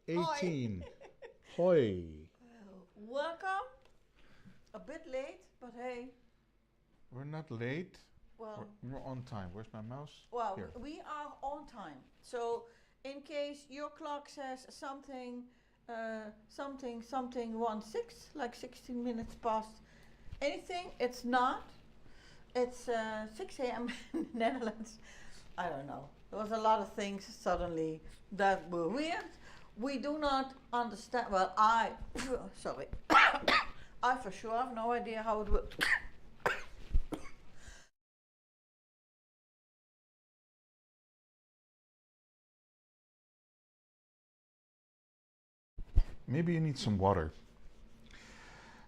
18. Hoi. Welcome. A bit late, but hey. We're not late. Well, we're on time. Where's my mouse? Well, Here. we are on time. So, in case your clock says something, something 16, like 16 minutes past anything, it's not. It's 6 a.m. in the Netherlands. I don't know. There was a lot of things suddenly that were weird. We do not understand. Well, sorry. I for sure have no idea how it works. Maybe you need some water.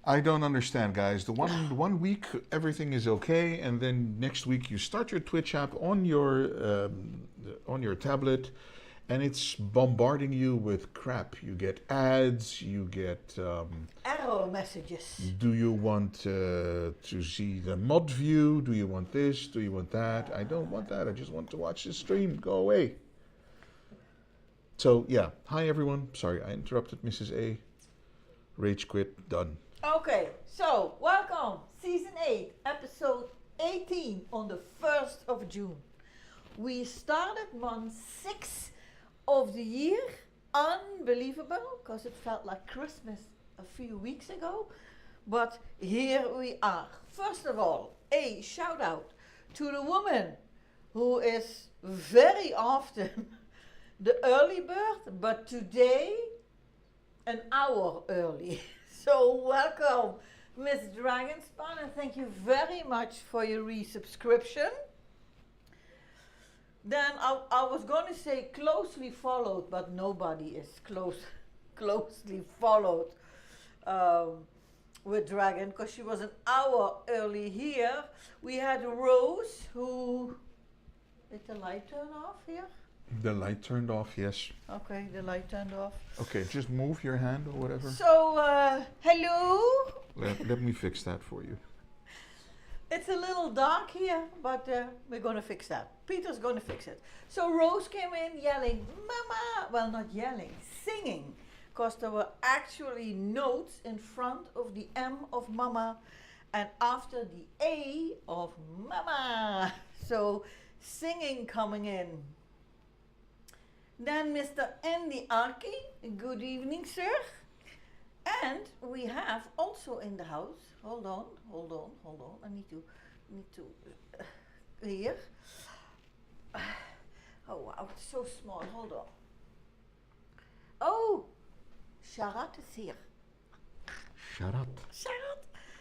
I don't understand, guys. The one week everything is okay, and then next week you start your Twitch app on your tablet, and it's bombarding you with crap. You get ads. You get error messages. Do you want to see the mod view? Do you want this? Do you want that? I don't want that. I just want to watch the stream. Go away. So yeah, hi everyone. Sorry, I interrupted Mrs. A. Rage quit. Done. Okay, so welcome, season 8, episode 18 on the 1st of June. We started month 6 of the year. Unbelievable, because it felt like Christmas a few weeks ago. But here we are. First of all, a shout out to the woman who is very often the early bird, but today an hour early. So welcome, Miss Dragonspawn, and thank you very much for your resubscription. Then I was going to say closely followed, but nobody is closely followed with Dragon, because she was an hour early here. We had Rose, who, did the light turn off here? The light turned off, yes. Okay, the light turned off. Okay, just move your hand or whatever. So, hello. Let me fix that for you. It's a little dark here, but we're going to fix that. Peter's going to fix it. So Rose came in yelling, Mama! Well, not yelling, singing. Because there were actually notes in front of the M of Mama and after the A of Mama. So, singing coming in. Then Mr. Andy Arki, good evening, sir. And we have also in the house, hold on, I need to, here. Oh wow, it's so small, hold on. Oh, Sharat is here. Sharat.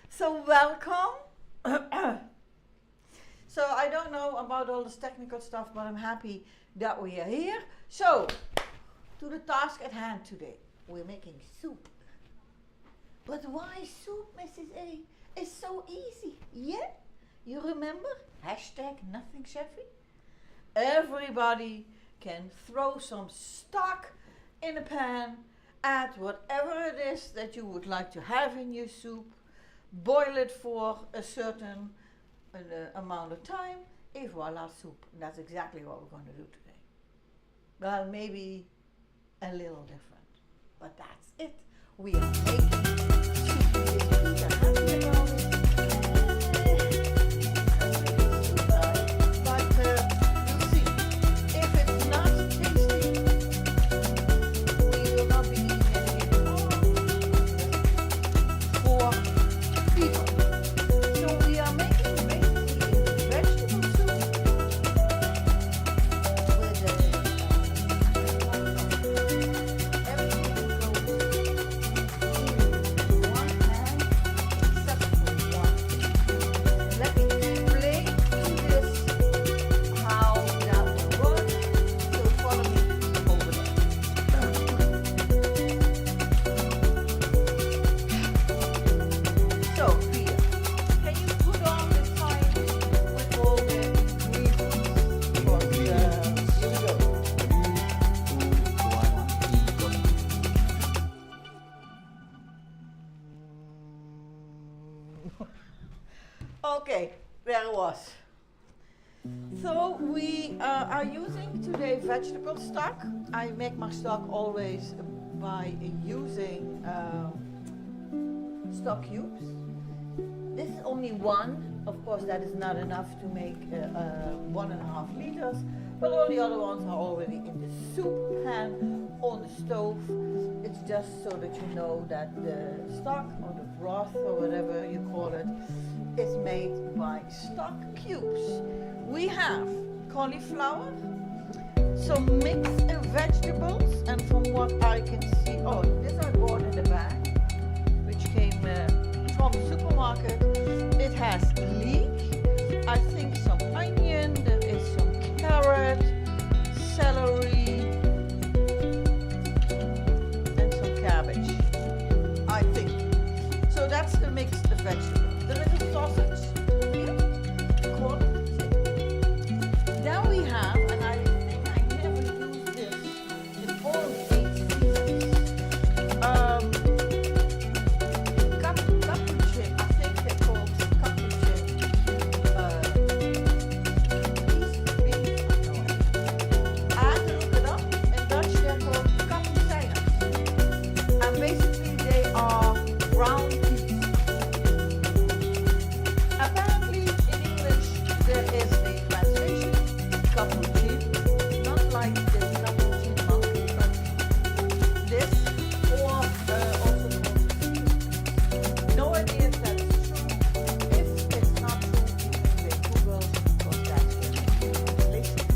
So welcome. So I don't know about all this technical stuff, but I'm happy that we are here. So, to the task at hand today. We're making soup. But why soup, Mrs. A? It's so easy. Yeah? You remember? Hashtag nothing chefy? Everybody can throw some stock in a pan, add whatever it is that you would like to have in your soup, boil it for a certain amount of time, et voila, soup. And that's exactly what we're going to do today. Well, maybe a little different, but that's it. We are making soup. Happy about it. But we'll see. If it's not tasty, we will not be eating it for people. So we are making basically vegetable soup with everything goes in one pan except for one thing. Let me explain to this how that will work. So follow me over there. So Peter, can you put on the sign with all the ingredients? Because here we go. Okay, there it was. So we are using today vegetable stock. I make my stock always by using stock cubes. This is only one. Of course, that is not enough to make 1.5 liters, but all the other ones are already in the soup pan on the stove. It's just so that you know that the stock or the broth or whatever you call it is made by stock cubes. We have cauliflower, some mixed vegetables, and from what I can see, oh, this I bought in the bag, which came from the supermarket. It has leek, I think some onion, there is some carrot, celery, and some cabbage, I think. So that's the mixed vegetable. There is a sausage here, corn. Then we have, and I think I never used this in all 8 seasons, capuchin, I think they're called capuchin, beans, no idea. I had to look it up, in Dutch they're called kapucijnen. And basically they are brown peas. Apparently in English there is a translation, capuchin, not like the capuchin monk, but this, or also called, no idea if that's true. If it's not true, you can Google, because that's the translation.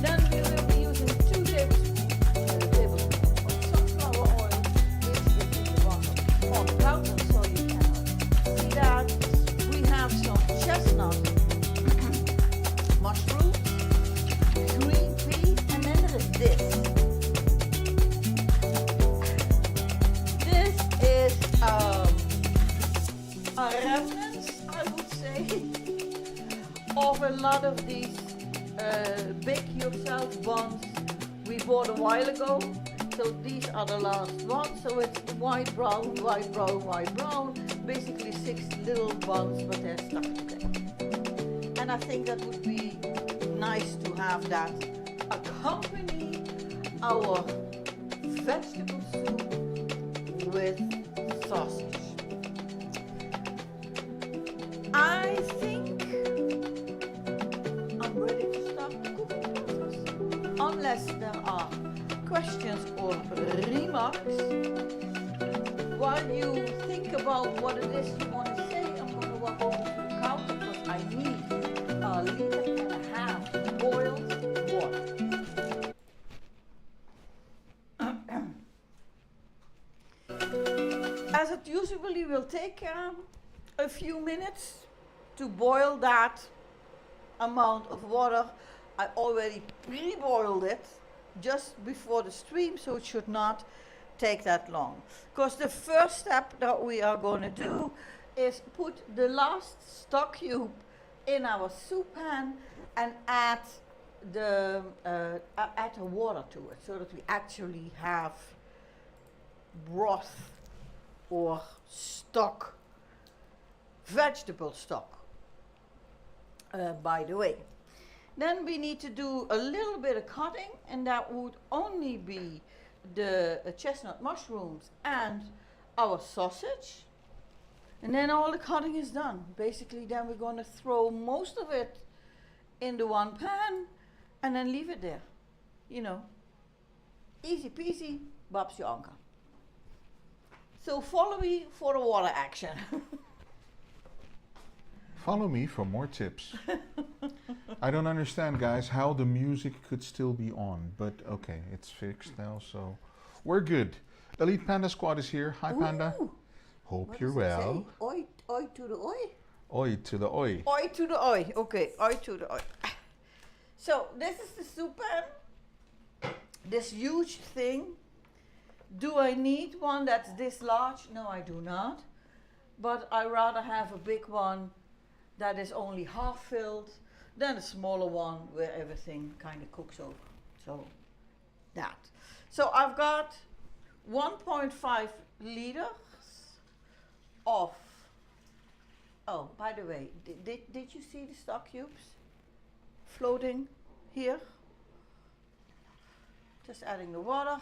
Then we will be using 2 tablespoons of sunflower oil, which is in the bottom on the counter, so you cannot see that. We have some chestnut, mushrooms, green peas, and then there is this. This is a remnants, I would say, of a lot of these bake yourself buns we bought a while ago. So these are the last ones. So it's white, brown, white, brown, white, brown. Basically 6 little buns, but they're stuck together. And I think that would be nice to have that accompany our vegetable soup with sausage. I think I'm ready to start the cooking process. Unless there are questions or remarks. While you think about what it is you want to say, I'm going to walk over to the counter because I need 1.5 liters boiled water. As it usually will take a few minutes to boil that amount of water, I already pre-boiled it just before the stream, so it should not take that long. Because the first step that we are going to do is put the last stock cube in our soup pan and add the water to it, so that we actually have broth or stock, vegetable stock, by the way. Then we need to do a little bit of cutting, and that would only be the chestnut mushrooms and our sausage. And then all the cutting is done. Basically, then we're going to throw most of it in the one pan and then leave it there. You know, easy peasy, Babs your anker. So follow me for the water action. Follow me for more tips. I don't understand, guys, how the music could still be on, but okay, it's fixed now, so we're good. Elite Panda Squad is here. Hi, Panda. Ooh. Hope What you're does it well. say? Oi, oi to the oi? Oi to the oi. Oi to the oi. Okay, oi to the oi. So this is the soup pan. This huge thing. Do I need one that's this large? No, I do not. But I rather have a big one that is only half filled than a smaller one where everything kind of cooks over. So that. So I've got 1.5 liters of, oh, by the way, did you see the stock cubes floating here? Just adding the water.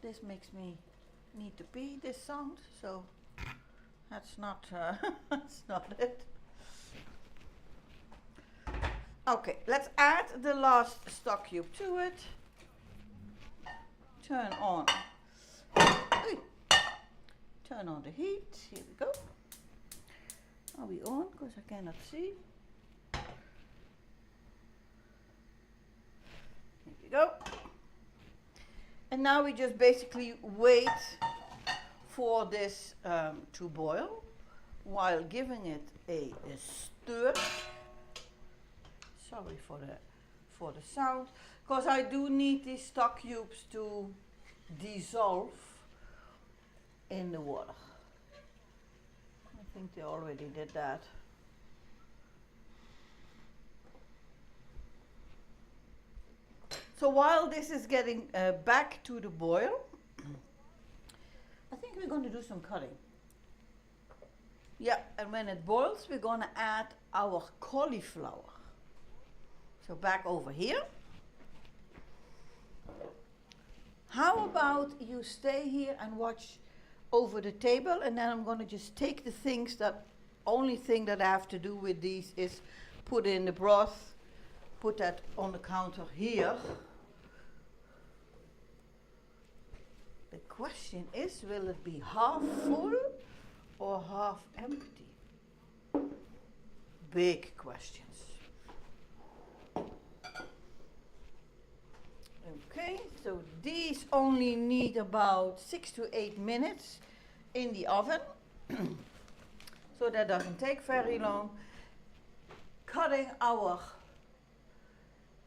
This makes me need to pee, this sound, so that's not, that's not it. Okay, let's add the last stock cube to it. Turn on. Turn on the heat. Here we go. Are we on? Because I cannot see. Here we go. And now we just basically wait for this to boil while giving it a stir. Sorry for the sound, because I do need these stock cubes to dissolve in the water. I think they already did that. So while this is getting back to the boil, I think we're going to do some cutting. Yeah, and when it boils, we're going to add our cauliflower. So back over here. How about you stay here and watch over the table, and then I'm going to just take the things that, only thing that I have to do with these is put in the broth, put that on the counter here. The question is, will it be half full or half empty? Big questions. Okay, so these only need about 6 to 8 minutes in the oven. So that doesn't take very long. Cutting our,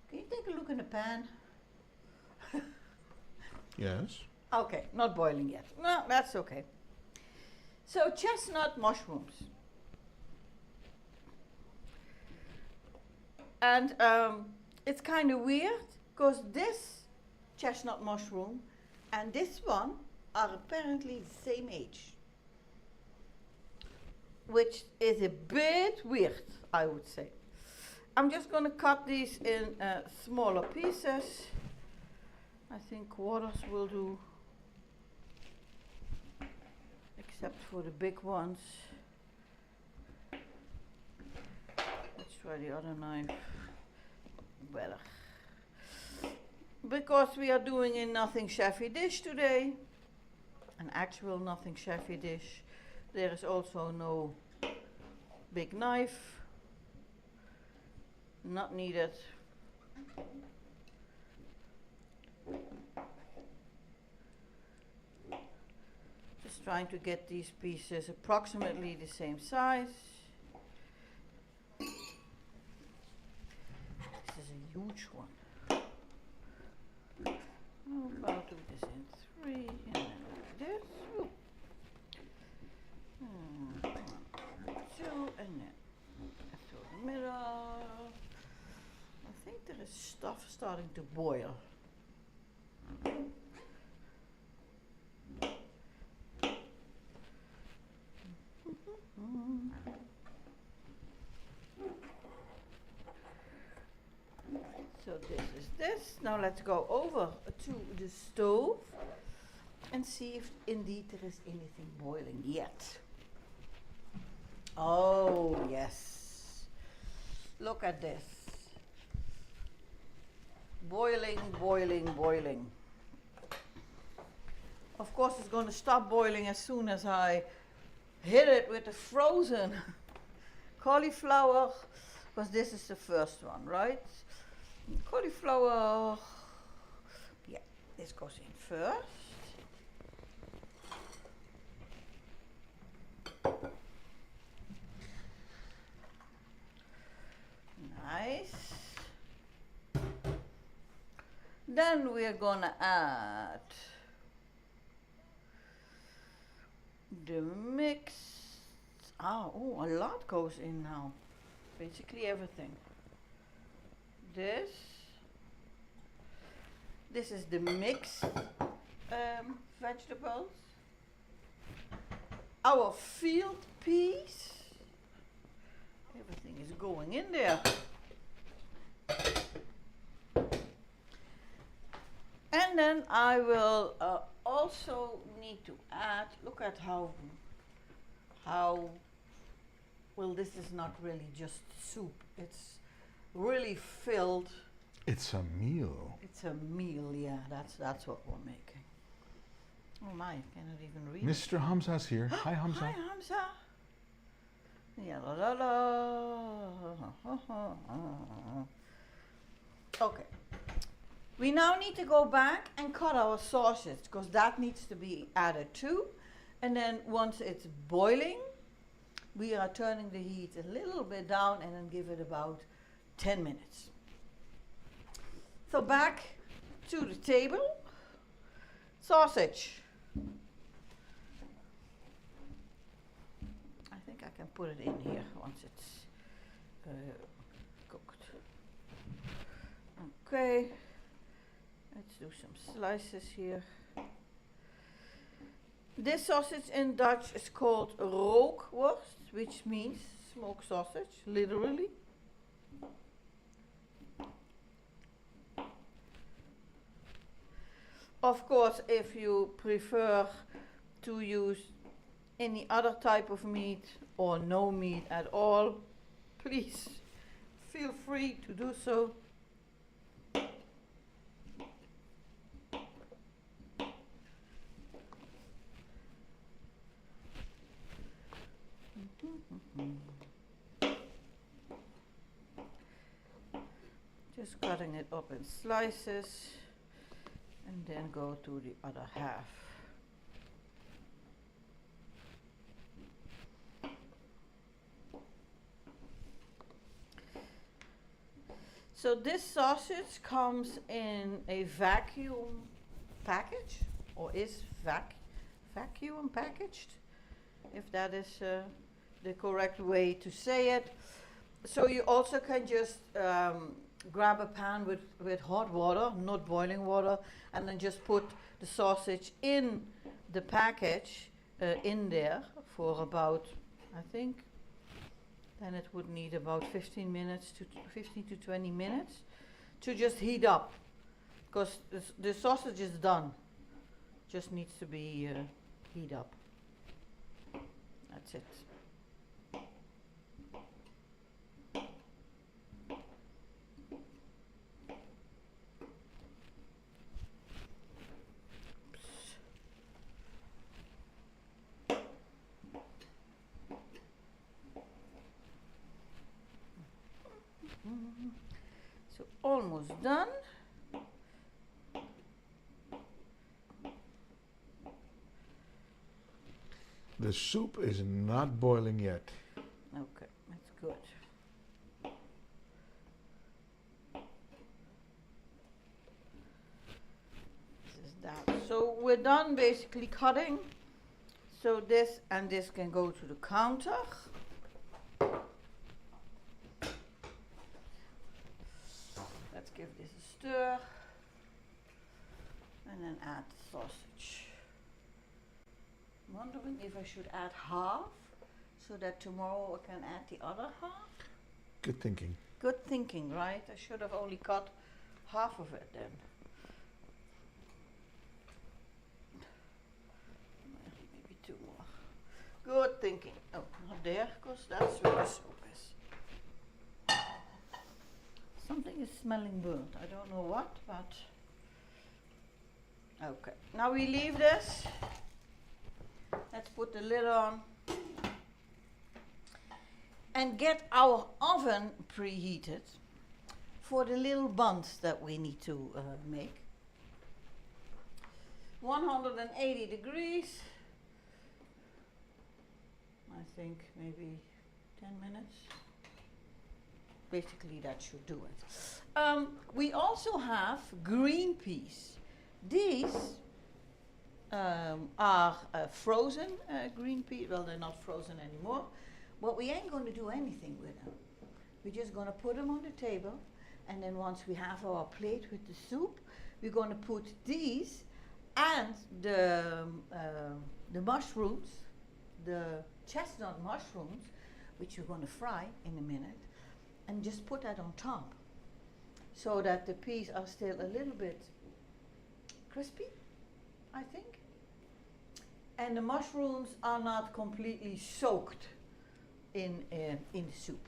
can you take a look in the pan? Yes. Okay, not boiling yet. No, that's okay. So chestnut mushrooms. And it's kind of weird, because this chestnut mushroom and this one are apparently the same age. Which is a bit weird, I would say. I'm just going to cut these in smaller pieces. I think quarters will do, except for the big ones. Let's try the other knife. Better. Because we are doing a nothing chefy dish today, an actual nothing chefy dish, there is also no big knife, not needed. Just trying to get these pieces approximately the same size. This is a huge one. I'll do this in 3 and then like this. Ooh. 1, 2, and then through the middle. I think there is stuff starting to boil. So this is this. Now let's go over to the stove and see if indeed there is anything boiling yet. Oh yes. Look at this. Boiling, boiling, boiling. Of course it's going to stop boiling as soon as I hit it with the frozen cauliflower, because this is the first one, right? Cauliflower, yeah, this goes in first. Nice. Then we're gonna add the mix. Oh, a lot goes in now. Basically everything. This is the mixed vegetables. Our field peas. Everything is going in there. And then I will also need to add, look at how, well, this is not really just soup. It's really filled. It's a meal. It's a meal, yeah, that's what we're making. Oh my, I cannot even read it. Mr. Hamza's here. Hi, Hamza. Hi, Hamza. Yeah, la la la. Okay. We now need to go back and cut our sausage because that needs to be added too. And then once it's boiling, we are turning the heat a little bit down and then give it about 10 minutes. So back to the table. Sausage. I think I can put it in here once it's cooked. Okay. Let's do some slices here. This sausage in Dutch is called rookworst, which means smoked sausage, literally. Of course, if you prefer to use any other type of meat or no meat at all, please feel free to do so. Just cutting it up in slices and then go to the other half. So this sausage comes in a vacuum package, or is vacuum packaged, if that is the correct way to say it. So you also can just grab a pan with hot water, not boiling water, and then just put the sausage in the package in there for about, I think, then it would need about 15 to 20 minutes to just heat up, because the sausage is done, just needs to be heat up. That's it. So almost done. The soup is not boiling yet. Okay, that's good. This is that. So we're done basically cutting. So this and this can go to the counter. Let's give this a stir. And then add the sausage. I'm wondering if I should add half so that tomorrow I can add the other half. Good thinking. Good thinking, right? I should have only cut half of it then. Maybe two more. Good thinking. Oh, not there, because that's where the soup is. Something is smelling burnt. I don't know what, but... Okay, now we leave this. Let's put the lid on. And get our oven preheated for the little buns that we need to make. 180 degrees. I think maybe 10 minutes. Basically that should do it. We also have green peas. These are frozen green peas. Well, they're not frozen anymore. But we ain't going to do anything with them. We're just going to put them on the table, and then once we have our plate with the soup, we're going to put these and the mushrooms, the chestnut mushrooms, which we're going to fry in a minute, and just put that on top, so that the peas are still a little bit crispy, I think. and the mushrooms are not completely soaked in the soup.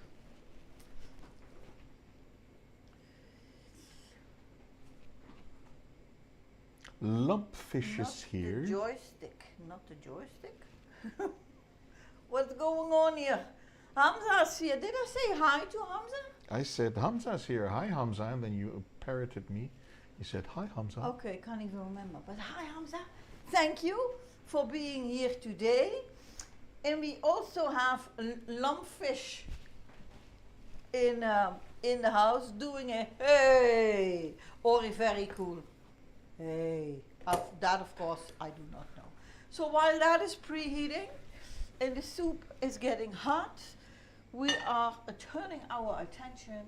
Lumpfish Not is here. the joystick, not the joystick. What's going on here? Hamza's here. Did I say hi to Hamza? I said, Hamza's here. Hi, Hamza. And then you parroted me. You said, hi, Hamza. Okay, can't even remember. But hi, Hamza. Thank you for being here today. And we also have lumpfish in the house doing a hey, or a very cool hey. That, of course, I do not know. So while that is preheating and the soup is getting hot, we are turning our attention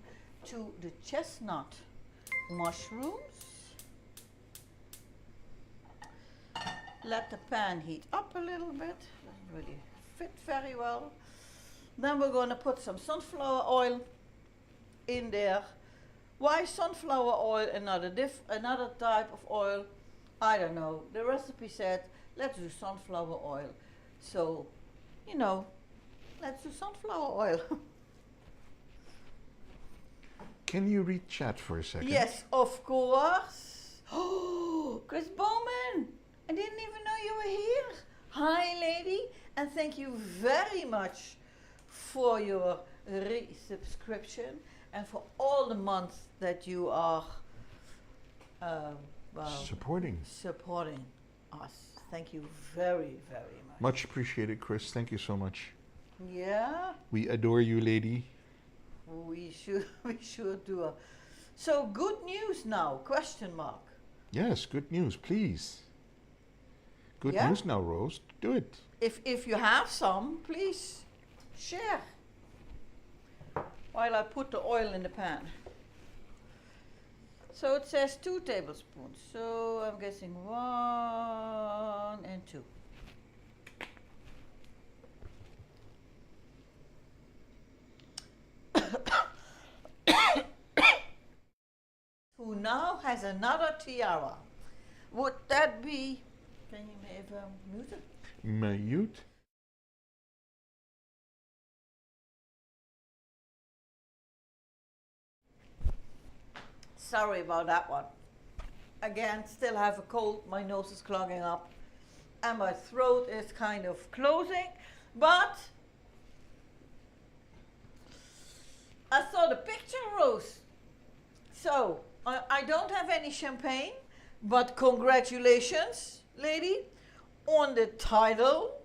to the chestnut mushrooms. Let the pan heat up a little bit. Doesn't really fit very well. Then we're going to put some sunflower oil in there. Why sunflower oil and not another type of oil? I don't know. The recipe said, let's do sunflower oil. So, you know, let's do sunflower oil. Can you read chat for a second? Yes, of course. Oh, Chris Bowman, I didn't even know you were here. Hi, lady, and thank you very much for your resubscription and for all the months that you are supporting us. Thank you very, very much. Much appreciated, Chris. Thank you so much. Yeah. We adore you, lady. We sure do. So good news now, question mark. Yes, good news, please. Good Yeah? news now, Rose. Do it. If you have some, please share. While I put the oil in the pan. So it says 2 tablespoons. So I'm guessing 1 and 2. Who now has another tiara? Would that be? Can you mute it? Mute. Sorry about that one. Again, still have a cold, my nose is clogging up, and my throat is kind of closing, but I saw the picture, Rose. So, I don't have any champagne, but congratulations, lady, on the title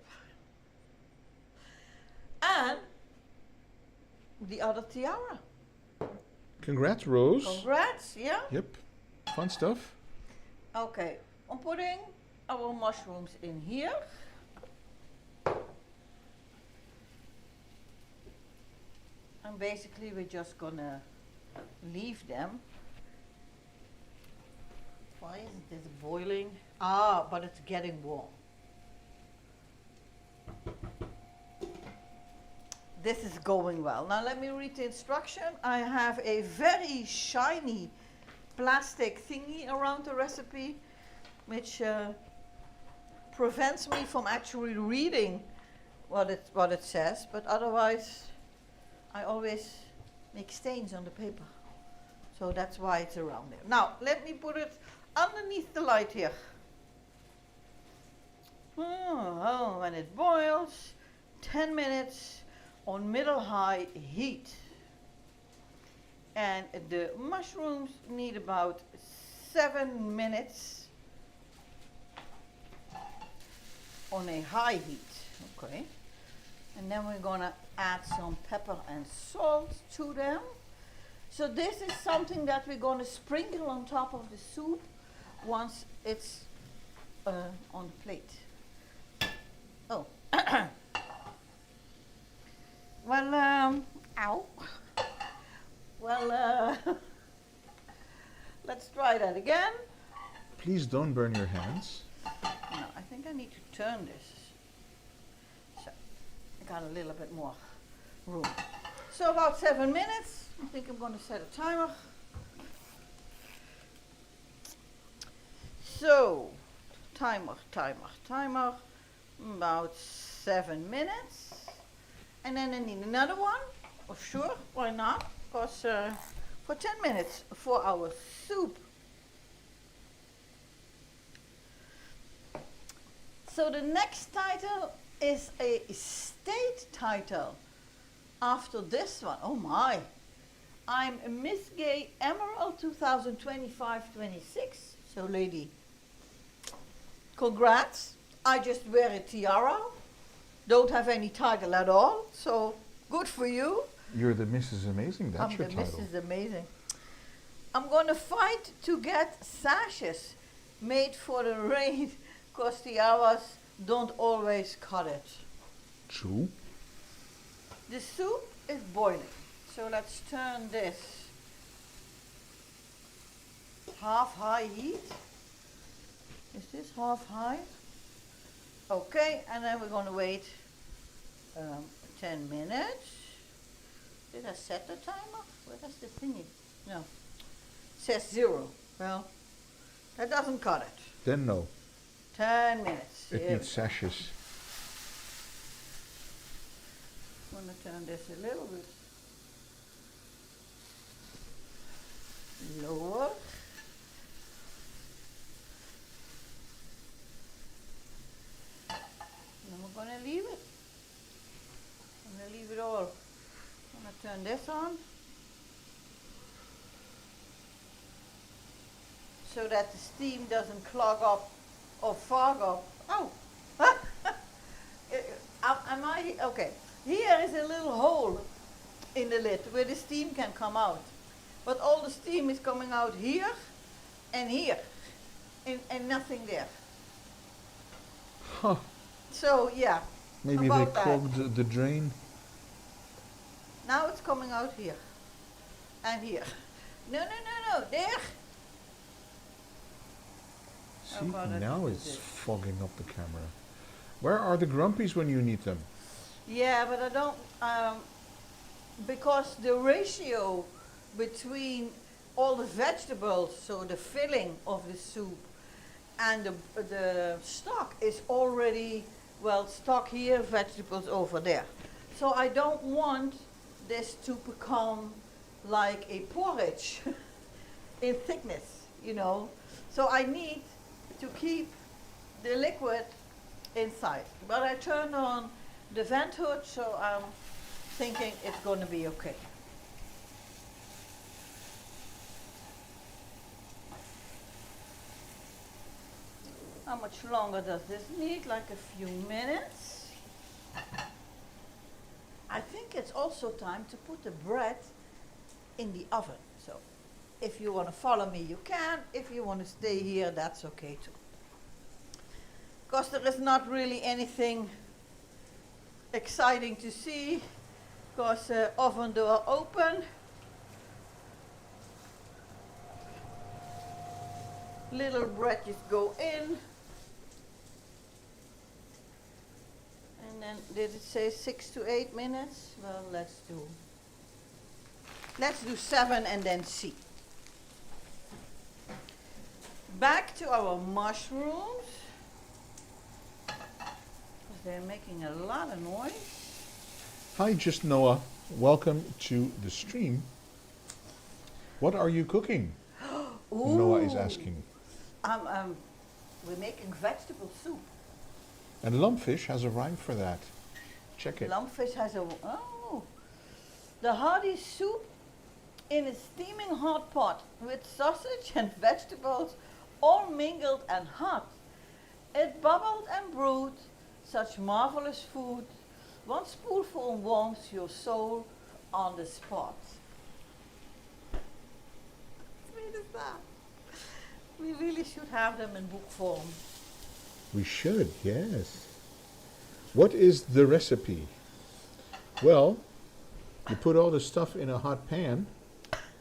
and the other tiara. Congrats, Rose. Congrats, yeah? Yep. Fun stuff. Okay, I'm putting our mushrooms in here. And basically we're just gonna leave them. Why isn't this boiling? Ah, but it's getting warm. This is going well. Now let me read the instruction. I have a very shiny plastic thingy around the recipe, which prevents me from actually reading what it says, but otherwise I always make stains on the paper. So that's why it's around there. Now let me put it underneath the light here. Oh, when it boils, 10 minutes on middle-high heat. And the mushrooms need about 7 minutes on a high heat. Okay. And then we're gonna add some pepper and salt to them. So this is something that we're gonna sprinkle on top of the soup once it's on the plate. Oh. Well, ow. Well, let's try that again. Please don't burn your hands. No, I think I need to turn this. So, I got a little bit more room. So about 7 minutes. I think I'm going to set a timer. So, timer. about 7 minutes. And then I need another one. Oh, sure, why not? Because for 10 minutes for our soup. So the next title is a state title after this one. Oh my. I'm Miss Gay Emerald 2025-26. So lady, congrats. I just wear a tiara. Don't have any title at all. So good for you. You're the Mrs. Amazing. That's I'm your the title. Mrs. Amazing. I'm going to fight to get sashes made for the rain because tiaras don't always cut it. True. The soup is boiling. So let's turn this half high heat. Is this half high? Okay, and then we're going to wait 10 minutes. Did I set the timer? Where is the thingy? No. It says 0. Well, that doesn't cut it. Then no. 10 minutes. It Here needs sashes. I'm going to turn this a little bit lower. Then we're going to leave it. I'm going to leave it all. I'm going to turn this on so that the steam doesn't clog up or fog up. Oh! Am I? Okay. Here is a little hole in the lid where the steam can come out. But all the steam is coming out here and here. And nothing there. Huh. So, yeah. Maybe about they that. clogged the drain. Now it's coming out here. And here. No, there. See, God, I now think it's it is. fogging up the camera. Where are the grumpies when you need them? Yeah, but I don't, because the ratio between all the vegetables, so the filling of the soup, and the stock is already, well, stock here, vegetables over there. So I don't want this to become like a porridge in thickness, you know. So I need to keep the liquid inside. But I turned on the vent hood, so I'm thinking it's going to be okay. How much longer does this need? Like a few minutes. I think it's also time to put the bread in the oven. So if you want to follow me, you can. If you want to stay here, that's okay too. Because there is not really anything exciting to see. Because oven door open. Little bread just go in. And then, did it say 6 to 8 minutes? Well, let's do 7 and then see. Back to our mushrooms. Because they're making a lot of noise. Hi, just Noah. Welcome to the stream. What are you cooking? Noah is asking. We're making vegetable soup. And lumpfish has arrived for that. Check it. Lumpfish has the hearty soup in a steaming hot pot with sausage and vegetables all mingled and hot. It bubbled and brewed, such marvelous food. One spoonful warms your soul on the spot. Sweet as that. We really should have them in book form. We should, yes. What is the recipe? Well, you put all the stuff in a hot pan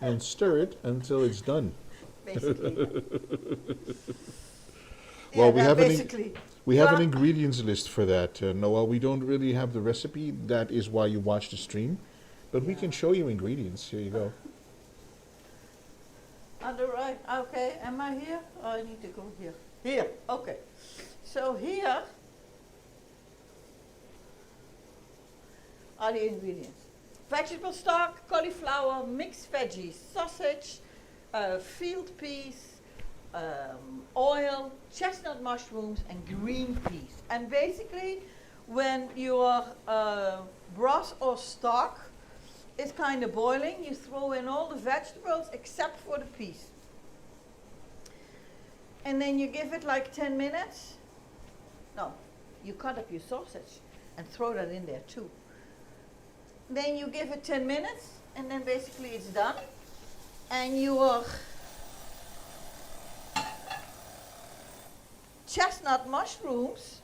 and stir it until it's done. Basically. Well, yeah, we have an ingredients list for that, Noah. We don't really have the recipe. That is why you watch the stream. But we can show you ingredients. Here you go. On the right, okay, am I here? Oh, I need to go here. Here, okay. So here are the ingredients. Vegetable stock, cauliflower, mixed veggies, sausage, field peas, oil, chestnut mushrooms, and green peas. And basically, when your broth or stock is kind of boiling, you throw in all the vegetables except for the peas. And then you give it like 10 minutes. No, you cut up your sausage and throw that in there too. Then you give it 10 minutes, and then basically it's done. And your chestnut mushrooms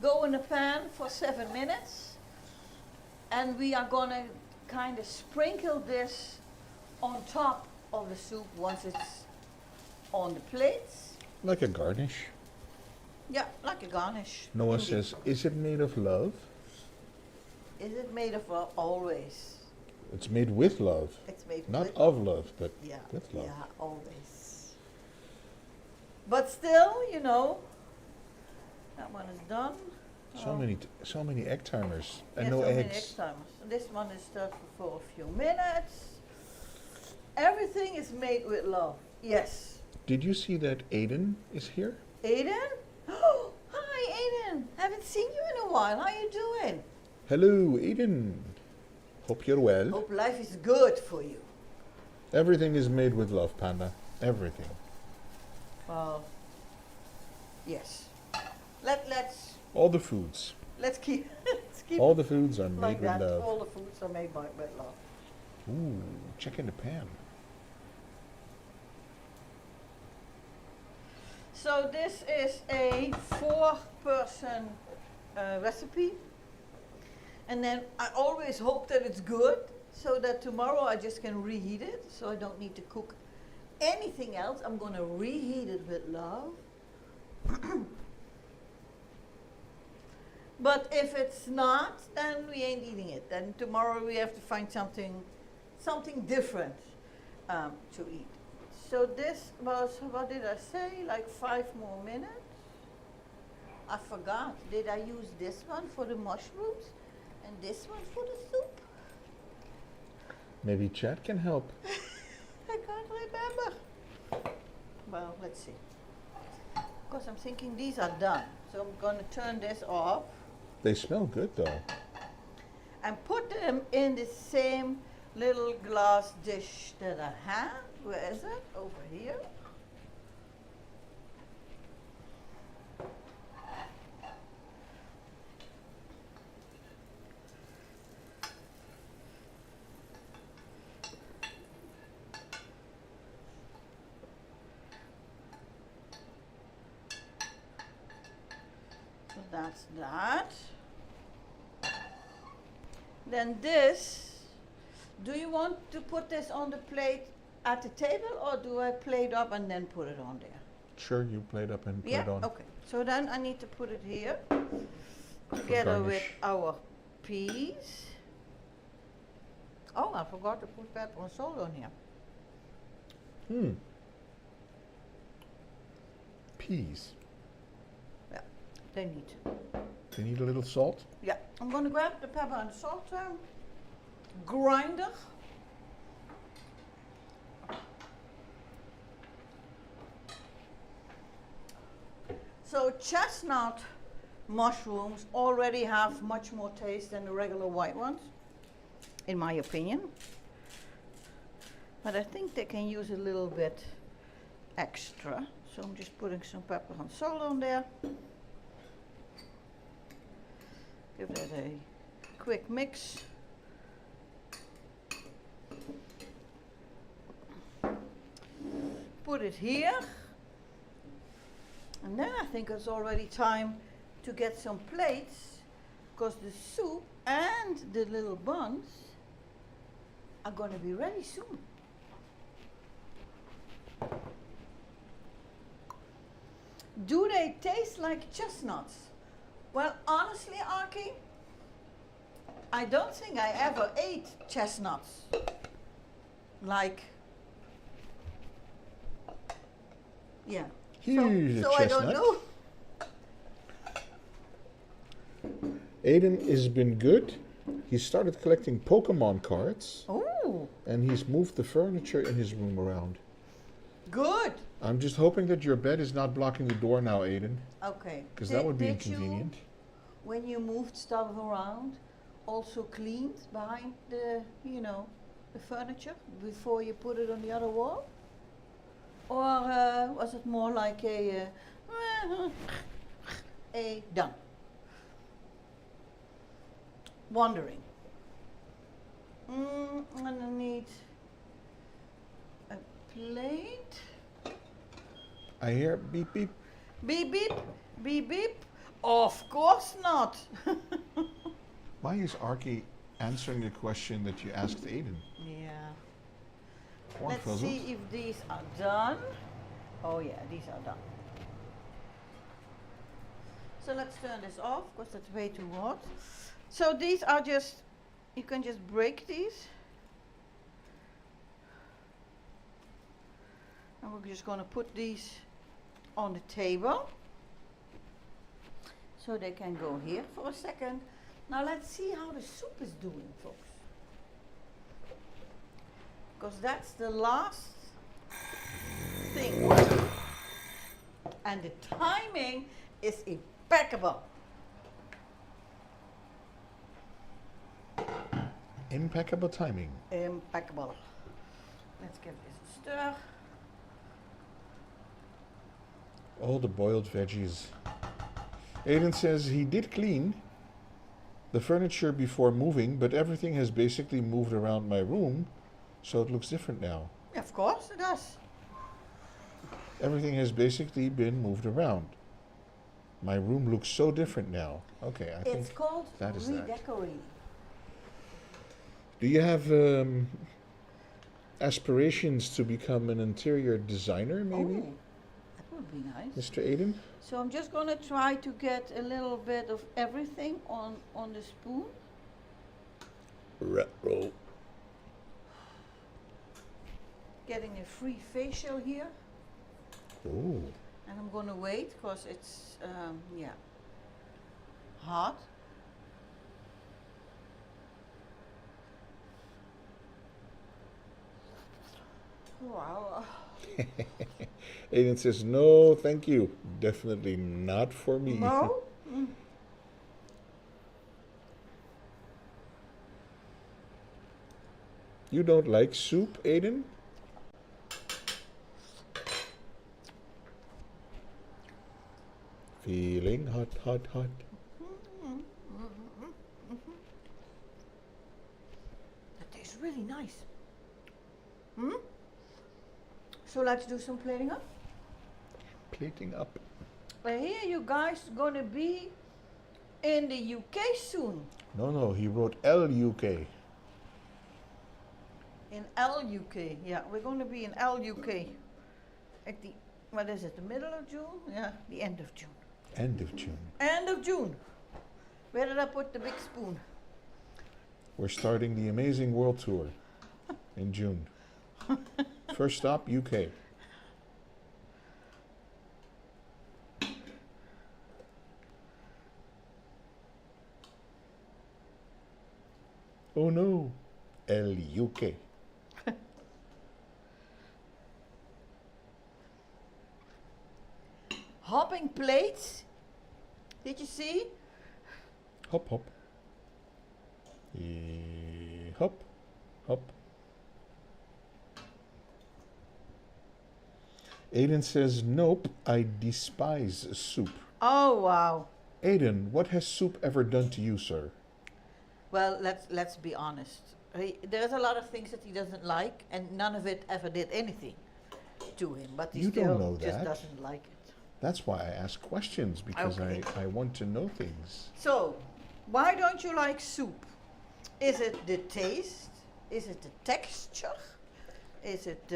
go in a pan for 7 minutes. And we are going to kind of sprinkle this on top of the soup once it's on the plates. Like a garnish. Yeah, like a garnish. Noah indeed. says, is it made of love? Is it made of always? It's made with love. It's made Not with of love, but yeah, with love. yeah, always. But still, you know, that one is done. So many egg timers and Yeah, no so many eggs. egg timers. This one is stirred for a few minutes. Everything is made with love. Yes. Did you see that Aiden is here? Aiden? Oh, hi, Aiden. Haven't seen you in a while. How you doing? Hello, Aiden. Hope you're well. Hope life is good for you. Everything is made with love, Panda. Everything. Well, yes. Let's All the foods. keep All it the foods are made like with that. love. All the foods are made with love. Ooh, check in the pan. So this is a 4-person recipe. And then I always hope that it's good, so that tomorrow I just can reheat it, so I don't need to cook anything else. I'm going to reheat it with love. But if it's not, then we ain't eating it. Then tomorrow we have to find something different to eat. So this was, what did I say, like 5 more minutes? I forgot. Did I use this one for the mushrooms and this one for the soup? Maybe Chad can help. I can't remember. Well, let's see. Because I'm thinking these are done. So I'm going to turn this off They smell good though. and put them in the same little glass dish that I have. Where is it? Over here. So that's that. Then this, do you want to put this on the plate at the table, or do I plate up and then put it on there? Sure, you plate up and put Yeah, it on. okay. So then I need to put it here together with garnish. our peas. Oh, I forgot to put pepper and salt on here. Peas. Yeah, they need to. They need a little salt. Yeah, I'm going to grab the pepper and salt grinder. So chestnut mushrooms already have much more taste than the regular white ones, in my opinion. But I think they can use a little bit extra. So I'm just putting some pepper and salt on there. Give that a quick mix. Put it here. And then I think it's already time to get some plates, because the soup and the little buns are going to be ready soon. Do they taste like chestnuts? Well, honestly, Archie, I don't think I ever ate chestnuts. Like, yeah. Here's So a I don't chestnut. know. Aiden has been good. He started collecting Pokemon cards, Oh, and he's moved the furniture in his room around. good. I'm just hoping that your bed is not blocking the door now, Aiden, Okay. because that would be Did inconvenient. you, when you moved stuff around, also cleaned behind the, the furniture before you put it on the other wall? Or was it more like a done? Wandering. I'm gonna need a plate. I hear beep beep. Beep beep, beep beep. Of course not. Why is Arky answering the question that you asked Aiden? Yeah. Or Let's puzzled? see if these are done. Oh yeah, these are done. So let's turn this off because that's way too hot. So these are just, you can just break these. And we're just going to put these on the table. So they can go here for a second. Now let's see how the soup is doing, folks. Because that's the last thing. And the timing is impeccable. Impeccable timing. Impeccable. Let's give this a stir. All the boiled veggies. Aiden says he did clean the furniture before moving, but everything has basically moved around my room, so it looks different now. Of course it does. Everything has basically been moved around. My room looks so different now. Okay, I It's think called that is that. redecorating. Do you have aspirations to become an interior designer, maybe, Oh, that would be nice. Mr. Aiden? So I'm just going to try to get a little bit of everything on the spoon. Retro. Getting a free facial here. Oh. And I'm going to wait because it's, hot. Wow. Aiden says, no, thank you. Definitely not for me. No? You don't like soup, Aiden? Feeling hot, hot, hot. That tastes really nice. So let's do some plating up. Plating up. I hear you guys gonna be in the UK soon. No, he wrote L-U-K. In LUK, yeah, we're going to be in LUK at the, what is it, the middle of June? Yeah, the end of June. End of June. End of June. Where did I put the big spoon? We're starting the Amazing World Tour in June. First stop, UK. Oh no, L-U-K. Hopping plates. Did you see? Hop, hop. Hop, hop. Aiden says, nope, I despise soup. Oh wow. Aiden, what has soup ever done to you, sir? Well, let's be honest. There's a lot of things that he doesn't like, and none of it ever did anything to him. But he You don't still know just that. doesn't like it. That's why I ask questions, because Okay. I want to know things. So, why don't you like soup? Is it the taste? Is it the texture? Is it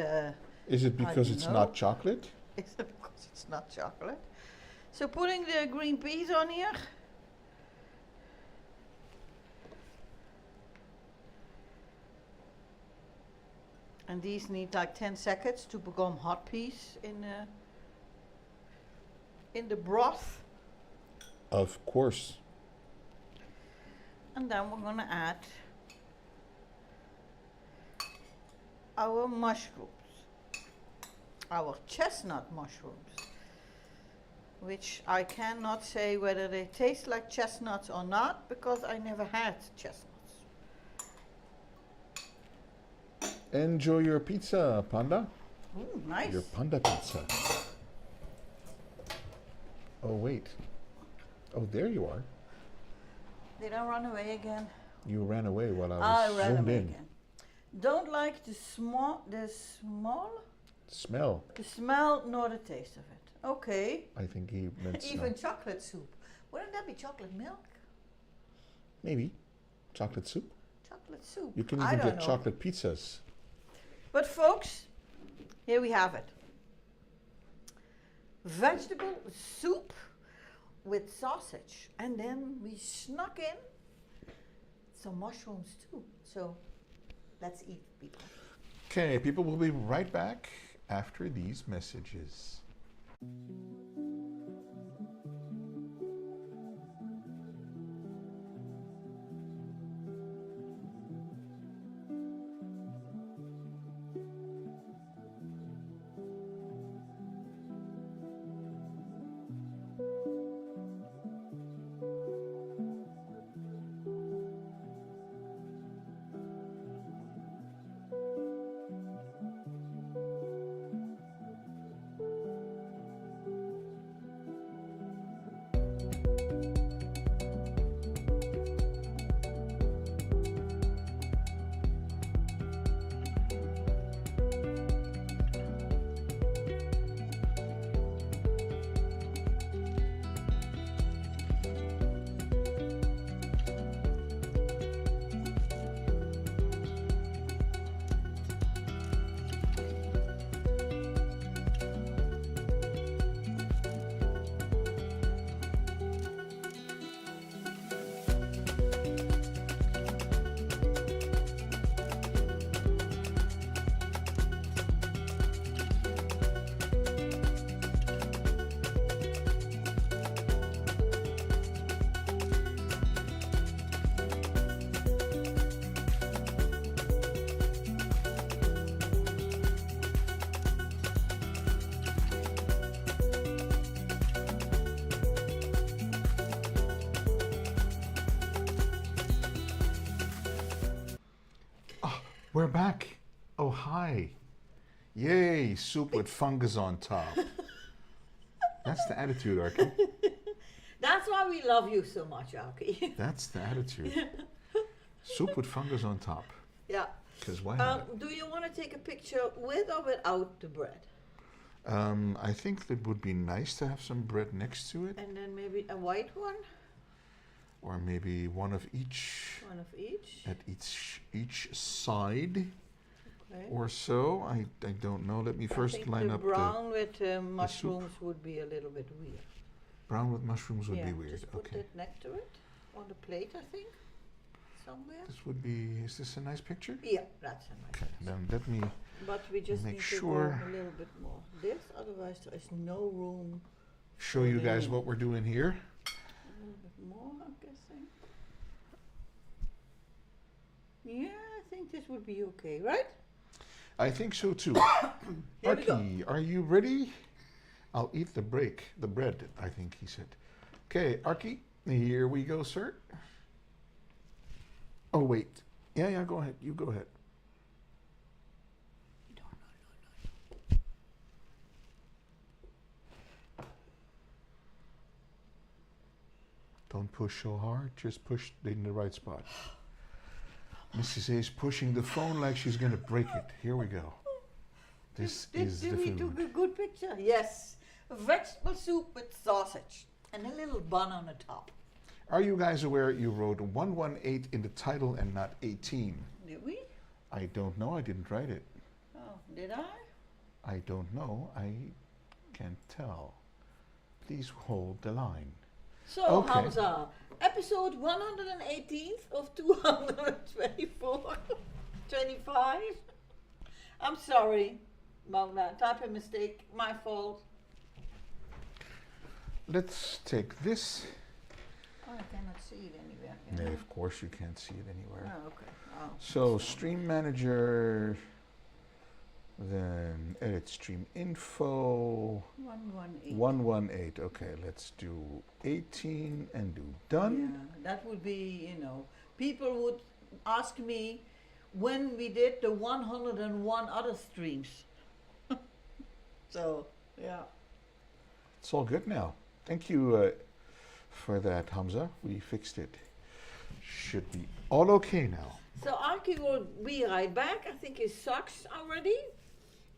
Is it I because don't it's know. not chocolate? Is it because it's not chocolate? So putting the green peas on here. And these need like 10 seconds to become hot peas in the broth. Of course. And then we're gonna add our mushrooms, our chestnut mushrooms, which I cannot say whether they taste like chestnuts or not because I never had chestnuts. Enjoy your pizza, Panda. Ooh, nice. Your Panda pizza. Oh, wait. Oh, there you are. Did I run away again? You ran away while I I was ran zoomed away in. again. Don't like the smell nor the taste of it. Okay. I think he meant Even smell. chocolate soup. Wouldn't that be chocolate milk? Maybe. Chocolate soup. Chocolate soup. You can I even don't get know. chocolate pizzas. But folks, here we have it. Vegetable soup with sausage. And then we snuck in some mushrooms too. So let's eat, people. Okay, people will be right back after these messages. We're back. Oh, hi. Yay, soup with fungus on top. That's the attitude, Arky. That's why we love you so much, Aki. That's the attitude. Soup with fungus on top. Yeah. Because why not? Do you want to take a picture with or without the bread? I think it would be nice to have some bread next to it. And then maybe a white one? Or maybe one of each. One of each? At each side. Okay. Or so. I don't know. Let me first I think line the up brown with mushrooms would be a little bit weird. brown with mushrooms would be weird. Just put Okay. it next to it on the plate, I think, somewhere. This would be. Is this a nice picture? Yeah, that's a nice. Okay. Then let me But we just make need sure- to go a little bit more. This, otherwise there is no room. show you guys what we're doing here. A little bit more, I'm guessing. Yeah, I think this would be okay, right? I think so too. Here we go. Arky, are you ready? I'll eat the bread, I think he said. Okay, Arky, here we go, sir. Oh, wait. Yeah, go ahead. You go ahead. Don't push so hard, just push in the right spot. Mrs. A is pushing the phone like she's going to break it. Here we go. This is the Did we food. do a good picture? Yes. Vegetable soup with sausage and a little bun on the top. Are you guys aware you wrote 118 in the title and not 18? Did we? I don't know. I didn't write it. Oh, did I? I don't know. I can't tell. Please hold the line. So, Okay. Hamza, episode 118th of 224, 25. I'm sorry about that. Type a mistake. My fault. Let's take this Oh, I cannot see it anywhere. Yeah, of course you can't see it anywhere. Oh, okay. Oh, So stream manager, then edit stream info. 118. 118. Okay, let's do 18 and do done. Yeah, that would be, people would ask me when we did the 101 other streams. So, yeah. It's all good now. Thank you for that, Hamza. We fixed it. Should be all okay now. So Aki will be right back. I think his socks are ready.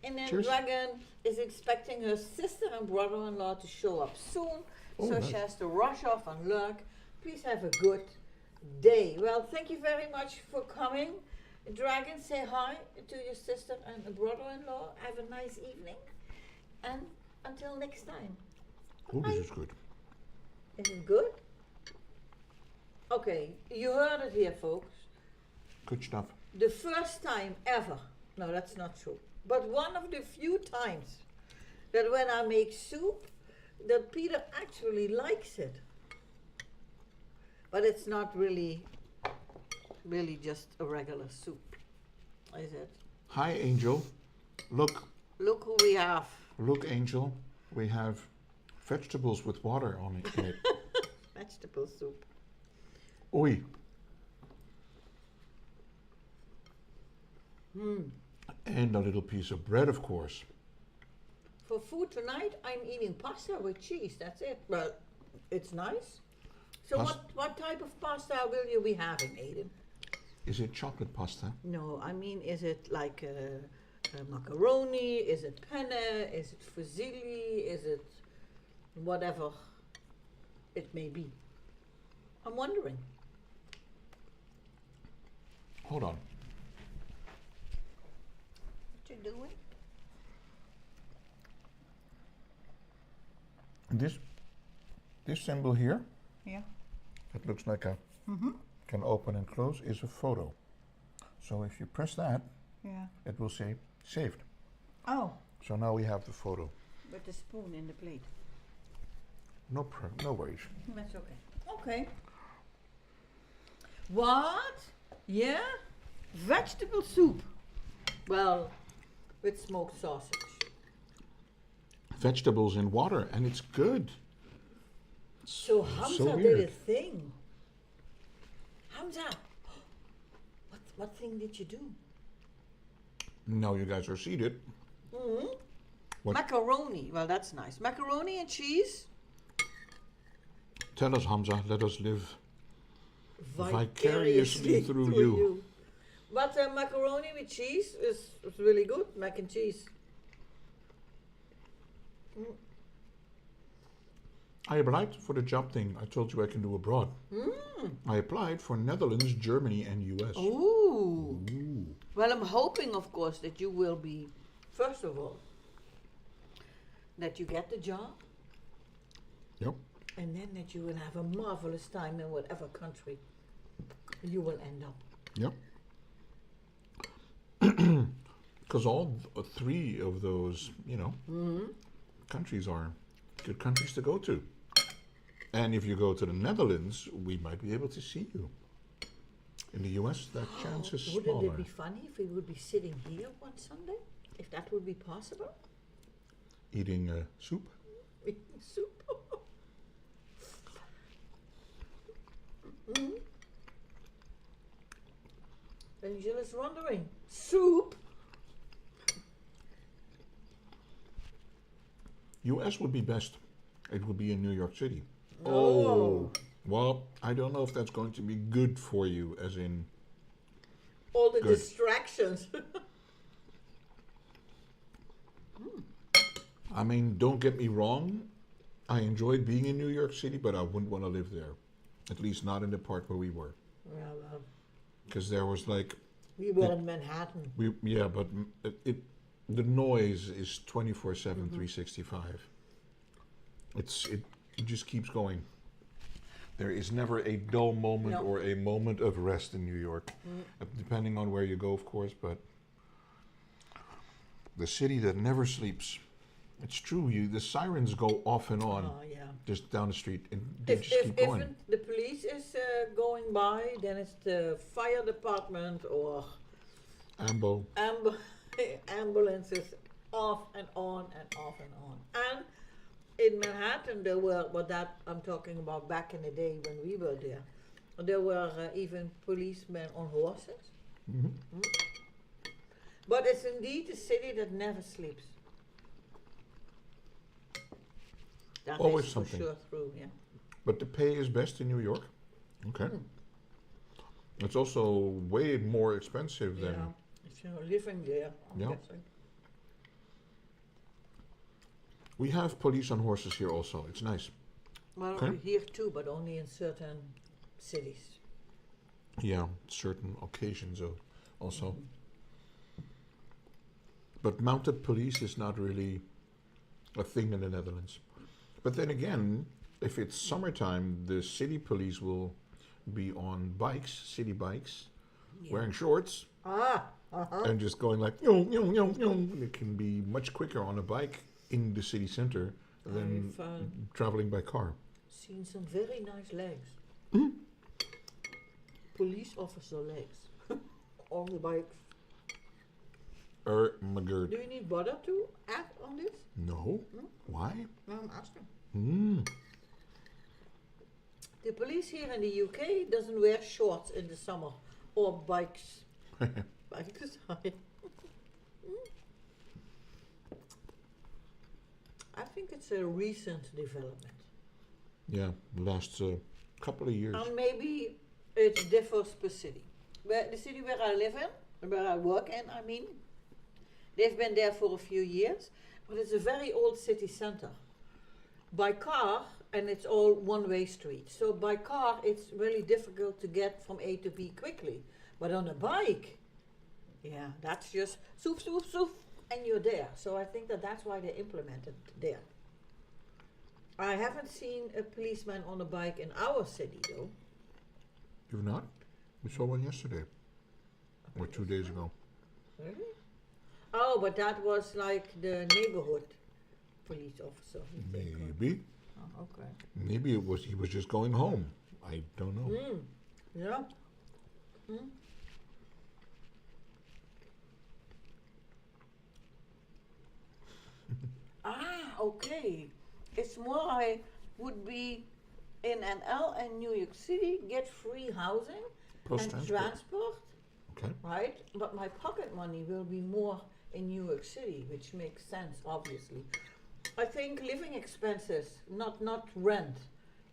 And then Cheers. Dragon is expecting her sister and brother-in-law to show up soon. Oh, So nice. she has to rush off and look. Please have a good day. Well, thank you very much for coming. Dragon, say hi to your sister and the brother-in-law. Have a nice evening. And until next time. Oh, this is good. Is it good? Okay, you heard it here, folks. Good stuff. The first time ever, no, that's not true, but one of the few times that when I make soup, that Peter actually likes it. But it's not really just a regular soup, is it? Hi, Angel. Look, Look who we have. look, Angel. We have vegetables with water on it. in it. Vegetable soup. Oi. Hmm. And a little piece of bread, of course. For food tonight, I'm eating pasta with cheese, that's it. Well, it's nice. So what type of pasta will you be having, Aiden? Is it chocolate pasta? No, I mean, is it like a macaroni? Is it penne? Is it fusilli? Is it whatever it may be? I'm wondering. Hold on. What you doing? This symbol here, Yeah. it looks like a can open and close, is a photo. So if you press that, Yeah. it will say saved. Oh, So now we have the photo. with the spoon in the plate. No worries. That's okay. Okay. What? Yeah? Vegetable soup. Well, with smoked sausage. Vegetables in water, and it's good. So Hamza did weird. a thing. Hamza, what thing did you do? Now you guys are seated. Hmm. What? Macaroni. Well, that's nice. Macaroni and cheese. Tell us, Hamza. Let us live Vicariously through you. But macaroni with cheese is really good. Mac and cheese. Mm. I applied for the job thing I told you I can do abroad. I applied for Netherlands, Germany, and US. Ooh. Ooh. Well, I'm hoping, of course, that you will be, first of all, that you get the job, Yep. and then that you will have a marvelous time in whatever country you will end up. Yep. Because all three of those, countries are good countries to go to. And if you go to the Netherlands, we might be able to see you. In the US, that chance is Wouldn't smaller. it be funny if we would be sitting here one Sunday? If that would be possible? Eating soup. Eating soup. Mm. Angel is wondering. Soup? US would be best. It would be in New York City. Oh. Well, I don't know if that's going to be good for you, as in... All the Good. distractions. I mean, don't get me wrong. I enjoyed being in New York City, but I wouldn't want to live there. At least not in the part where we were. Well, Because there was like... we were in Manhattan. But the noise is 24/7, 365. It just keeps going. There is never a dull moment No. or a moment of rest in New York, depending on where you go, of course. But the city that never sleeps It's true. The sirens go off and on Oh, yeah. just down the street, and they If, just if, keep if going. the police is going by, then it's the fire department or Ambo. ambulances off and on and off and on. And in Manhattan, there were, but that I'm talking about back in the day when we were there were even policemen on horses. Hmm. But it's indeed a city that never sleeps. That Always is something. for sure true, yeah. But the pay is best in New York. Okay. Mm. It's also way more expensive than. Yeah, if you're living there, I'm Yeah. guessing. We have police on horses here also. It's nice. Well, Okay. here too, but only in certain cities. Yeah, certain occasions also. But mounted police is not really a thing in the Netherlands. But then again, if it's summertime, the city police will be on bikes, city bikes, wearing shorts, and just going like, yo, yo, yo, yo. It can be much quicker on a bike in the city center than I've traveling by car. seen some very nice legs. Mm. Police officer legs on the bikes. My God. Do you need butter to add on this? No. No? Why? No, I'm asking. Mm. The police here in the UK doesn't wear shorts in the summer or bikes. Bikes. I think it's a recent development. Yeah, last couple of years. And maybe it differs per city. Where the city where I live in, where I work in, I mean, they've been there for a few years, but it's a very old city center. By car, and it's all one-way street. So by car, it's really difficult to get from A to B quickly. But on a bike, yeah, that's just soof, soof, soof, and you're there. So I think that's why they implemented there. I haven't seen a policeman on a bike in our city though. You've not? We saw one yesterday. Or 2 days ago. Really? Oh, but that was like the neighborhood police officer. Maybe. Oh, okay. Maybe he was just going home. I don't know. Yeah. Mm. Okay. It's more I would be in NL and New York City, get free housing Plus and transport. transport, Okay. right? But my pocket money will be more in New York City, which makes sense, obviously. I think living expenses, not rent,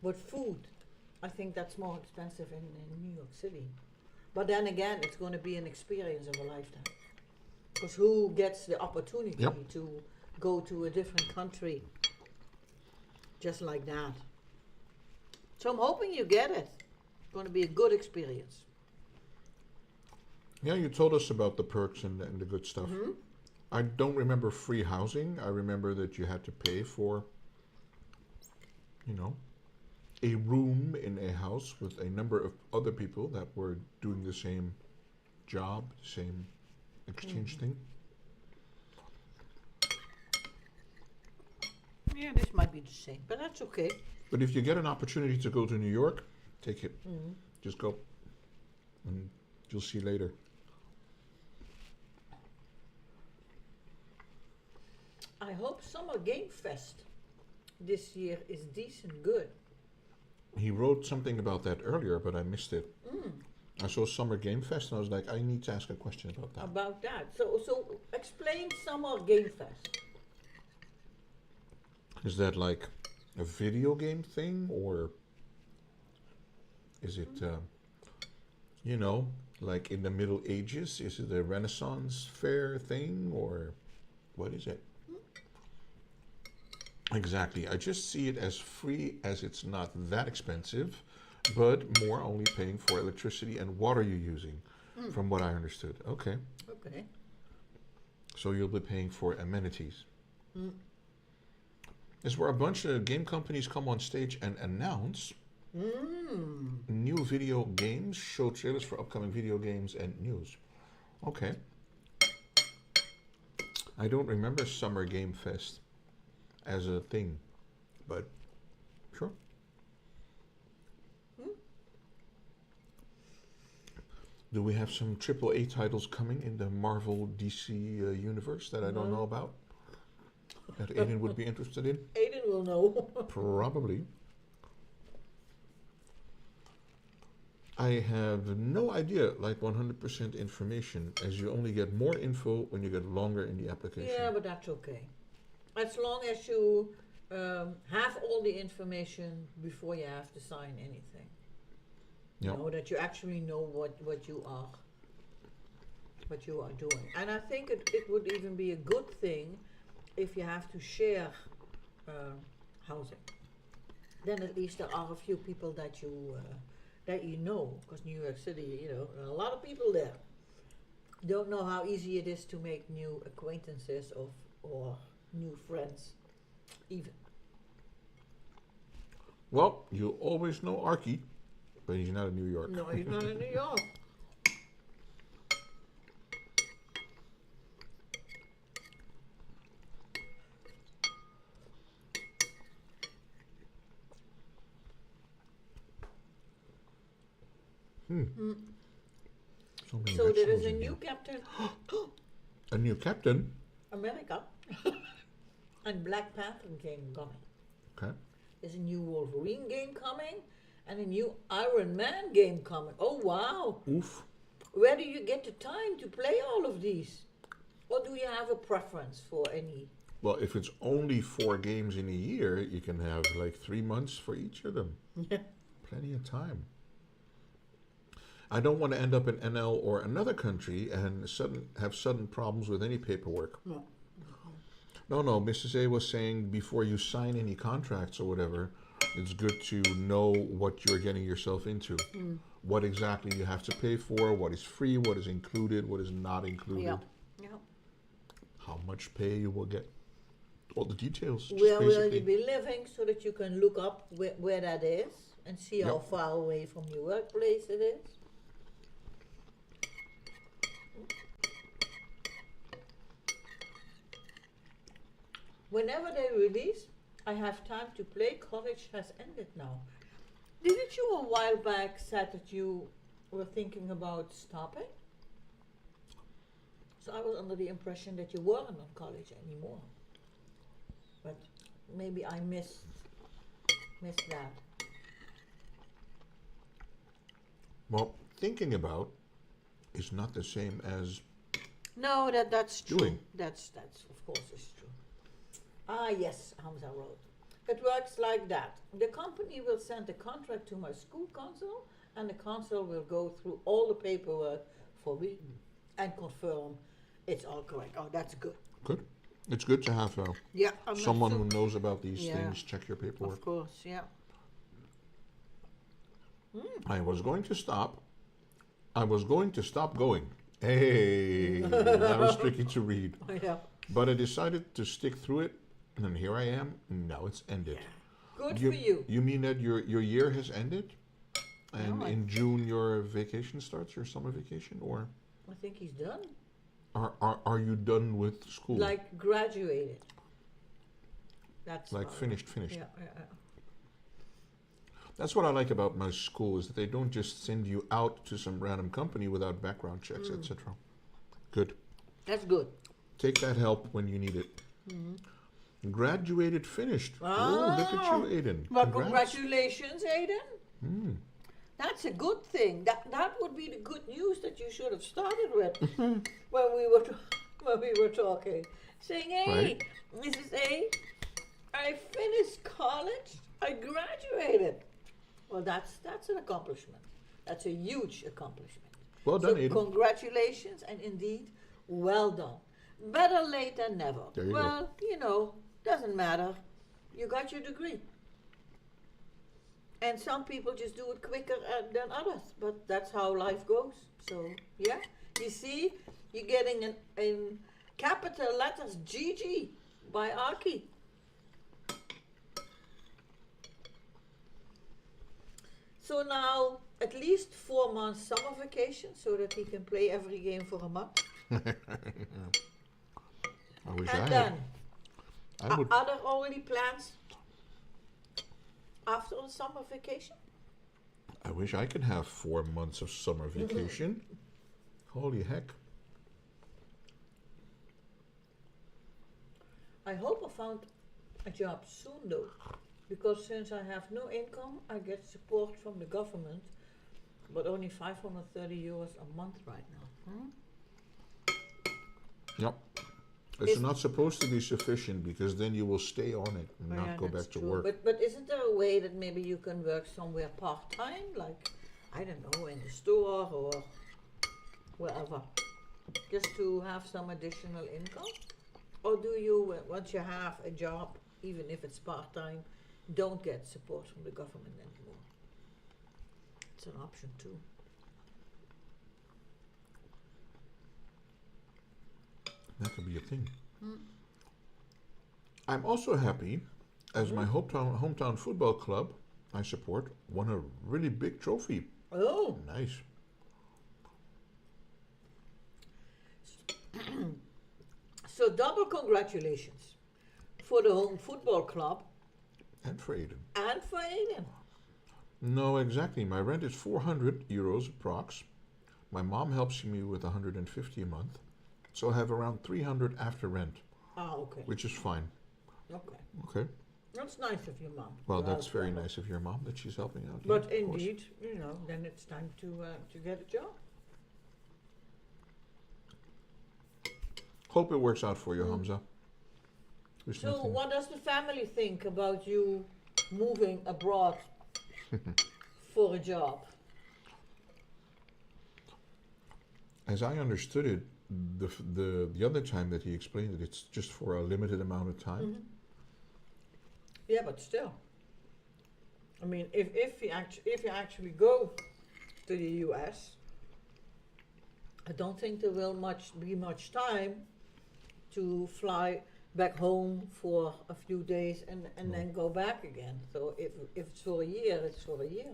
but food. I think that's more expensive in New York City. But then again, it's going to be an experience of a lifetime. Because who gets the opportunity Yep. to go to a different country just like that? So I'm hoping you get it. It's going to be a good experience. Yeah, you told us about the perks and the good stuff. Mhm. I don't remember free housing. I remember that you had to pay for, a room in a house with a number of other people that were doing the same job, same exchange thing. Yeah, this might be the same, but that's okay. But if you get an opportunity to go to New York, take it. Mhm. Just go. And you'll see later. I hope Summer Game Fest this year is decent good. He wrote something about that earlier, but I missed it. Mm. I saw Summer Game Fest and I was like, I need to ask a question about that. About that. So explain Summer Game Fest. Is that like a video game thing, or is it, like in the Middle Ages? Is it a Renaissance fair thing, or what is it? Exactly. I just see it as free, as it's not that expensive, but more only paying for electricity and water you're using, from what I understood. Okay. Okay. So you'll be paying for amenities. Mm. Is where a bunch of game companies come on stage and announce new video games, show trailers for upcoming video games and news. Okay. I don't remember Summer Game Fest. as a thing, but sure. Do we have some AAA titles coming in the Marvel DC universe that I don't know about? That Aiden would be interested in? Aiden will know. Probably. I have no idea, like 100% information, as you only get more info when you get longer in the application. Yeah, but that's okay. As long as you have all the information before you have to sign anything. Yeah. You know, that you actually know what you are doing. And I think it would even be a good thing if you have to share housing. Then at least there are a few people that you know, because New York City, you know, there are a lot of people there. Don't know how easy it is to make new acquaintances or new friends, even. Well, you always know Archie, but he's not in New York. No, he's not in New York. So there is a new captain. A new captain? America. And Black Panther game coming. Okay. There's a new Wolverine game coming and a new Iron Man game coming. Oh wow. Oof. Where do you get the time to play all of these? Or do you have a preference for any? Well, if it's only 4 games in a year, you can have like 3 months for each of them. Yeah. Plenty of time. I don't want to end up in NL or another country and have sudden problems with any paperwork. No. No, Mrs. A was saying before you sign any contracts or whatever, it's good to know what you're getting yourself into. What exactly you have to pay for, what is free, what is included, what is not included. Yeah. Yeah. How much pay you will get. All the details. just Where will you basically. be living so that you can look up where that is and see how Yep. far away from your workplace it is? Whenever they release, I have time to play. College has ended now. Didn't you a while back said that you were thinking about stopping? So I was under the impression that you weren't on college anymore. But maybe I missed that. Well, thinking about is not the same as No, that's true. Doing. That's of course is true. Ah yes, Hamza wrote. It works like that. The company will send a contract to my school council, and the council will go through all the paperwork for me and confirm it's all correct. Oh, that's good. good. It's good to have Yeah, I'm not someone so- who knows about these Yeah. things check your paperwork. Of course, yeah. I was going to stop. I was going to stop going. Hey, that was tricky to read. Yeah. But I decided to stick through it, and here I am. Now it's ended. Good for you. You mean that your year has ended? And No, I- in June your vacation starts, your summer vacation? Or I think he's done. are you done with school? Like graduated. That's Like about it. finished. Yeah. That's what I like about my school, is that they don't just send you out to some random company without background checks, etc. Good. That's good. Take that help when you need it. Graduated, finished. Oh, look at you, Aiden. Well, Congrats. congratulations, Aiden. That's a good thing. That would be the good news that you should have started with when we were talking. Saying, hey, Right. Mrs. A, I finished college. I graduated. Well, that's an accomplishment. That's a huge accomplishment. Well done, So Aiden. congratulations, and indeed, well done. Better late than never. There you well, doesn't matter. You got your degree. And some people just do it quicker than others, but that's how life goes. So, yeah, you see, you're getting in capital letters GG by Archie. So now, at least 4 months summer vacation, so that he can play every game for a month. I wish I And had. then, I would. Are there already plans after the summer vacation? I wish I could have 4 months of summer vacation. Holy heck. I hope I found a job soon though, because since I have no income, I get support from the government, but only 530 euros a month right now. Yep. It's not supposed to be sufficient because then you will stay on it and not go back to work. But isn't there a way that maybe you can work somewhere part-time, like, I don't know, in the store or wherever, just to have some additional income? Or do you, once you have a job, even if it's part-time, don't get support from the government anymore? It's an option too. That could be a thing. I'm also happy, as my hometown football club I support won a really big trophy. Oh, Nice. so double congratulations for the home football club And for Aiden. and for Aiden. No, exactly. My rent is 400 euros approx. My mom helps me with 150 a month. So I have around 300 after rent, Ah, okay. which is fine. Okay. Okay. That's nice of your mom. Well, to that's help very you out. nice of your mom that she's helping out. But yeah, of course. indeed, then it's time to get a job. Hope it works out for you, Hamza. There's So nothing- what does the family think about you moving abroad for a job? As I understood it, the other time that he explained it, it's just for a limited amount of time. Yeah, but still. I mean, if you actually go to the US, I don't think there will be much time to fly back home for a few days and then go back again. So if it's for a year, it's for a year.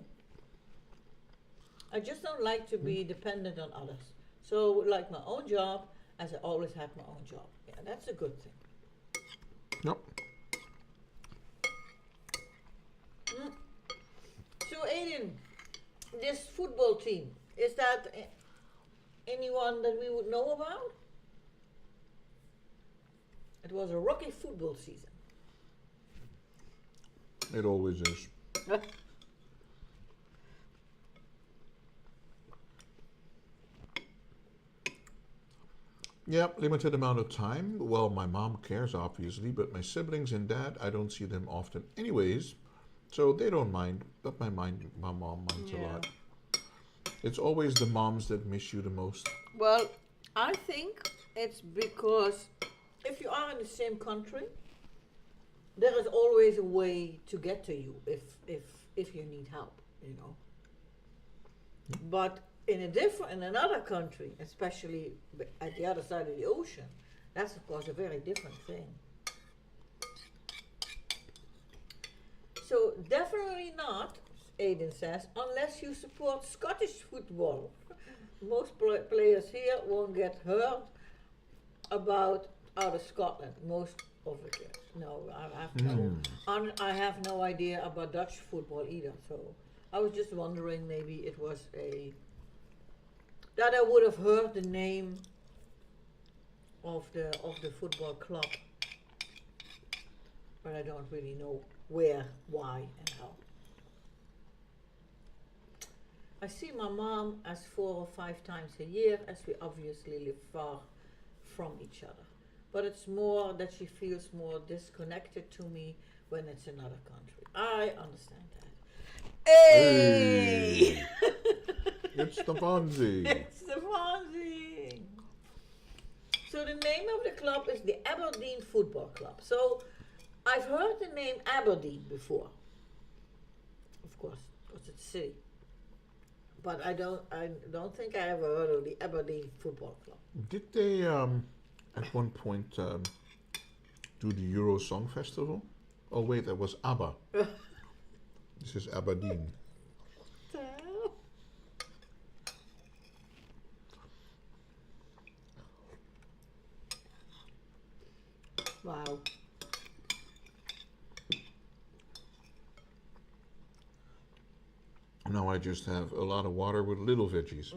I just don't like to be dependent on others. So like my own job, as I always had my own job. Yeah, that's a good thing. Yep. So Aiden, this football team, is that anyone that we would know about? It was a rocky football season. It always is. Yep, limited amount of time. Well, my mom cares, obviously, but my siblings and dad, I don't see them often anyways. So they don't mind, but my mom minds a lot. It's always the moms that miss you the most. Well, I think it's because if you are in the same country, there is always a way to get to you if you need help, But in another country, especially at the other side of the ocean, that's of course a very different thing. So definitely not, Aiden says, unless you support Scottish football. Most players here won't get heard about out of Scotland. Most of it is. No, I have no idea about Dutch football either. So I was just wondering, maybe it was that I would have heard the name of the football club, but I don't really know where, why, and how. I see my mom as 4 or 5 times a year, as we obviously live far from each other. But it's more that she feels more disconnected to me when it's another country. I understand that. Hey! It's the Fonzie. It's the Fonzie! So the name of the club is the Aberdeen Football Club. So I've heard the name Aberdeen before. Of course, because it's a city. But I don't think I ever heard of the Aberdeen Football Club. Did they at one point do the Euro Song Festival? Oh wait, that was ABBA. This is Aberdeen. Wow. Now I just have a lot of water with little veggies.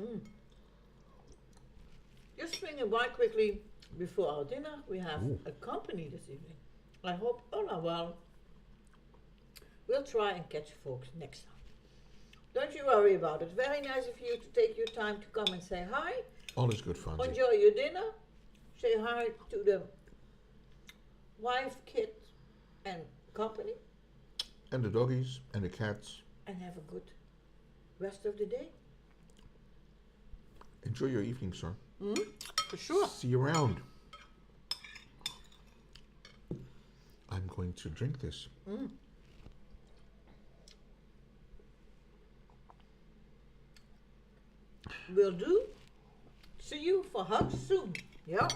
Just swinging by quickly before our dinner. We have a company this evening. I hope, we'll try and catch folks next time. Don't you worry about it. Very nice of you to take your time to come and say hi. All is good, Fonzie. Enjoy your dinner. Say hi to the wife, kid, and company. And the doggies and the cats. And have a good rest of the day. Enjoy your evening, sir. For sure. See you around. I'm going to drink this. Will do. See you for hugs soon. Yeah.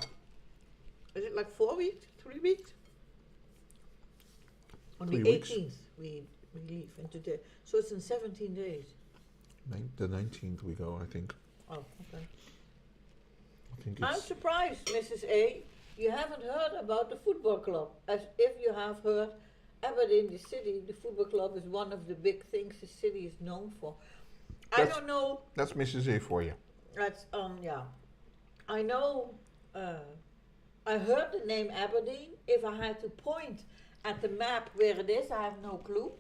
Is it like 4 weeks? 3 weeks? On 3 the weeks. 18th we leave and today. So it's in 17 days. The 19th we go, I think. Oh, okay. I think I'm it's... surprised, Mrs. A. You haven't heard about the football club. As if you have heard, Aberdeen, the city, the football club is one of the big things the city is known for. I don't know. That's Mrs. A for you. That's yeah. I know. I heard the name Aberdeen. If I had to point at the map where it is, I have no clue.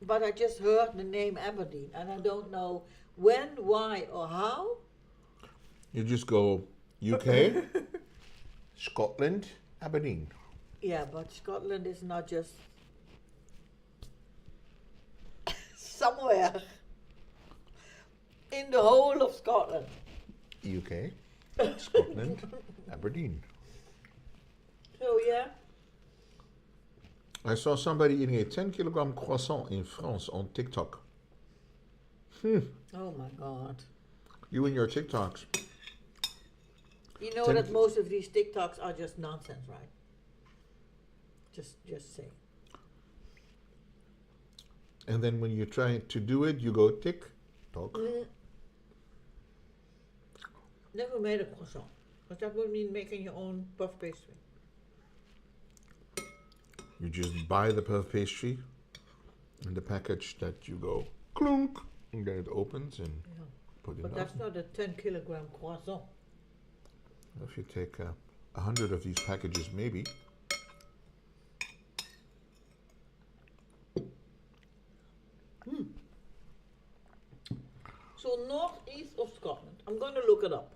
But I just heard the name Aberdeen, and I don't know when, why, or how. You just go UK, Scotland, Aberdeen. Yeah, but Scotland is not just somewhere in the whole of Scotland. UK, Scotland, Aberdeen. So yeah. I saw somebody eating a 10-kilogram croissant in France on TikTok. Oh my God. You and your TikToks. You know that most of these TikToks are just nonsense, right? Just say. And then when you try to do it, you go tick-tock. Never made a croissant. Because that would mean making your own puff pastry. You just buy the puff pastry in the package that you go clunk, and then it opens and put it But in. that's not a 10-kilogram croissant. If you take 100 of these packages, maybe. So northeast of Scotland. I'm going to look it up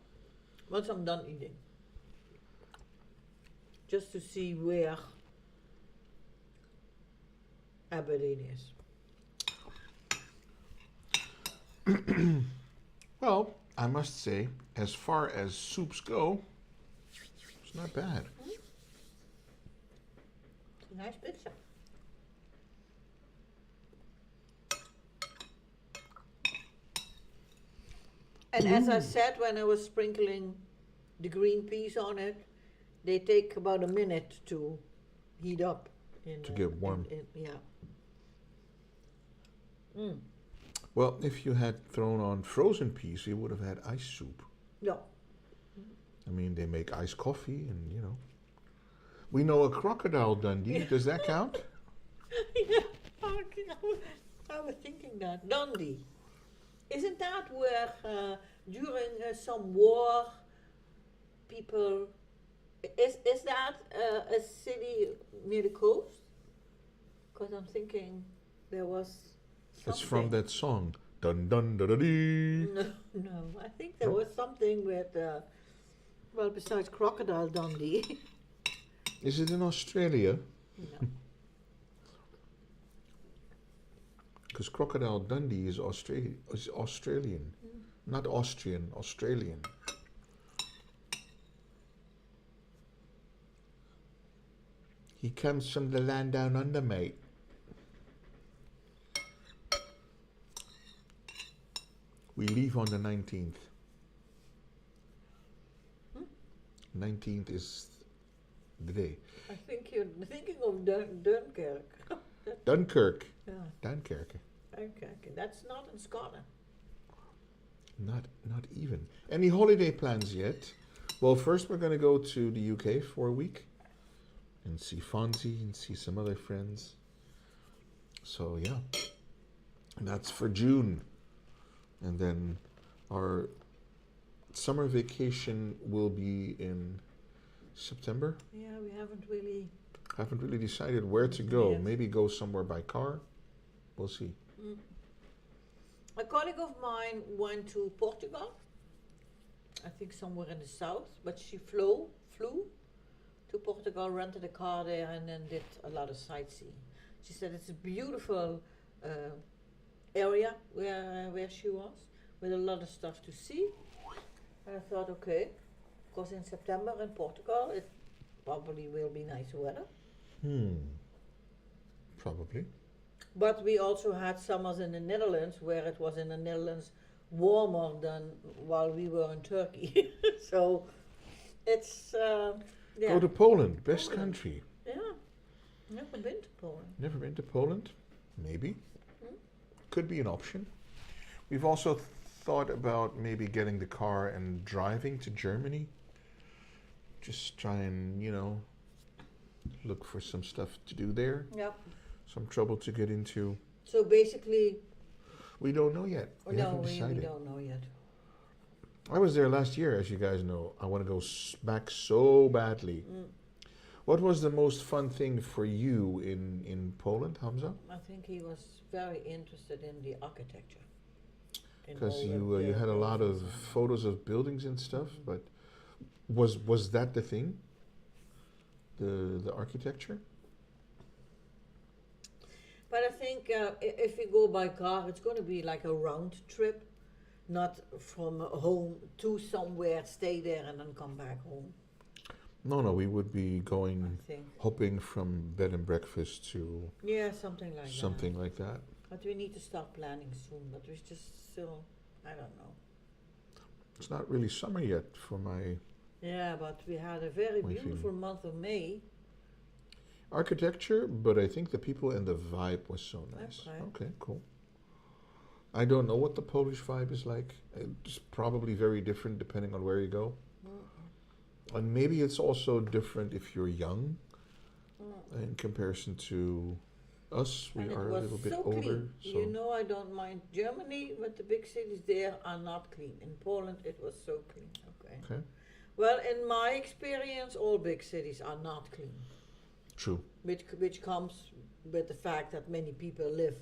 once I'm done eating. Just to see where Aberdeen is. Well, I must say, as far as soups go, it's not bad. It's a nice picture. And as I said when I was sprinkling the green peas on it, they take about a minute to heat up. To get warm. Yeah. Well, if you had thrown on frozen peas, you would have had ice soup. No. I mean, they make iced coffee and, you know. We know a crocodile Dundee. Does that count? Yeah, I was thinking that. Dundee. Isn't that where during some war people... Is that a city near the coast? Because I'm thinking there was something. It's from that song. Dun dun da da dee. No. I think there was something with, well, besides Crocodile Dundee. Is it in Australia? No. Because Crocodile Dundee is Australian. Not Austrian, Australian. He comes from the land down under, mate. We leave on the 19th. 19th is the day. I think you're thinking of Dunkirk. Dunkirk. Yeah, Dunkirk. Dunkirk. That's not in Scotland. Not even. Any holiday plans yet? Well, first we're going to go to the UK for a week and see Fonzie and see some other friends. So yeah, And that's for June. And then our summer vacation will be in September. Yeah, we haven't really. Haven't really decided where to go. Yes. Maybe go somewhere by car. We'll see. A colleague of mine went to Portugal. I think somewhere in the south, but she flew to Portugal, rented a car there, and then did a lot of sightseeing. She said it's a beautiful area where she was, with a lot of stuff to see. And I thought, okay, because in September in Portugal it probably will be nice weather. Probably. But we also had summers in the Netherlands where it was in the Netherlands warmer than while we were in Turkey. So it's yeah. Go to Poland, best Poland. country. Yeah, never been to Poland. Never been to Poland? Maybe. Hmm? Could be an option. We've also thought about maybe getting the car and driving to Germany. Just try and, look for some stuff to do there. Yeah. Some trouble to get into. So basically, We don't know yet. We no, haven't we decided. don't know yet. I was there last year, as you guys know. I want to go back so badly. What was the most fun thing for you in Poland, Hamza? I think he was very interested in the architecture. in Because all you the had a lot of buildings. photos of buildings and stuff, but was that the thing? The architecture? But I think if we go by car, it's going to be like a round trip, not from home to somewhere, stay there, and then come back home. No, we would be I going, think. hopping from bed and breakfast to Yeah, something like that. something like that. But we need to start planning soon. But we just still, I don't know. It's not really summer yet for my Yeah, but we had a very My beautiful month of May. architecture, but I think the people and the vibe was so nice. Okay. Okay, cool. I don't know what the Polish vibe is like. It's probably very different depending on where you go. And maybe it's also different if you're young in comparison to us. We And it are a was little bit so older. clean. So You know, I don't mind Germany, but the big cities there are not clean. In Poland, it was so clean. Okay. okay, Well, in my experience, all big cities are not clean, true. which comes with the fact that many people live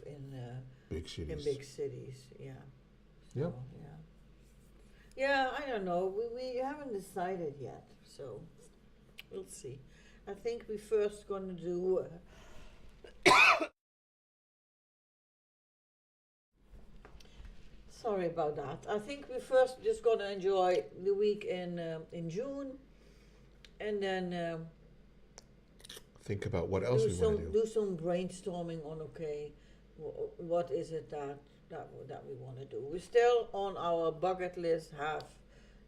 Big cities. in big cities. Yeah. Yep. So, yeah. Yeah, I don't know. We haven't decided yet, so we'll see. I think we first gonna do. Sorry about that. I think we first just gonna enjoy the week in June, and then Think about what else we want to do. do some brainstorming on what is it that we want to do. We're still on our bucket list. Have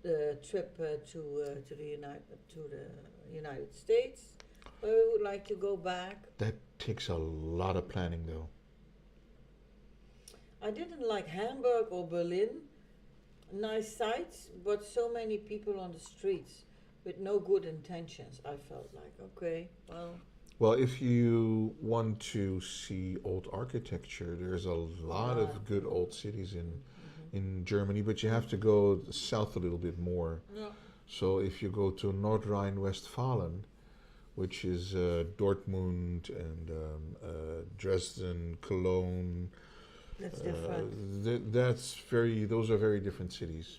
the trip to the United States. Where we would like to go back. That takes a lot of planning, though. I didn't like Hamburg or Berlin. Nice sights, but so many people on the streets with no good intentions. I felt like, okay, well. Well, if you want to see old architecture, there's a lot of good old cities in Germany, but you have to go south a little bit more. Yeah. So if you go to North Rhine-Westphalen, which is Dortmund and Dresden, Cologne, That's different. those are very different cities.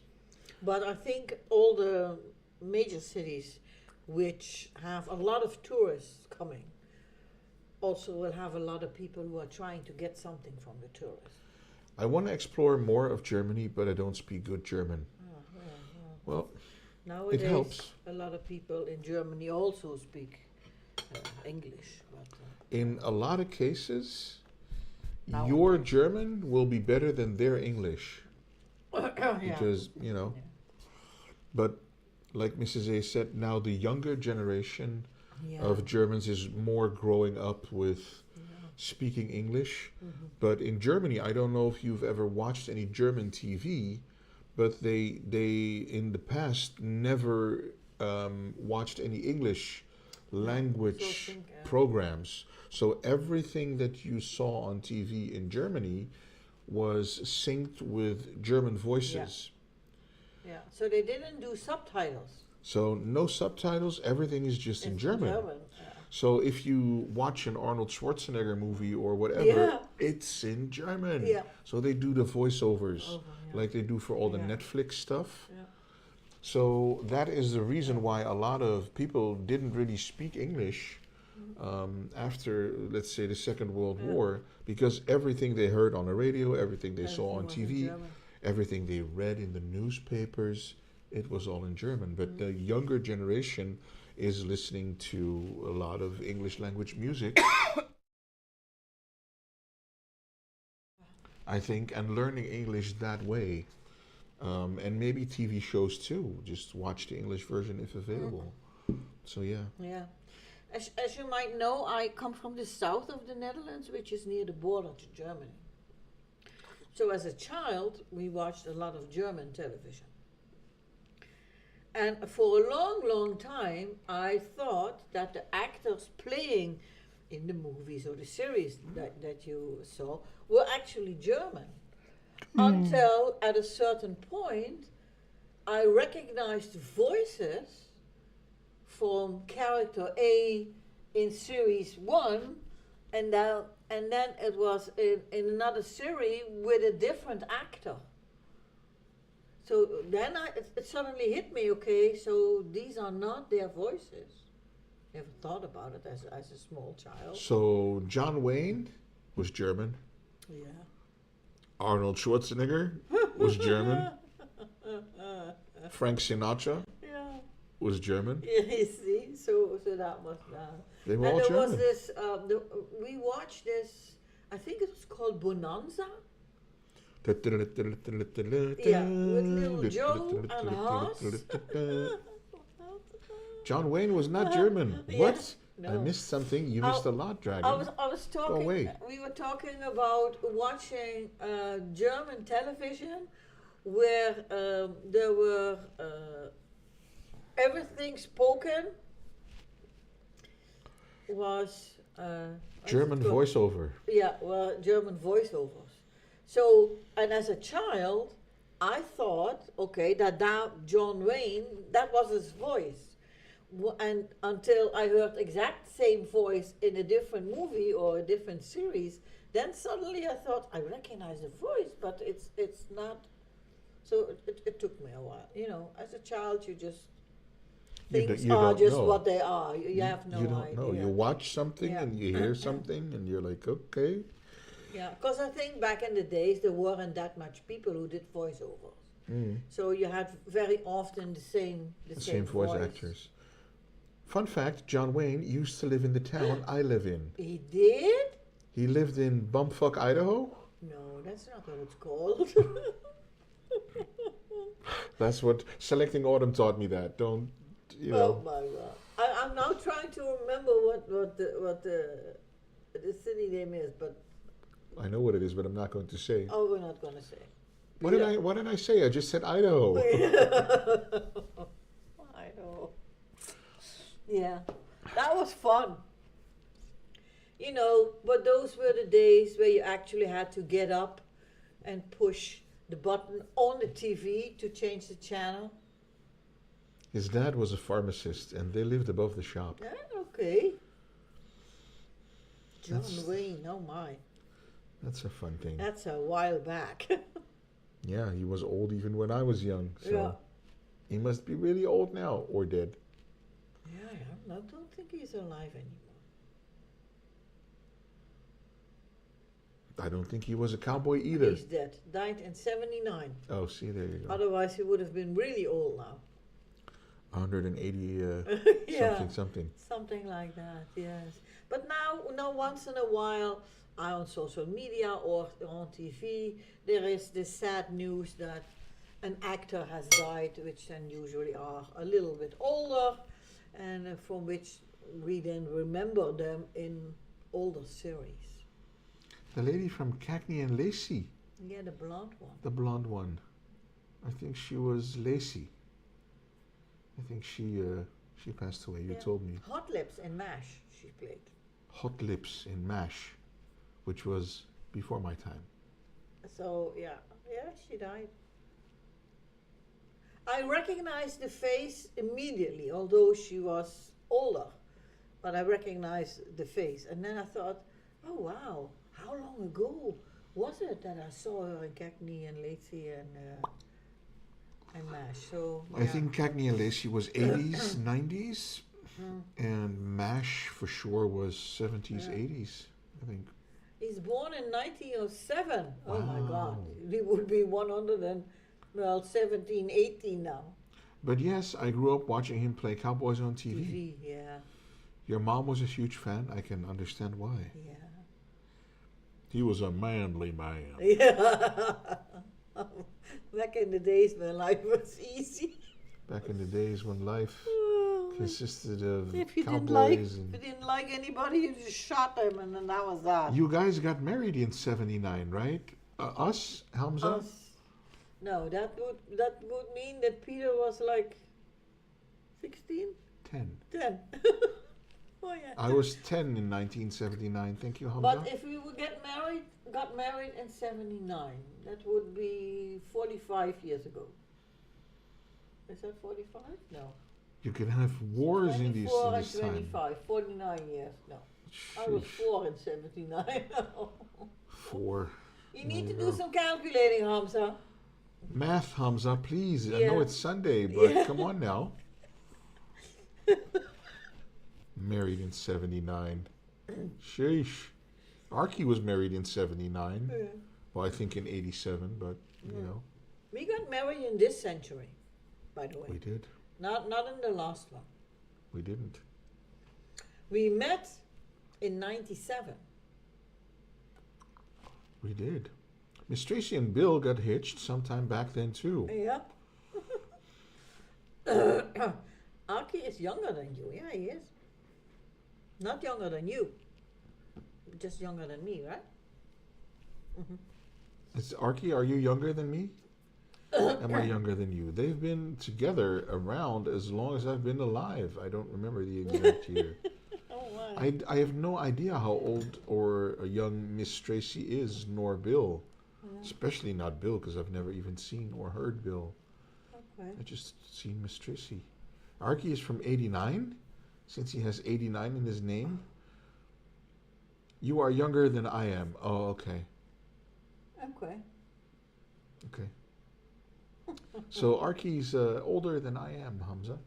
But I think all the major cities which have a lot of tourists coming also will have a lot of people who are trying to get something from the tourists. I want to explore more of Germany, but I don't speak good German. Oh, yeah. Well, Nowadays, helps. a lot of people in Germany also speak English. But, in a lot of cases, Now- your German will be better than their English. yeah. Because, Yeah. but like Mrs. A said, now the younger generation Yeah. of Germans is more growing up with Yeah. speaking English. Mhm. But in Germany, I don't know if you've ever watched any German TV, but they in the past never watched any English language programs. So everything that you saw on TV in Germany was synced with German voices. Yeah. So they didn't do subtitles. So no subtitles, everything is just in German. So if you watch an Arnold Schwarzenegger movie or whatever, it's in German. Yeah. So they do the voiceovers like they do for all the Netflix stuff. Yeah. So that is the reason why a lot of people didn't really speak English after, let's say, the Second World War, because everything they heard on the radio, everything they saw on TV, everything they read in the newspapers, it was all in German. But the younger generation is listening to a lot of English language music, I think, and learning English that way. And maybe TV shows too. Just watch the English version if available. So yeah. Yeah. As you might know, I come from the south of the Netherlands, which is near the border to Germany. So as a child, we watched a lot of German television. And for a long, long time, I thought that the actors playing in the movies or the series that you saw were actually German. Until at a certain point, I recognized voices from character A in series 1, and then it was in another series with a different actor. So then it suddenly hit me, okay, so these are not their voices. Never thought about it as a small child. So John Wayne was German. Yeah. Arnold Schwarzenegger was German. Frank Sinatra was German. Yeah, you see, so that was that. They were and all there German. was this, we watched this, I think it was called Bonanza. Yeah, with little Joe and Haas. John Wayne was not German. Yeah, What? no. I missed something. You missed a lot, Dragon. I was talking. Go away. We were talking about watching German television, where there were everything spoken was German voiceover. Yeah, well, German voiceovers. So, and as a child, I thought, okay, that John Wayne, that was his voice. And until I heard exact same voice in a different movie or a different series, then suddenly I thought, I recognize the voice, but it's not. So it took me a while. You know, as a child, you just, things are just know. What they are. You have no idea. You don't know. You watch something and you hear something and you're like, okay. Yeah, because I think back in the days, there weren't that much people who did voiceovers. So you had very often the same voice actors. Fun fact, John Wayne used to live in the town I live in. He did? He lived in Bumfuck, Idaho. No, that's not what it's called. That's what Selecting Autumn taught me that. Don't, you know. Oh my God. I'm now trying to remember what the city name is, but I know what it is, but I'm not going to say. Oh, we're not going to say. What did I say? I just said Idaho. Idaho. Yeah, that was fun. You know, but those were the days where you actually had to get up and push the button on the TV to change the channel. His dad was a pharmacist, and they lived above the shop. Yeah, okay. John Wayne, oh my. That's a fun thing. That's a while back. Yeah, he was old even when I was young. So he must be really old now or dead. Yeah, I don't think he's alive anymore. I don't think he was a cowboy either. He's dead. Died in 79. Oh, see, there you go. Otherwise, he would have been really old now. 180 something. Something like that, yes. But now once in a while, on social media or on TV, there is this sad news that an actor has died, which then usually are a little bit older, and from which we then remember them in older series. The lady from Cagney and Lacey. Yeah, the blonde one. The blonde one. I think she was Lacey. I think she passed away. You told me. Hot Lips in MASH she played. Hot Lips in MASH, which was before my time. So yeah, she died. I recognized the face immediately, although she was older. But I recognized the face, and then I thought, oh wow, how long ago was it that I saw her in Cagney and Lacey and MASH? So I think Cagney and Lacey was 80s, 90s, Mm. and MASH for sure was 70s, Yeah. 80s, I think. He's born in 1907. Oh my God, Wow. he would be 17, 18 now. But yes, I grew up watching him play cowboys on TV. TV, yeah, Your mom was a huge fan. I can understand why. yeah. He was a manly man. Yeah. Back in the days when life was easy. Back in the days when life consisted of If you cowboys didn't like anybody, you just shot them, and then that was that. You guys got married in '79, right? Us, Hamza? Us. No, that would mean that Peter was like 16, 10. 10. Oh yeah. I was 10 in 1979. Thank you, Hamza. But if we would got married in 79, that would be 45 years ago. Is that 45? No. You can have wars in these 24 and this time. 25, 49 years. No. I was Sheesh. 4 in 79. 4. You need There to you do go. some calculating, Hamza. Math, Hamza, please. I Yeah. know it's Sunday, but Yeah. come on now. Married in 79. Sheesh. Archie was married in 79. Yeah. Well, I think in 87, but, you know, We got married in this century, by the way. we did. Not in the last one. We didn't. We met in 97. We did. Miss Tracy and Bill got hitched sometime back then, too. Yeah. Aki is younger than you. Yeah, he is. Not younger than you. Just younger than me, right? It's Archie, are you younger than me? Am I younger than you? They've been together around as long as I've been alive. I don't remember the exact year. Oh, wow. I have no idea how old or young Miss Tracy is, nor Bill. Especially not Bill, because I've never even seen or heard Bill. Okay. I just seen Miss Tracy. Archie is from 89, since he has 89 in his name. You are younger than I am. Oh, okay. Okay. Okay. So Archie's older than I am, Hamza.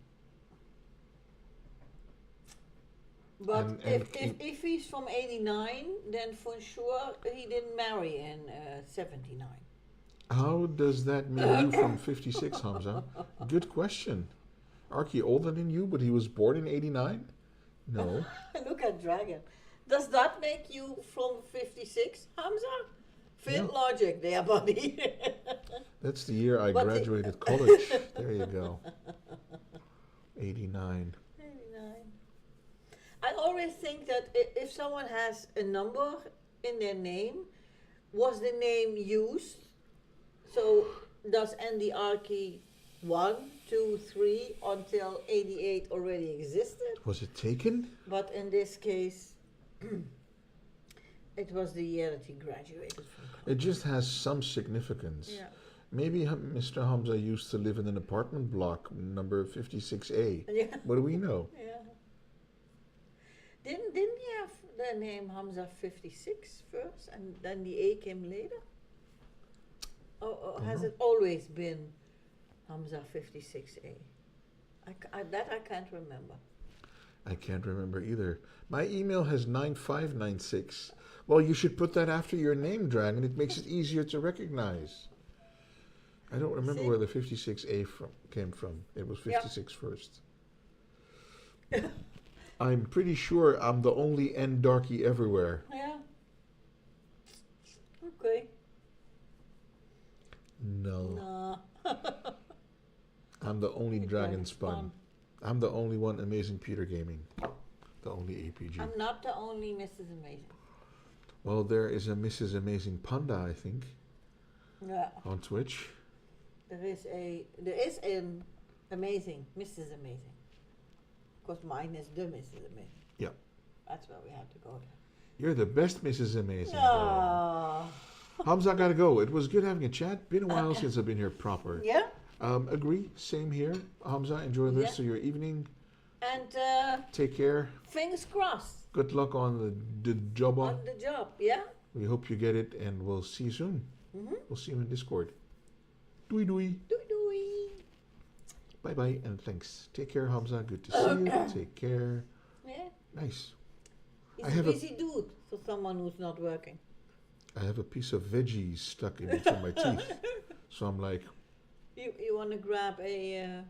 But And if he's from 89, then for sure he didn't marry in 79. How does that make you from 56, Hamza? Good question. Archie older than you, but he was born in 89? No. Look at Dragon. Does that make you from 56, Hamza? Fit No. logic there, buddy. That's the year I But graduated college. There you go. 89. 89. I always think that if someone has a number in their name, was the name used? So does Andy Archie 1, 2, 3 until 88 already existed? Was it taken? But in this case, it was the year that he graduated from college. It just has some significance. Yeah. Maybe Mr. Hamza used to live in an apartment block, number 56A. Yeah. What do we know? Yeah. Didn't he have the name Hamza 56 first and then the A came later? Or has know. it always been Hamza 56A? That I can't remember. I can't remember either. My email has 9596. Well, you should put that after your name, Dragon. It makes it easier to recognize. I don't remember See? where the 56A came from. It was 56 first. I'm pretty sure I'm the only N darky everywhere. Yeah. Okay. No. No. I'm the only Dragon Dragon Spun. Spun. I'm the only one Amazing Peter Gaming. The only APG. I'm not the only Mrs. Amazing. Well, there is a Mrs. Amazing Panda, I think, Yeah. on Twitch. There is an Amazing, Mrs. Amazing. Because mine is the Mrs. Amazing. Yeah. That's where we have to go there. You're the best Mrs. Amazing. though. Ah, Hamza, I gotta go. It was good having a chat. Been a while since I've been here proper. Yeah? Agree. Same here. Hamza, enjoy the rest of your evening. And Take care. fingers crossed Good luck on the job. on the job, yeah? We hope you get it, and we'll see you soon. We'll see you in Discord. Doei doei. Doei. Bye bye, and thanks. Take care, Hamza. Good to see you. Take care. Yeah? Nice. He's I a have a- busy dude for someone who's not working. I have a piece of veggie stuck in between my teeth, so I'm like, You want to grab a,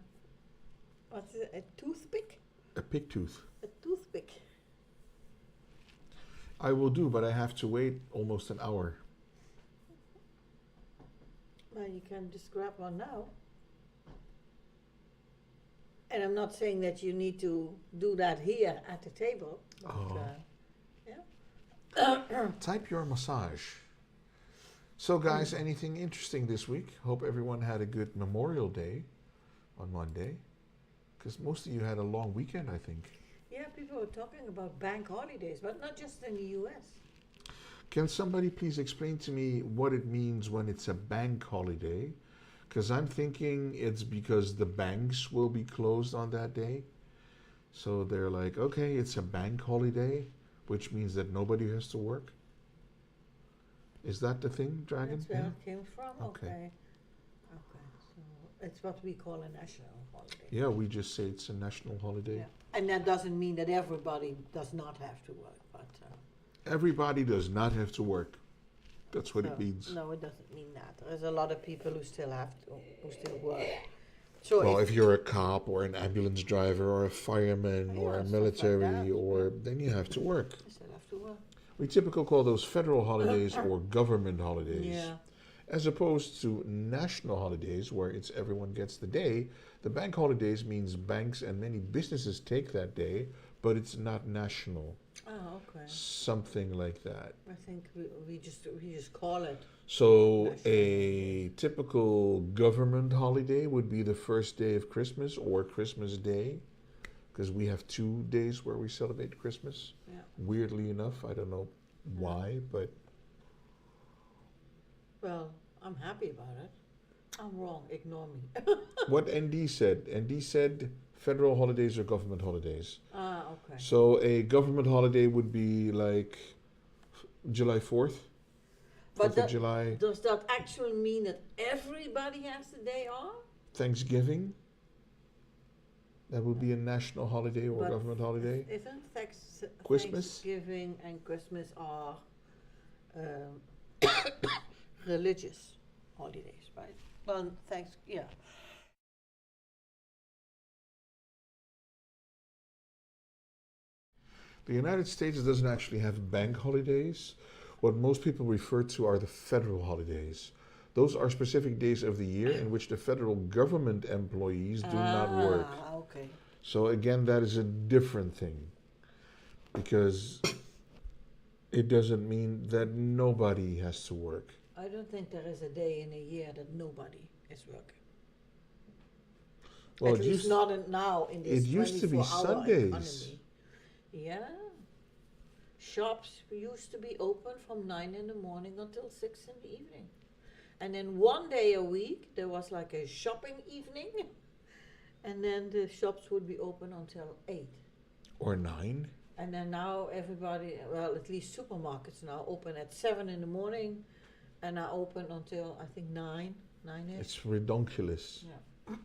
what's it, a toothpick? a pig tooth. A toothpick. I will do, but I have to wait almost an hour. Well, you can just grab one now. And I'm not saying that you need to do that here at the table. But, Oh. yeah. Type your massage. So, guys, anything interesting this week? Hope everyone had a good Memorial Day on Monday. Because most of you had a long weekend, I think. Yeah, people are talking about bank holidays, but not just in the US. Can somebody please explain to me what it means when it's a bank holiday? Because I'm thinking it's because the banks will be closed on that day. So they're like, okay, it's a bank holiday, which means that nobody has to work. Is that the thing, Dragon? That's where it came from? Okay. Okay. Okay, so it's what we call a national holiday. Yeah, we just say it's a national holiday. Yeah. And that doesn't mean that everybody does not have to work, but... Everybody does not have to work. That's what so, it means. No, it doesn't mean that. There's a lot of people who still have to, who still work. So Well, if you're a cop or an ambulance driver or a fireman Yeah, or a stuff like military, that. or then you have to work. I still have to work. We typically call those federal holidays or government holidays, Yeah. as opposed to national holidays where it's everyone gets the day. The bank holidays means banks and many businesses take that day, but it's not national. Oh, okay. Something like that. I think we just call it. So National a typical government holiday would be the first day of Christmas or Christmas Day, because we have 2 days where we celebrate Christmas. Yeah. Weirdly enough, I don't know why, but Well, I'm happy about it. I'm wrong. Ignore me. what ND said, ND said federal holidays are government holidays. Okay. So a government holiday would be like July 4th, 4th of July, does that actually mean that everybody has the day off? Thanksgiving. That would be a national holiday or But government holiday. Isn't Christmas? Thanksgiving and Christmas are religious holidays, right? Well, yeah. The United States doesn't actually have bank holidays. What most people refer to are the federal holidays. Those are specific days of the year in which the federal government employees do not work. Okay. So again, that is a different thing, because it doesn't mean that nobody has to work. I don't think there is a day in a year that nobody is working. Well, At least not now in this it used to be 24-hour Sundays. economy. Yeah. Shops used to be open from 9 in the morning until 6 in the evening. And then one day a week there was like a shopping evening, and then the shops would be open until 8. Or 9. And then now everybody, well, at least supermarkets now open at 7 in the morning and are open until I think 9 ish. It's redonkulous. Yeah.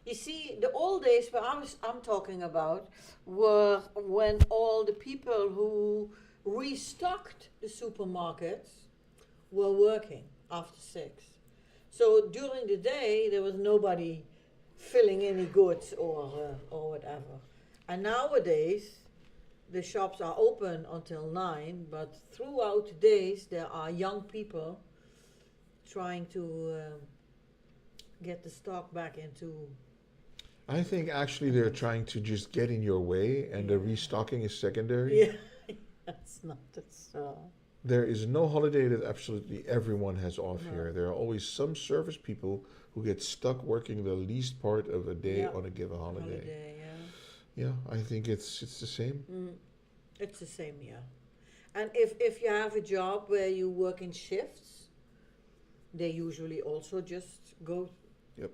You see, the old days where I'm talking about were when all the people who restocked the supermarkets were working after 6. So during the day there was nobody filling any goods or whatever. And nowadays the shops are open until 9, but throughout the days there are young people trying to get the stock back into. I think actually they're trying to just get in your way, and the restocking is secondary. Yeah, that's not. That's. There is no holiday that absolutely everyone has off No. here. There are always some service people who get stuck working the least part of a day on a given holiday. Yeah. Yeah, I think it's the same. It's the same, yeah. And if you have a job where you work in shifts, they usually also just go. Yep.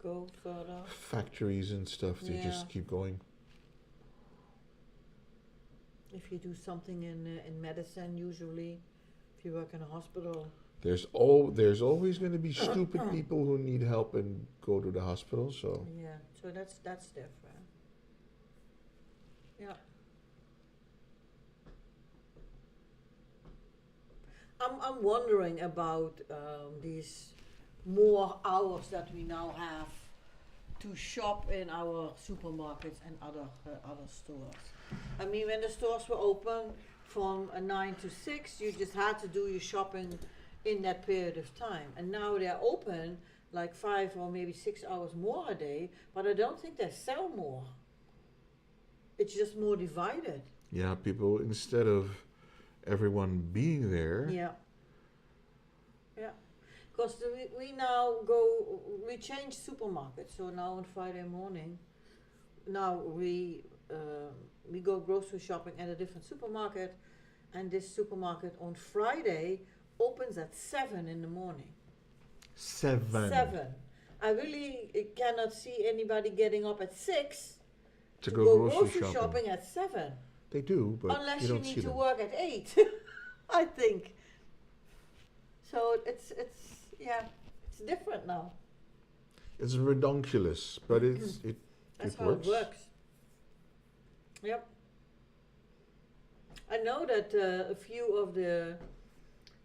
Go further. Factories and stuff, they Yeah. just keep going. If you do something in medicine, usually, if you work in a hospital. There's always going to be stupid people who need help and go to the hospital. So Yeah, so that's different. Yeah. I'm wondering about these more hours that we now have to shop in our supermarkets and other stores. I mean, when the stores were open from 9 to 6, you just had to do your shopping in that period of time. And now they're open like 5 or maybe 6 hours more a day, but I don't think they sell more. It's just more divided. yeah, people, instead of everyone being there, Yeah. Yeah. Because we change supermarkets. So now on Friday morning, now we go grocery shopping at a different supermarket, and this supermarket on Friday opens at 7 in the morning. 7 I really cannot see anybody getting up at 6 to to go go grocery shopping. at 7. They do, but Unless you you don't see need to them. work at 8, I think. So it's different now. It's redonkulous, but it That's it how works. it works. Yep. I know that a few of the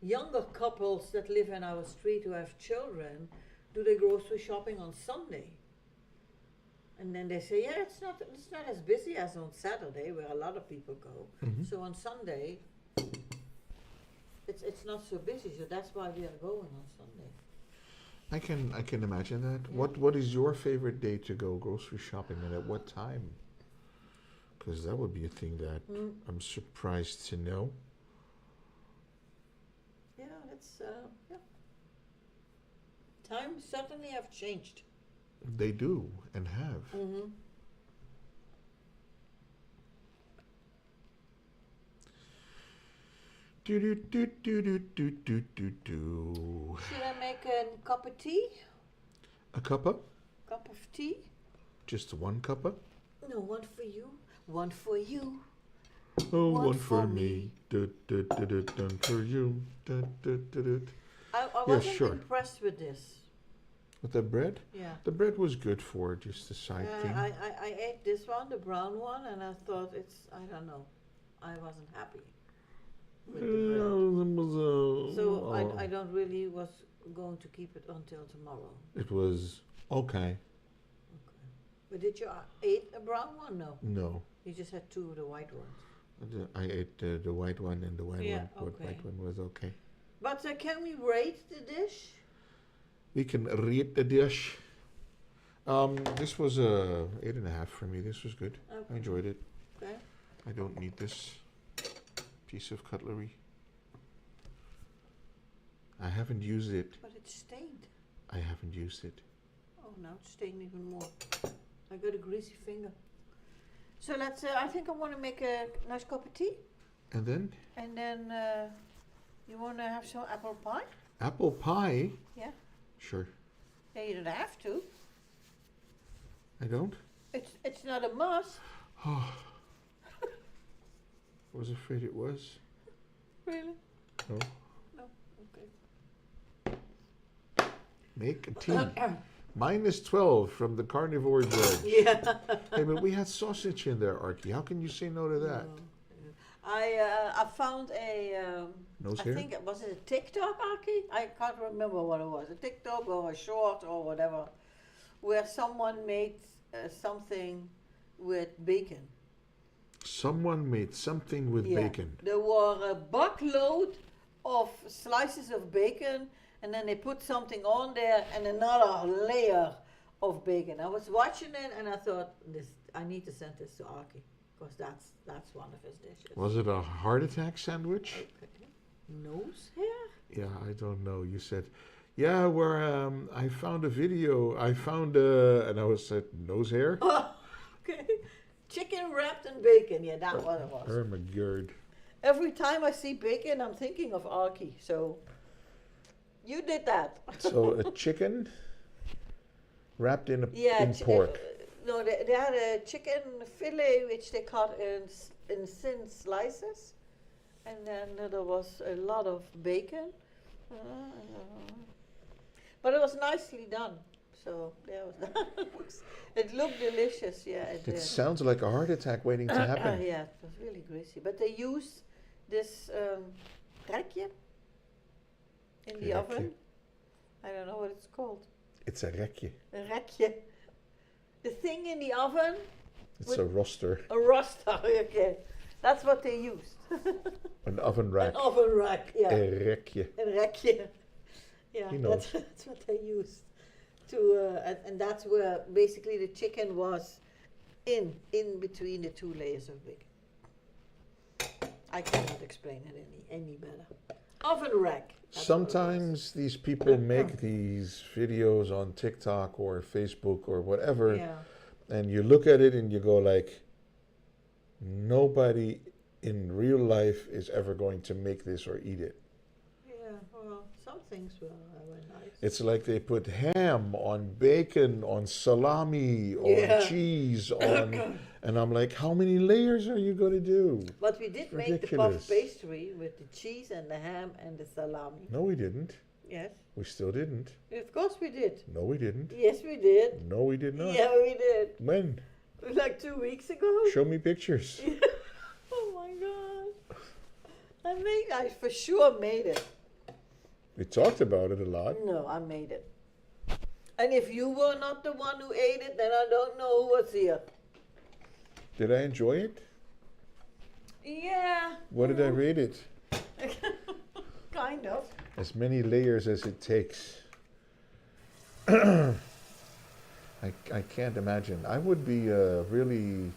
younger couples that live in our street who have children do their grocery shopping on Sunday. And then they say, yeah, it's not as busy as on Saturday where a lot of people go. Mhm. So on Sunday, it's not so busy. So that's why we are going on Sunday. I can imagine that. Yeah. What is your favorite day to go grocery shopping, and at what time? Because that would be a thing that I'm surprised to know. Yeah, that's yeah. Times certainly have changed. They do and have. Mm-hmm. Do do do do do do do do do. Should I make a cup of tea? A cuppa? Cup of tea? Just one cuppa? No, one for you. One for you. Oh, One one for for me. Du, du, du, du, done for you. Du, du, du, du. I Yeah, wasn't sure. impressed with this. With the bread? Yeah. The bread was good for just a side thing. I ate this one, the brown one, and I thought I don't know. I wasn't happy with the bread. So I don't really was going to keep it until tomorrow. It was okay. Okay. But did you eat a brown one? No. No. You just had 2 of the white ones. I ate the white one, and the white Yeah, one. okay. White one was okay. But can we rate the dish? We can rate the dish. This was a 8.5 for me. This was good. I Okay. enjoyed it. Okay. I don't need this piece of cutlery. I haven't used it. But it's stained. I haven't used it. Oh, now it's stained even more. I got a greasy finger. So let's. I think I want to make a nice cup of tea, And then and then you want to have some apple pie? apple pie. Yeah. Sure. Yeah, you don't have to. I don't. It's not a must. I was afraid it was. Really? No. No. Make a tea. Okay. -12 from the carnivore judge. Yeah. Hey, but we had sausage in there, Archie. How can you say no to that? No. I found a. Nose I hair? think was it a TikTok, Aki? I can't remember what it was. A TikTok or a short or whatever, where someone made something with bacon. Someone made something with Yeah. bacon. There were a buckload of slices of bacon, and then they put something on there and another layer of bacon. I was watching it and I thought, I need to send this to Aki, because that's one of his dishes. Was it a heart attack sandwich? Okay. Nose hair? Yeah, I don't know. You said, yeah, where I found a video. I found and I was said nose hair. Oh, okay. Chicken wrapped in bacon. Yeah, that's what it was. Oh my god. Every time I see bacon, I'm thinking of Archie. So you did that. So a chicken wrapped in Yeah, pork. no, they had a chicken fillet which they cut in thin slices, and then there was a lot of bacon. But it was nicely done. So there was that. It looked delicious, yeah. It It did. sounds like a heart attack waiting to happen. Yeah, it was really greasy. But they used this rekje in the Rekje. oven. I don't know what it's called. It's a rekje. A rekje. The thing in the oven. It's a roster, A roster, okay. That's what they used. an oven rack. An oven rack, yeah. A rekje. A rekje. Yeah, He knows. that's what they used. To and that's where basically the chicken was in between the two layers of bacon. I cannot explain it any better. Oven rack. That's what it was. Sometimes these people make these videos on TikTok or Facebook or whatever, Yeah. and you look at it and you go like, nobody in real life is ever going to make this or eat it. Yeah, well, some things were nice. It's like they put ham on bacon, on salami, on Yeah. cheese, on, and I'm like, how many layers are you going to do? But we did make the Ridiculous. puff pastry with the cheese and the ham and the salami. No, we didn't. Yes. We still didn't. Of course we did. No, we didn't. Yes, we did. No, we did not. Yeah, we did. When? Like 2 weeks ago. Show me pictures. Oh my god. I for sure made it. We talked about it a lot. No, I made it. And if you were not the one who ate it, then I don't know who was here. Did I enjoy it? Yeah. What did I rate it? Kind of. As many layers as it takes. I can't imagine. I would be really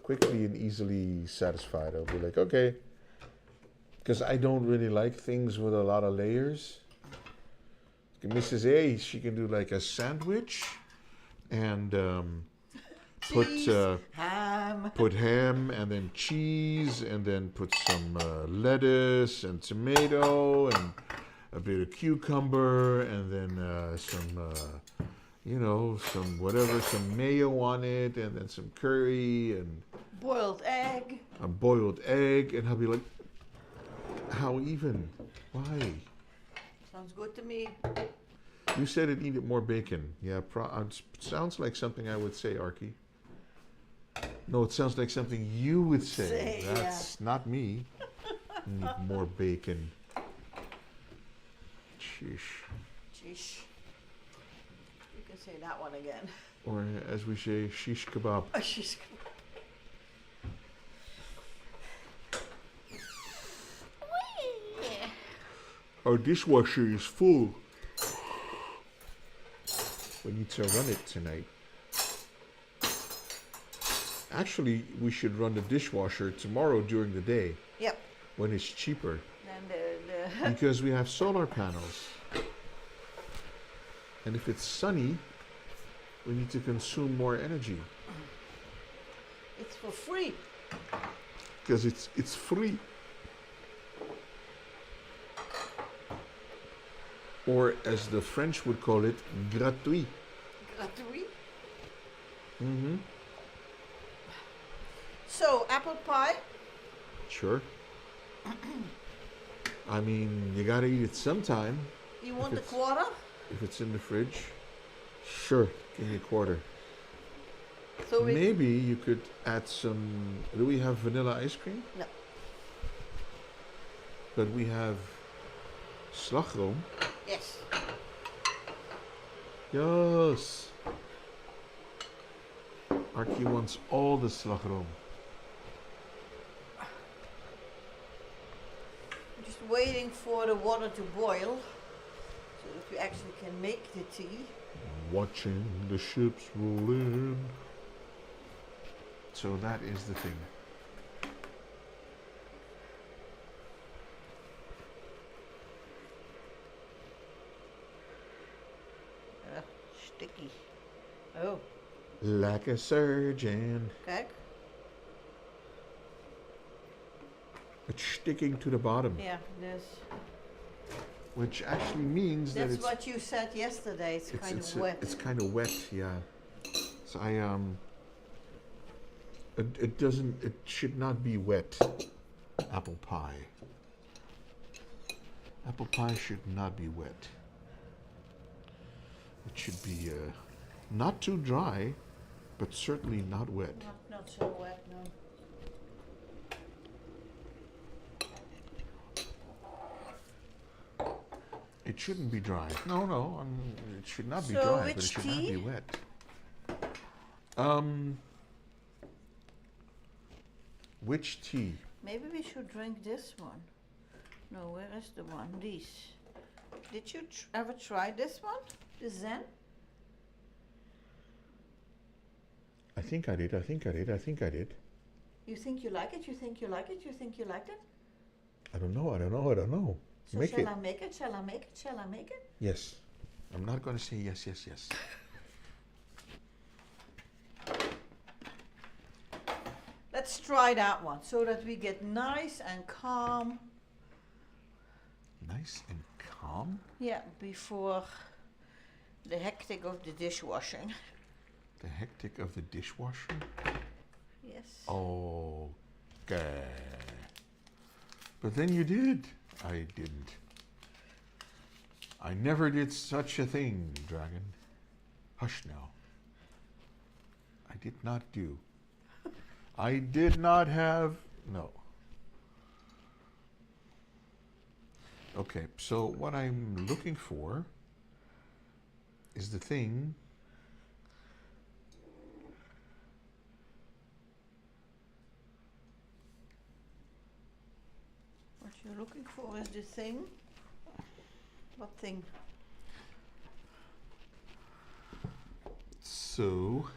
quickly and easily satisfied. I'll be like, okay. Because I don't really like things with a lot of layers. Mrs. A, she can do like a sandwich and put Cheese, ham. put ham and then cheese and then put some lettuce and tomato and a bit of cucumber and then some some whatever, some mayo on it and then some curry and Boiled egg. a boiled egg, and I'll be like, how even? Why? Sounds good to me. You said it needed more bacon. Yeah, sounds like something I would say, Archie. No, it sounds like something you would say. Say, That's not me. Need more bacon. Sheesh. Sheesh. You can say that one again. Or as we say, shish kebab. Sheesh. Our dishwasher is full. We need to run it tonight. Actually, we should run the dishwasher tomorrow during the day Yep. when it's cheaper. Then Because we have solar panels. And if it's sunny, we need to consume more energy. it's for free. Because it's free. Or as the French would call it, gratuit. Gratuit. Mm-hmm. So, apple pie. Sure. I mean, you gotta eat it sometime. You want a it's- quarter? If it's in the fridge, sure, give me a quarter. So we Maybe you could add some. Do we have vanilla ice cream? No. But we have slagroom. yes. Yes. Archie wants all the slagroom. Just waiting for the water to boil so that you actually can make the tea. Watching the ships roll in. So that is the thing. Sticky. Oh, Like a surgeon. kijk. It's sticking to the bottom, Yeah, this. which actually means that That's it's what you said yesterday. It's kind of wet. it's kind of wet, yeah. So it doesn't, it should not be wet. Apple pie. Apple pie should not be wet. It should be not too dry, but certainly not wet. Not so wet, no. It shouldn't be dry. No, no, it should not be So dry, but it which should not tea? be wet. Which tea? Maybe we should drink this one. No, where is the one? These. Did you ever try this one? The Zen? I think I did. I think I did. I think I did. You think you like it? You think you like it? You think you liked it? I don't know. I don't know. I don't know. So Make shall it. I make it? Shall I make it? Shall I make it? Yes. I'm not going to say yes, yes, yes. Let's try that one so that we get nice and calm. Nice and calm. Yeah, before the hectic of the dishwashing. The hectic of the dishwashing. Yes. Okay. But then you did. I didn't. I never did such a thing, Dragon. Hush now. I did not do. I did not have. No. Okay, so what I'm looking for is the thing. What you're looking for is the thing. What thing? So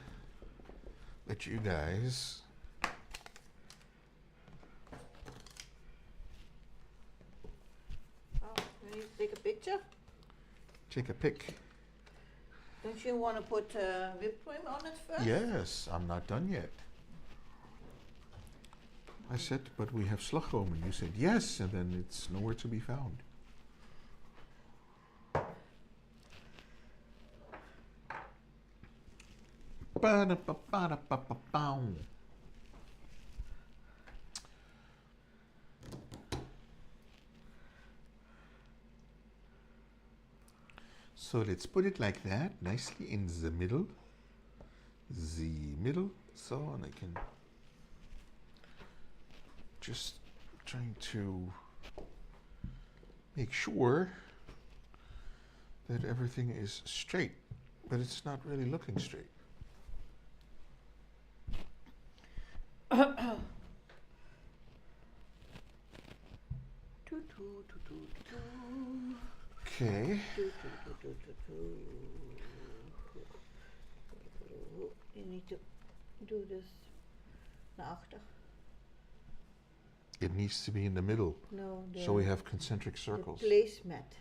that you guys Oh, you need to take a picture? take a pic. Don't you want to put whipped cream on it first? Yes, I'm not done yet. I said, but we have slagroom, and you said yes, and then it's nowhere to be found. Ba-da-ba-ba-da-ba-ba-bow. So let's put it like that, nicely in the middle. The middle, so, and I can just trying to make sure that everything is straight, but it's not really looking straight. Okay. You need to do this naar achter. It needs to be in the middle, No, the, so we have concentric circles. the placemat.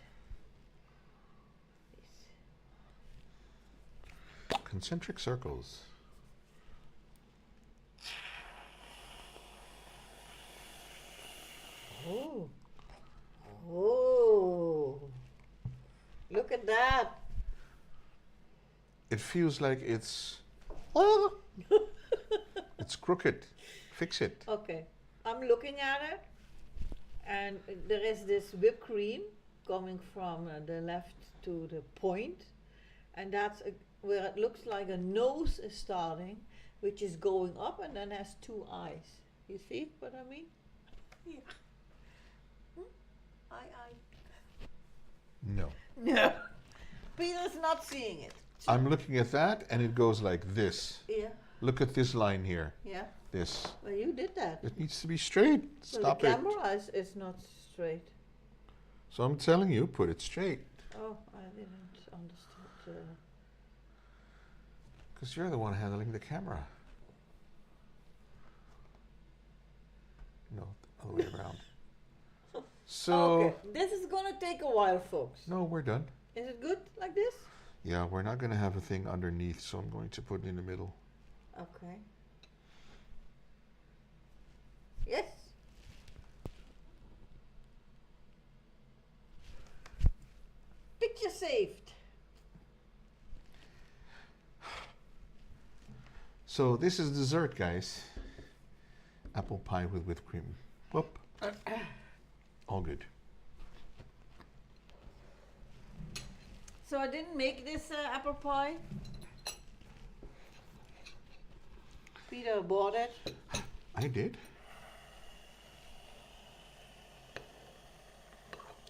Concentric circles. Oh. Oh. Look at that. It feels like it's it's crooked. Fix it. Okay. I'm looking at it, and there is this whipped cream coming from the left to the point, and that's where it looks like a nose is starting, which is going up and then has two eyes. You see what I mean? Yeah. Eye. No. No. Peter's not seeing it. I'm looking at that, and it goes like this. Yeah. Look at this line here. Yeah. This. Well, you did that. It needs to be straight. So Stop the it. camera is not straight. So I'm telling you, put it straight. Oh, I didn't understand. Because you're the one handling the camera. No, other way around. So, Okay, this is gonna take a while, folks. no, we're done. Is it good like this? Yeah, we're not going to have a thing underneath, so I'm going to put it in the middle. Okay. Yes. picture saved. So this is dessert, guys. Apple pie with whipped cream. Whoop. All good. So I didn't make this apple pie. Peter bought it. I did.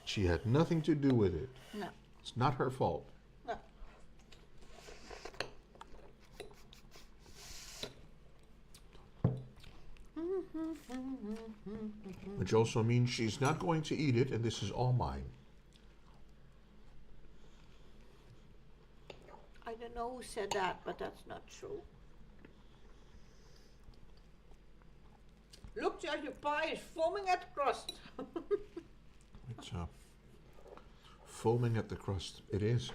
She had nothing to do with it. No. It's not her fault. No. Which also means she's not going to eat it, and this is all mine. I don't know who said that, but that's not true. Look, Judge, your pie is foaming at the crust. It's foaming at the crust. It is.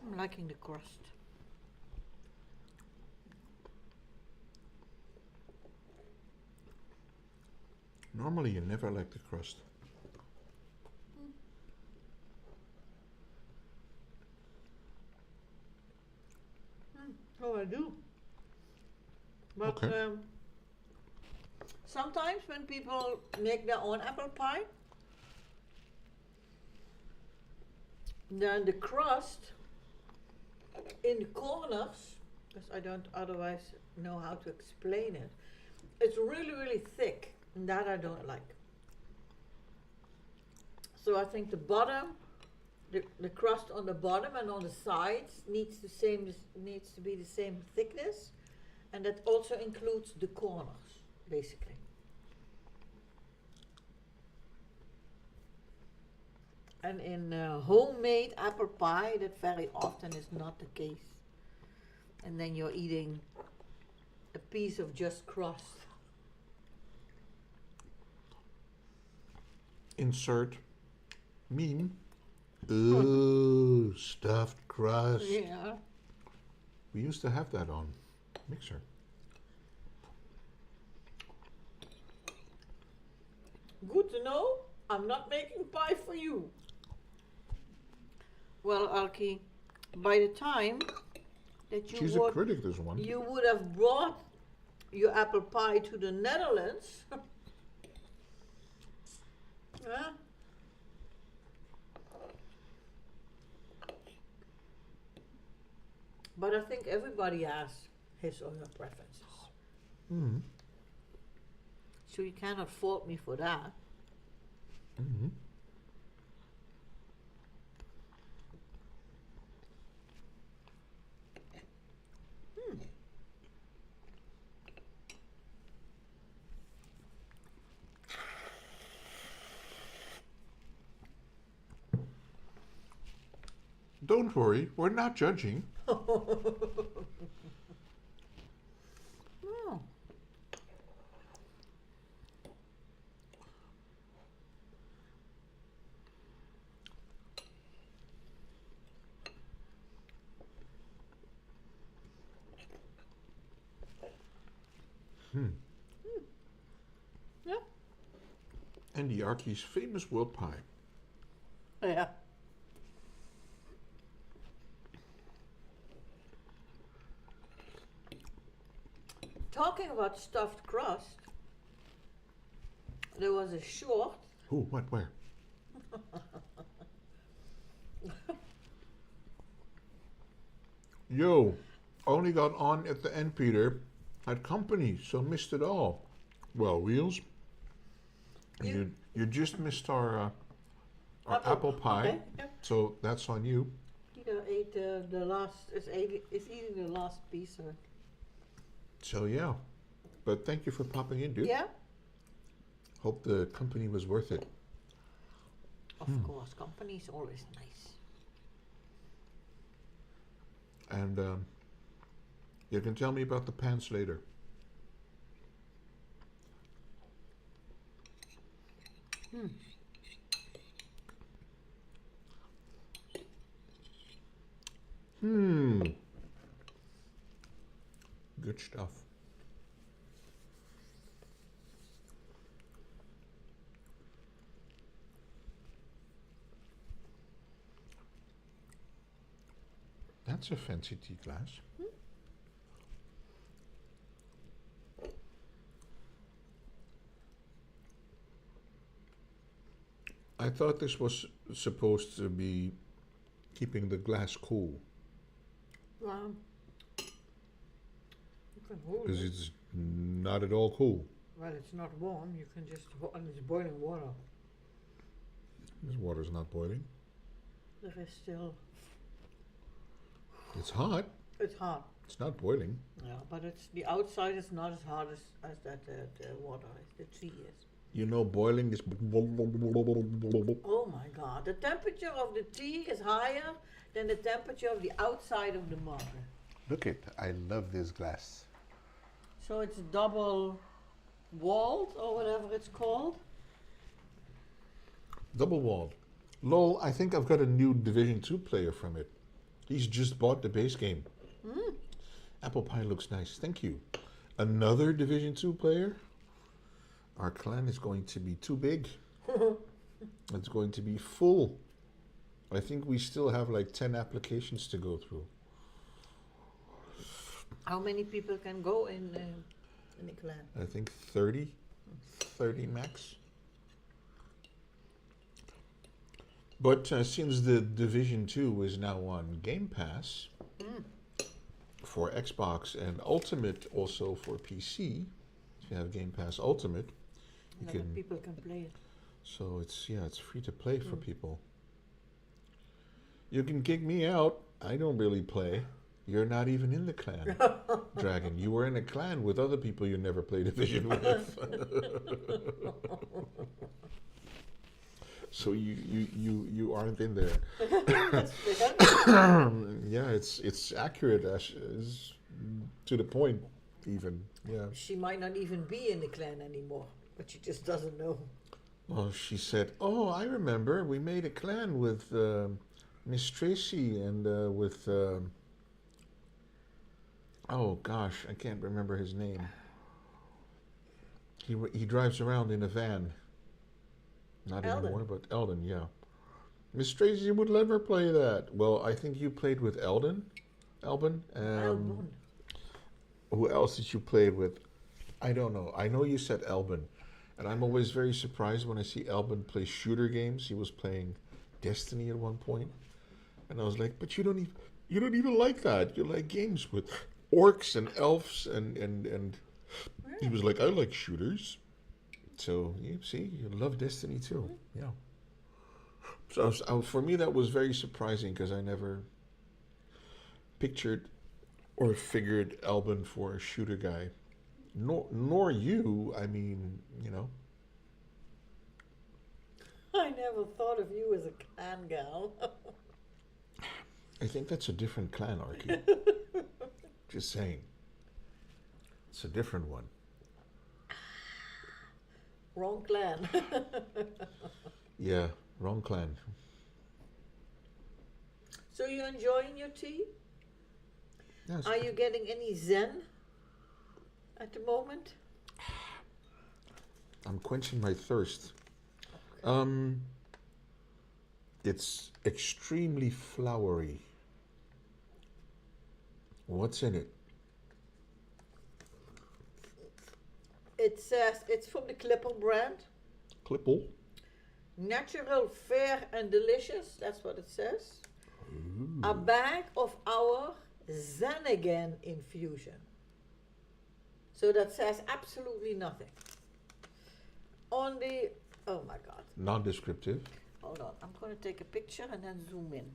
I'm liking the crust. Normally you never like the crust. Oh, I do. But Okay. sometimes when people make their own apple pie, then the crust in the corners, because I don't otherwise know how to explain it, it's really, really thick, and that I don't like. So I think the bottom, the crust on the bottom and on the sides needs to be the same thickness, and that also includes the corners, basically. And in homemade apple pie, that very often is not the case. And then you're eating a piece of just crust. Insert meme. Ooh, stuffed crust. Yeah. We used to have that on Mixer. Good to know. I'm not making pie for you. Well, Alki, by the time that She's a critic, this one. you would have brought your apple pie to the Netherlands. Huh? But I think everybody has his or her preferences. Mm-hmm. So you cannot fault me for that. Mm-hmm. Don't worry, we're not judging. Oh. Yeah. And the Archie's famous world pie. Yeah. Talking about stuffed crust, there was a short. Who? What? Where? Yo, only got on at the end, Peter. Had company, so missed it all. Well, Wheels, you just missed our apple pie, Okay, yeah. so that's on you. Peter ate the last. Is eating the last piece. So yeah, but thank you for popping in, dude. Yeah. Hope the company was worth it. Of course, company is always nice. And You can tell me about the pants later. Good stuff. That's a fancy tea glass. I thought this was supposed to be keeping the glass cool. You can hold Because it. it's not at all cool. Well, it's not warm. You can just, and it's boiling water. This water's not boiling. There is still, It's hot. it's hot. It's not boiling. Yeah, but it's the outside is not as hot as that the water is. The tea is. You know, boiling is. Oh my God! The temperature of the tea is higher than the temperature of the outside of the mug. Look it. I love this glass. So it's double walled or whatever it's called. Double walled. Lol, I think I've got a new Division 2 player from it. He's just bought the base game. Apple pie looks nice. Thank you. Another Division 2 player? Our clan is going to be too big. It's going to be full. I think we still have like 10 applications to go through. How many people can go in the clan? I think 30. 30 max. But since the Division 2 is now on Game Pass for Xbox and Ultimate also for PC, if you have Game Pass Ultimate, you Then can. people can play it. So it's free to play for people. You can kick me out. I don't really play. You're not even in the clan, Dragon. You were in a clan with other people you never played Division with. So you aren't in there. Yeah, it's accurate as to the point even. Yeah. She might not even be in the clan anymore, but she just doesn't know. Well, she said, "Oh, I remember. We made a clan with Miss Tracy and with oh gosh, I can't remember his name. He drives around in a van. Not Eldon. anymore, but Eldon, yeah. Miss Tracy would never play that. Well, I think you played with Eldon. Albin. Albon. Who else did you play with? I don't know. I know you said Albin. And I'm always very surprised when I see Albin play shooter games. He was playing Destiny at one point. And I was like, but you don't even like that. You like games with orcs and elves and he was like, I like shooters. So you see, you love Destiny too. Yeah. So for me, that was very surprising because I never pictured or figured Albin for a shooter guy. Nor you. I mean, you know. I never thought of you as a clan gal. I think that's a different clan, Arky. Just saying. It's a different one. Wrong clan. Yeah, wrong clan. So you're enjoying your tea? Yeah, Are you getting any zen at the moment? I'm quenching my thirst. It's extremely flowery. What's in it? It says it's from the Clipper brand. Clipple. Natural, fair and delicious. That's what it says. Ooh. A bag of our Zen Again infusion. So that says absolutely nothing. On the, oh my God. Non-descriptive. Hold on, I'm going to take a picture and then zoom in.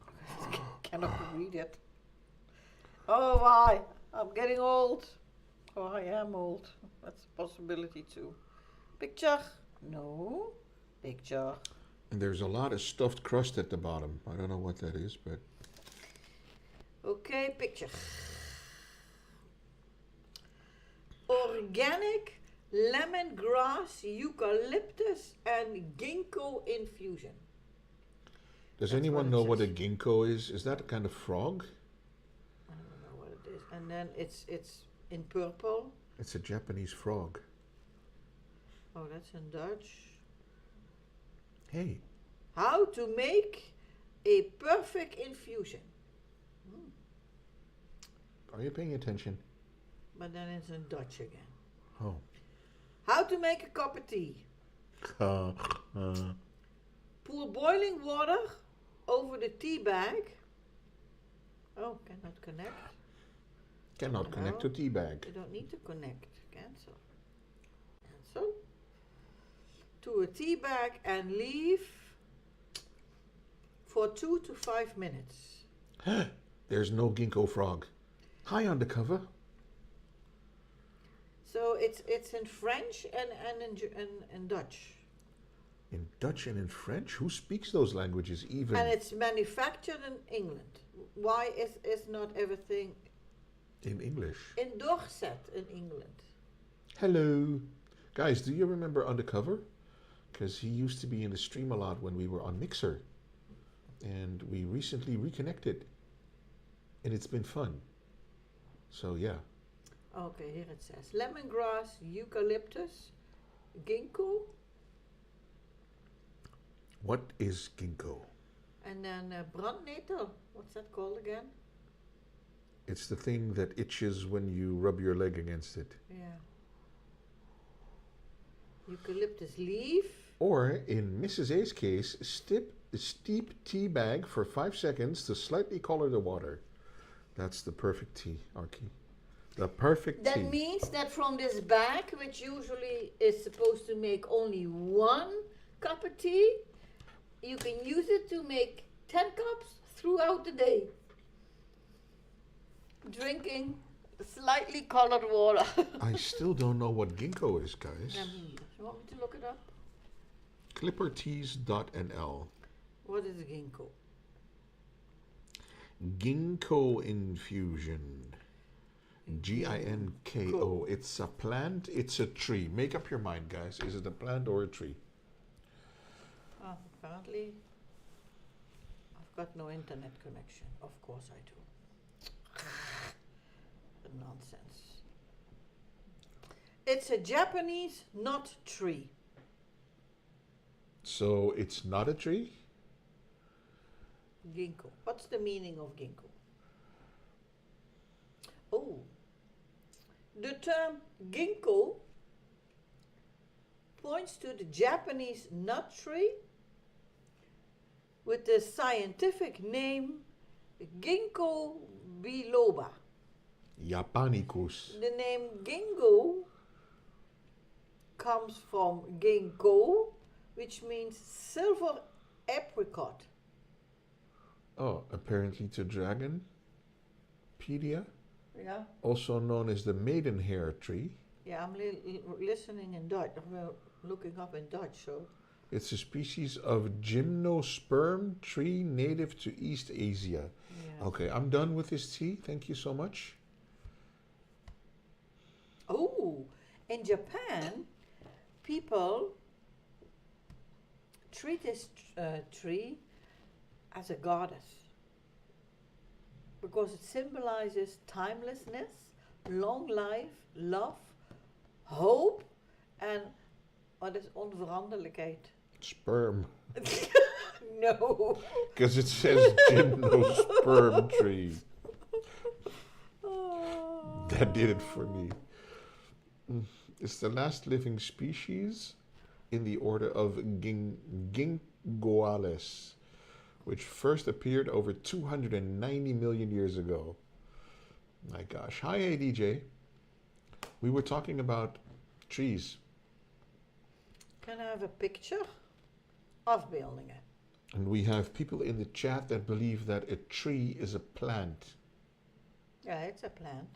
I cannot read it. Oh, why? I'm getting old. Oh, I am old. That's a possibility too. Picture? No. Picture. And there's a lot of stuffed crust at the bottom. I don't know what that is, but Okay, picture. organic lemongrass, eucalyptus, and ginkgo infusion. Does That's anyone what it know what a says. ginkgo is? Is that a kind of frog? I don't know what it is. And then it's in purple. It's a Japanese frog. Oh, that's in Dutch. Hey, How to make a perfect infusion. are you paying attention? But then it's in Dutch again. Oh. How to make a cup of tea. Pour boiling water over the tea bag. Oh, cannot connect. Cannot connect to tea bag. You don't need to connect. Cancel. Cancel. To a tea bag and leave for 2 to 5 minutes. There's no ginkgo frog. Hi, undercover. So it's in French and in Dutch. In Dutch and in French? Who speaks those languages even? And it's manufactured in England. Why is not everything In English. in Dorset in England? Hello. Guys, do you remember Undercover? Because he used to be in the stream a lot when we were on Mixer. And we recently reconnected. And it's been fun. So yeah. Okay, here it says lemongrass, eucalyptus, ginkgo, What is ginkgo? and then brandnetel. What's that called again? It's the thing that itches when you rub your leg against it. Yeah. Eucalyptus leaf. Or, in Mrs. A's case, steep tea bag for 5 seconds to slightly color the water. That's the perfect tea, Archie. The perfect That tea. means that from this bag, which usually is supposed to make only 1 cup of tea, you can use it to make 10 cups throughout the day. Drinking slightly colored water. I still don't know what ginkgo is, guys. You want me to look it up? Clipperteas.nl. What is ginkgo? Ginkgo infusion. Ginko. Ginkgo. It's a plant, it's a tree. Make up your mind, guys. Is it a plant or a tree? Oh, apparently I've got no internet connection. Of course I do. Nonsense. It's a Japanese nut tree. So it's not a tree? Ginkgo. What's the meaning of ginkgo? Oh, the term ginkgo points to the Japanese nut tree with the scientific name Ginkgo biloba. Japanicus. The name ginkgo comes from ginkgo, which means silver apricot. Oh, apparently to Dragonpedia, Yeah, also known as the maidenhair tree. yeah. I'm listening in Dutch. I'm looking up in Dutch. So It's a species of gymnosperm tree native to East Asia. yeah. Okay, I'm done with this tea. Thank you so much. Oh, in Japan, people treat this tree as a goddess because it symbolizes timelessness, long life, love, hope, and what is onveranderlijkheid? Sperm. No. Because it says gymnosperm tree. Oh. That did it for me. It's the last living species in the order of Ginkgoales, which first appeared over 290 million years ago. My gosh. Hi, ADJ. We were talking about trees. Can I have a picture? Afbeeldingen. And we have people in the chat that believe that a tree is a plant. Yeah, it's a plant.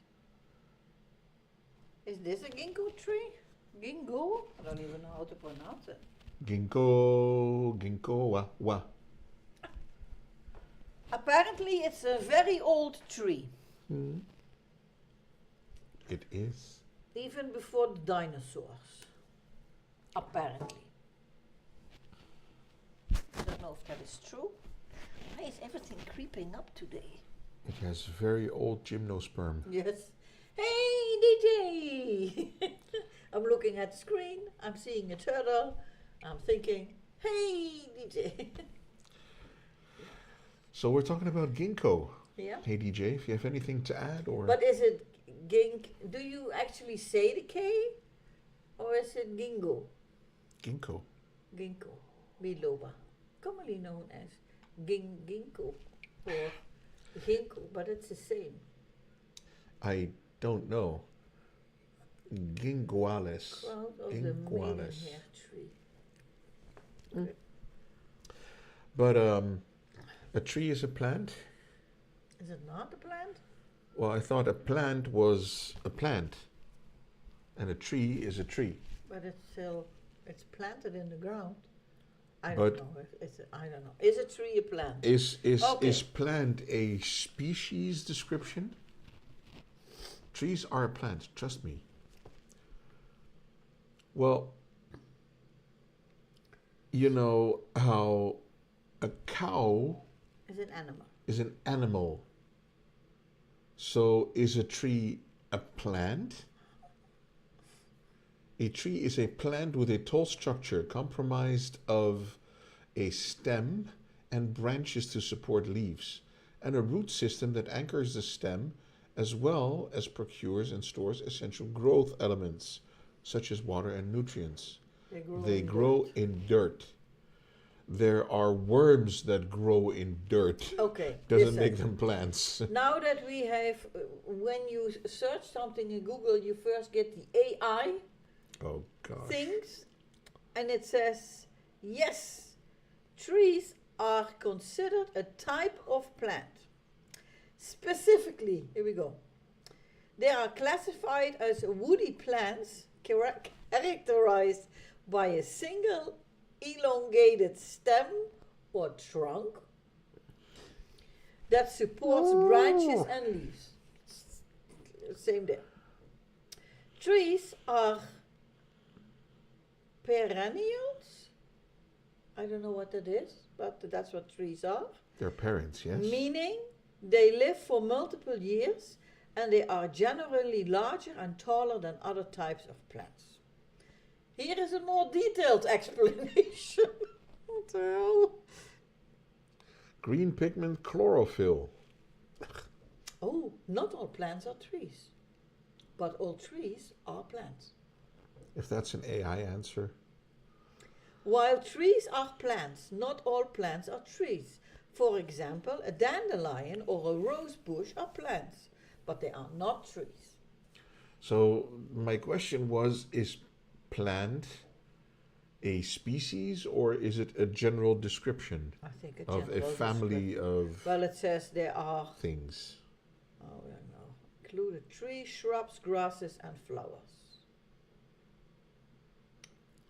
Is this a ginkgo tree? Ginkgo? I don't even know how to pronounce it. Ginkgo, wa. Apparently it's a very old tree. It is. even before the dinosaurs. Apparently. I don't know if that is true. Why is everything creeping up today? It has very old gymnosperm. Yes. Hey, DJ! I'm looking at the screen. I'm seeing a turtle. I'm thinking, hey, DJ. So we're talking about ginkgo. Yeah. Hey DJ, if you have anything to add or But is it gink? Do you actually say the K? Or is it gingo? ginkgo. Ginkgo. Biloba. Commonly known as ginkgo or ginkgo, but it's the same. I don't know. Ginguales. Crowd of the Ginguales. maidenhair tree. But a tree is a plant? Is it not a plant? Well, I thought a plant was a plant. And a tree is a tree. But it's still, it's planted in the ground. I But- don't know. I don't know. Is a tree a plant? Is Okay. plant a species description? Trees are a plant, trust me. Well, you know how a cow Is an animal. is an animal. So is a tree a plant? A tree is a plant with a tall structure comprised of a stem and branches to support leaves, and a root system that anchors the stem as well as procures and stores essential growth elements such as water and nutrients. They grow in dirt. There are worms that grow in dirt. Okay. Doesn't listen. make them plants. Now that we have, when you search something in Google, you first get the AI Oh gosh. things, and it says, yes, trees are considered a type of plant. Specifically, here we go. They are classified as woody plants characterized by a single elongated stem or trunk that supports branches and leaves. Same there. Trees are perennials. I don't know what that is, but that's what trees are. Their parents, yes? Meaning they live for multiple years and they are generally larger and taller than other types of plants. Here is a more detailed explanation. What the hell? Green pigment chlorophyll. Oh, not all plants are trees, but all trees are plants. If that's an AI answer. While trees are plants, not all plants are trees. For example, a dandelion or a rose bush are plants, but they are not trees. So my question was, is plant a species or is it a general description I think of a family of Well, it says there are, things? oh, I don't know, included trees, shrubs, grasses, and flowers.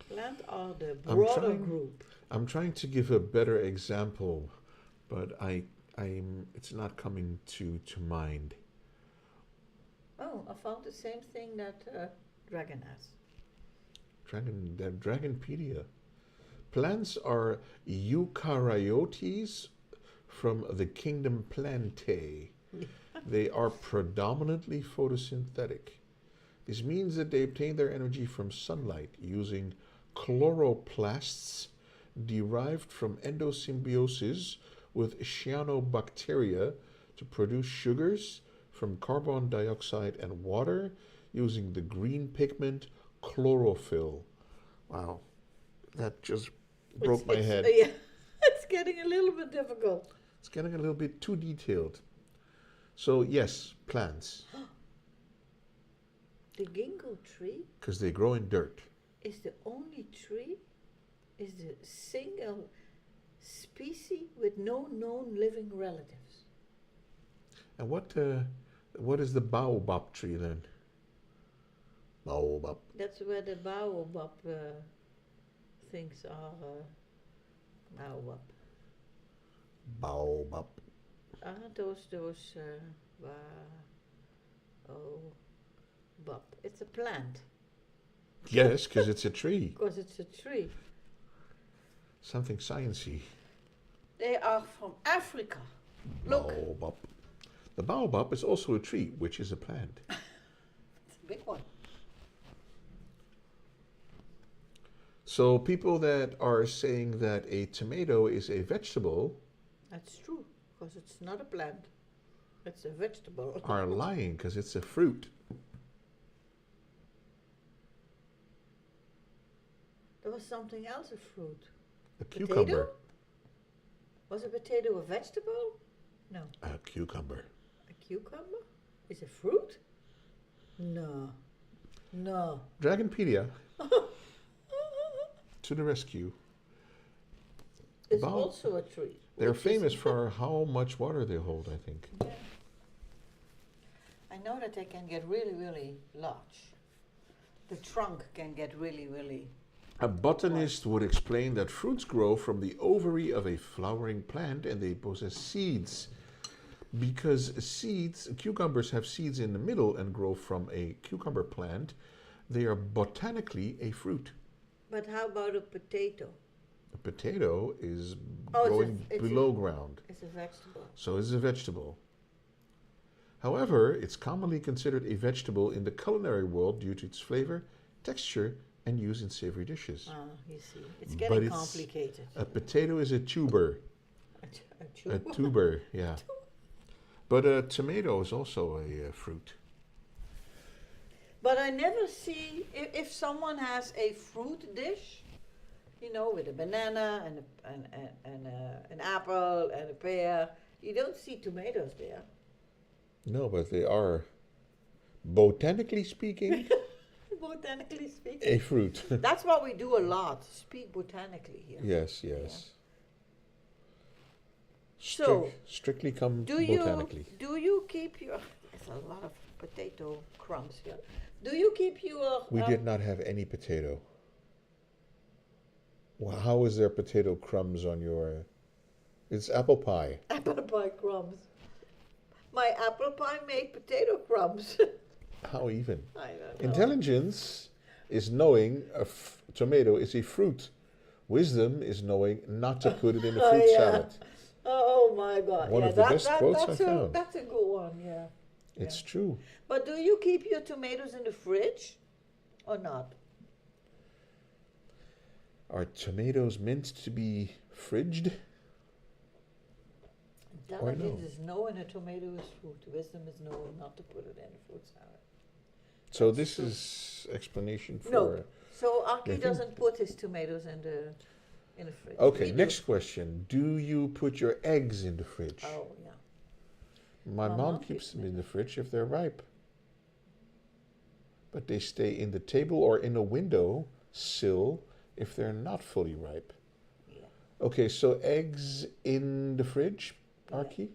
Plant are the broader group. I'm trying to give a better example, but it's not coming to mind. Oh, I found the same thing that dragon has. Dragonpedia. Plants are eukaryotes from the kingdom Plantae. They are predominantly photosynthetic. This means that they obtain their energy from sunlight using chloroplasts derived from endosymbiosis with cyanobacteria to produce sugars from carbon dioxide and water using the green pigment chlorophyll. Wow, that just broke my head. Yeah, it's getting a little bit difficult. It's getting a little bit too detailed. So yes, plants, The ginkgo tree because they grow in dirt. is the only tree, is the single species with no known living relatives. And what is the baobab tree then? Baobab. That's where the baobab things are. Baobab. Baobab. Aren't those Bob. It's a plant. Yes, because it's a tree. Because it's a tree. Something sciencey. They are from Africa. Look. Baobab. The baobab is also a tree, which is a plant. It's a big one. So people that are saying that a tomato is a vegetable That's true. Because it's not a plant. It's a vegetable. are lying because it's a fruit. There was something else, a fruit. A Potato? cucumber. Was a potato a vegetable? No. A cucumber. A cucumber? Is a fruit? No. No. Dragonpedia. To the rescue. It's Bao- also a tree. They're which is- famous for how much water they hold, I think. Yeah. I know that they can get really, really large. The trunk can get really, really. A botanist would explain that fruits grow from the ovary of a flowering plant and they possess seeds. Because cucumbers have seeds in the middle and grow from a cucumber plant, they are botanically a fruit. But how about a potato? A potato is Oh, growing it's below ground, It's a vegetable. so it's a vegetable. However, it's commonly considered a vegetable in the culinary world due to its flavor, texture, and use in savory dishes. Ah, you see. It's But getting it's- complicated. A potato is a tuber. A A tuber. tuber, yeah. But a tomato is also a fruit. But I never see, if someone has a fruit dish, you know, with a banana and an apple and a pear, you don't see tomatoes there. No, but they are, botanically speaking, Botanically speaking. a fruit. That's what we do a lot, speak botanically here. Yes, yes. So, Strictly come Do botanically. you keep your, there's a lot of potato crumbs here. Do you keep your... We did not have any potato. Well, how is there potato crumbs on your... It's apple pie. apple pie crumbs. My apple pie made potato crumbs. How even? I don't know. Intelligence is knowing a tomato is a fruit. Wisdom is knowing not to put it in a Oh, fruit yeah. salad. Oh my God! One yeah, of the best quotes that's I found. That's a good one. Yeah. It's true. But do you keep your tomatoes in the fridge, or not? Are tomatoes meant to be fridged? Intelligence is knowing a tomato is fruit. Wisdom is knowing not to put it in a fruit salad. So That's this true. is explanation for... No. So Aki think- doesn't put his tomatoes in the fridge. Okay, We do. next question. Do you put your eggs in the fridge? Oh yeah. My My mom mom keeps keeps them them in the fridge if they're ripe. But they stay in the table or in a window sill if they're not fully ripe. Yeah. Okay, so eggs in the fridge, Arki?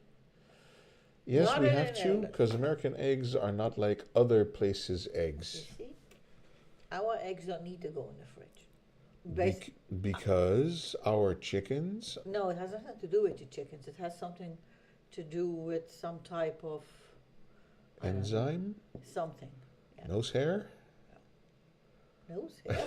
Yes, Not we in have an to, oven. because American eggs are not like other places' You eggs. see, our eggs don't need to go in the fridge. Basi- Because our chickens, No, it has nothing to do with the chickens. It has something to do with some type of I don't know, enzyme, something. Yeah. nose hair. Nose hair.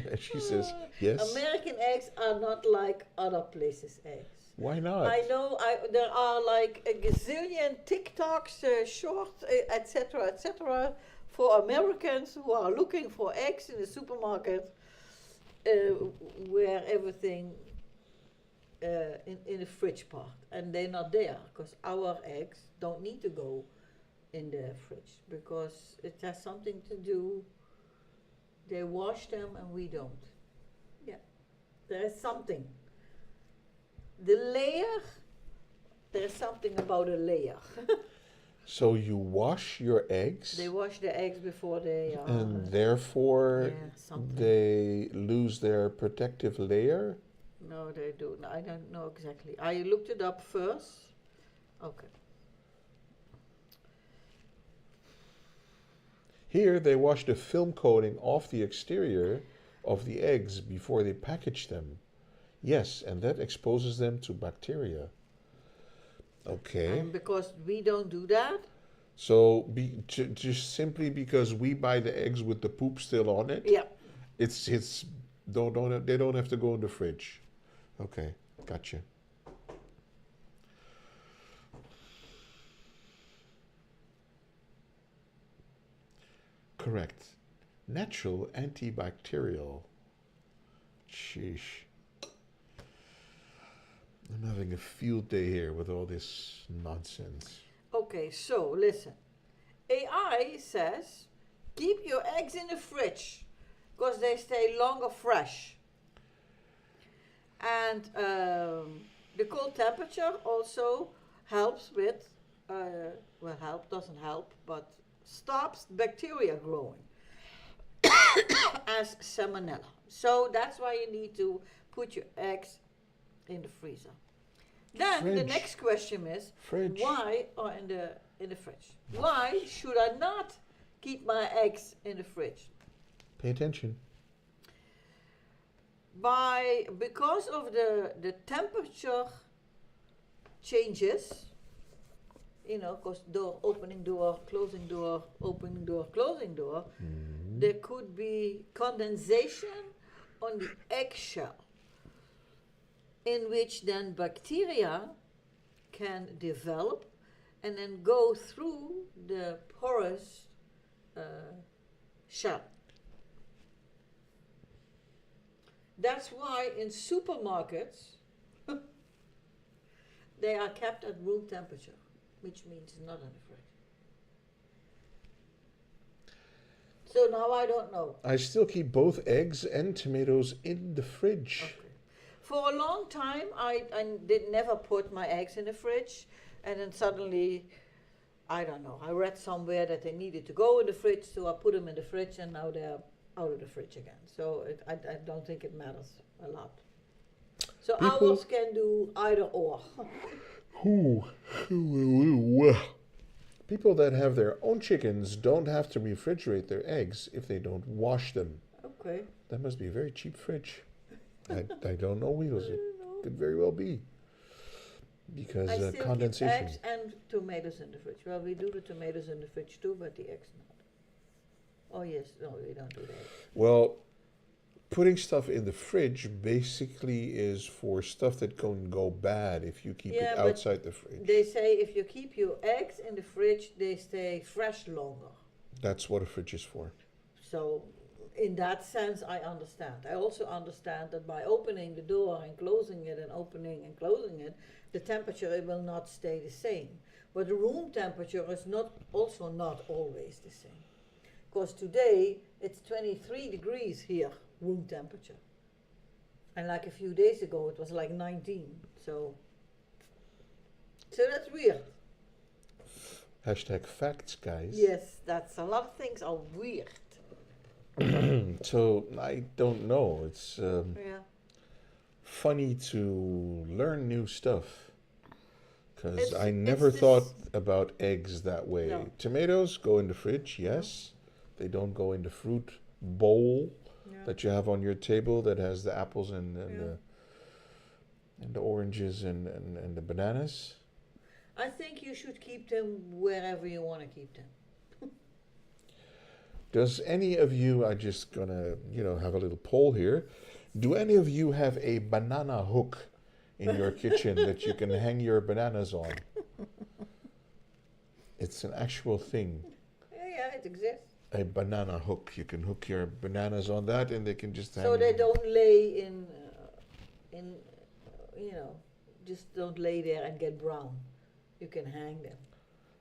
And she says, yes. American eggs are not like other places' eggs. Why not? I know there are like a gazillion TikToks, short, etc., for Americans who are looking for eggs in the supermarket, where everything in the fridge part, and they're not there because our eggs don't need to go in the fridge because it has something to do. They wash them and we don't. Yeah, there is something. The layer, there's something about a layer. So you wash your eggs, They wash the eggs before they are. and therefore yeah, something. they lose their protective layer. No, they do. I don't know exactly. I looked it up first. Okay. Here they wash the film coating off the exterior of the eggs before they package them. Yes, and that exposes them to bacteria. Okay. And because we don't do that, So just simply because we buy the eggs with the poop still on it, Yeah. it's don't they don't have to go in the fridge. Okay, gotcha. Correct. Natural antibacterial. Sheesh. I'm having a field day here with all this nonsense. Okay, so listen. AI says keep your eggs in the fridge because they stay longer fresh. And the cold temperature also helps with, well, help doesn't help, but stops bacteria growing as salmonella. So that's why you need to put your eggs in the freezer. Then the Fridge. next question is Fridge. why, or in the fridge, why should I not keep my eggs in the fridge? Pay attention. Because of the temperature changes, you know, because door opening door, closing door, opening door, closing door, there could be condensation on the eggshell, in which then bacteria can develop and then go through the porous shell. That's why in supermarkets they are kept at room temperature, which means not in the fridge. So now I don't know. I still keep both eggs and tomatoes in the fridge. Okay. For a long time, I did never put my eggs in the fridge, and then suddenly, I don't know, I read somewhere that they needed to go in the fridge, so I put them in the fridge, and now they're out of the fridge again. So I don't think it matters a lot. So People- owls can do either or. People that have their own chickens don't have to refrigerate their eggs if they don't wash them. Okay. That must be a very cheap fridge. I don't know wheels. It could very well be. Because I still condensation. keep eggs and tomatoes in the fridge. Well, we do the tomatoes in the fridge too, but the eggs not. Oh yes, no, we don't do that. Well, putting stuff in the fridge basically is for stuff that can go bad if you keep Yeah, it but outside the fridge. They say if you keep your eggs in the fridge, they stay fresh longer. That's what a fridge is for. So, in that sense, I understand. I also understand that by opening the door and closing it and opening and closing it, the temperature it will not stay the same. But the room temperature is also not always the same. Because today it's 23 degrees here, room temperature. And like a few days ago it was like 19. So that's weird. Hashtag facts, guys. Yes, that's a lot of things are weird. So I don't know. It's Yeah. funny to learn new stuff. Because It's- I never it's thought this- about eggs that way. No. Tomatoes go in the fridge, yes. They don't go in the fruit bowl Yeah. that you have on your table that has the apples and Yeah. the oranges and the bananas. I think you should keep them wherever you want to keep them. Does any of you, I'm just gonna, have a little poll here. Do any of you have a banana hook in your kitchen that you can hang your bananas on? It's an actual thing. Yeah, it exists. A banana hook. You can hook your bananas on that and they can just hang. So they don't lay just don't lay there and get brown. You can hang them.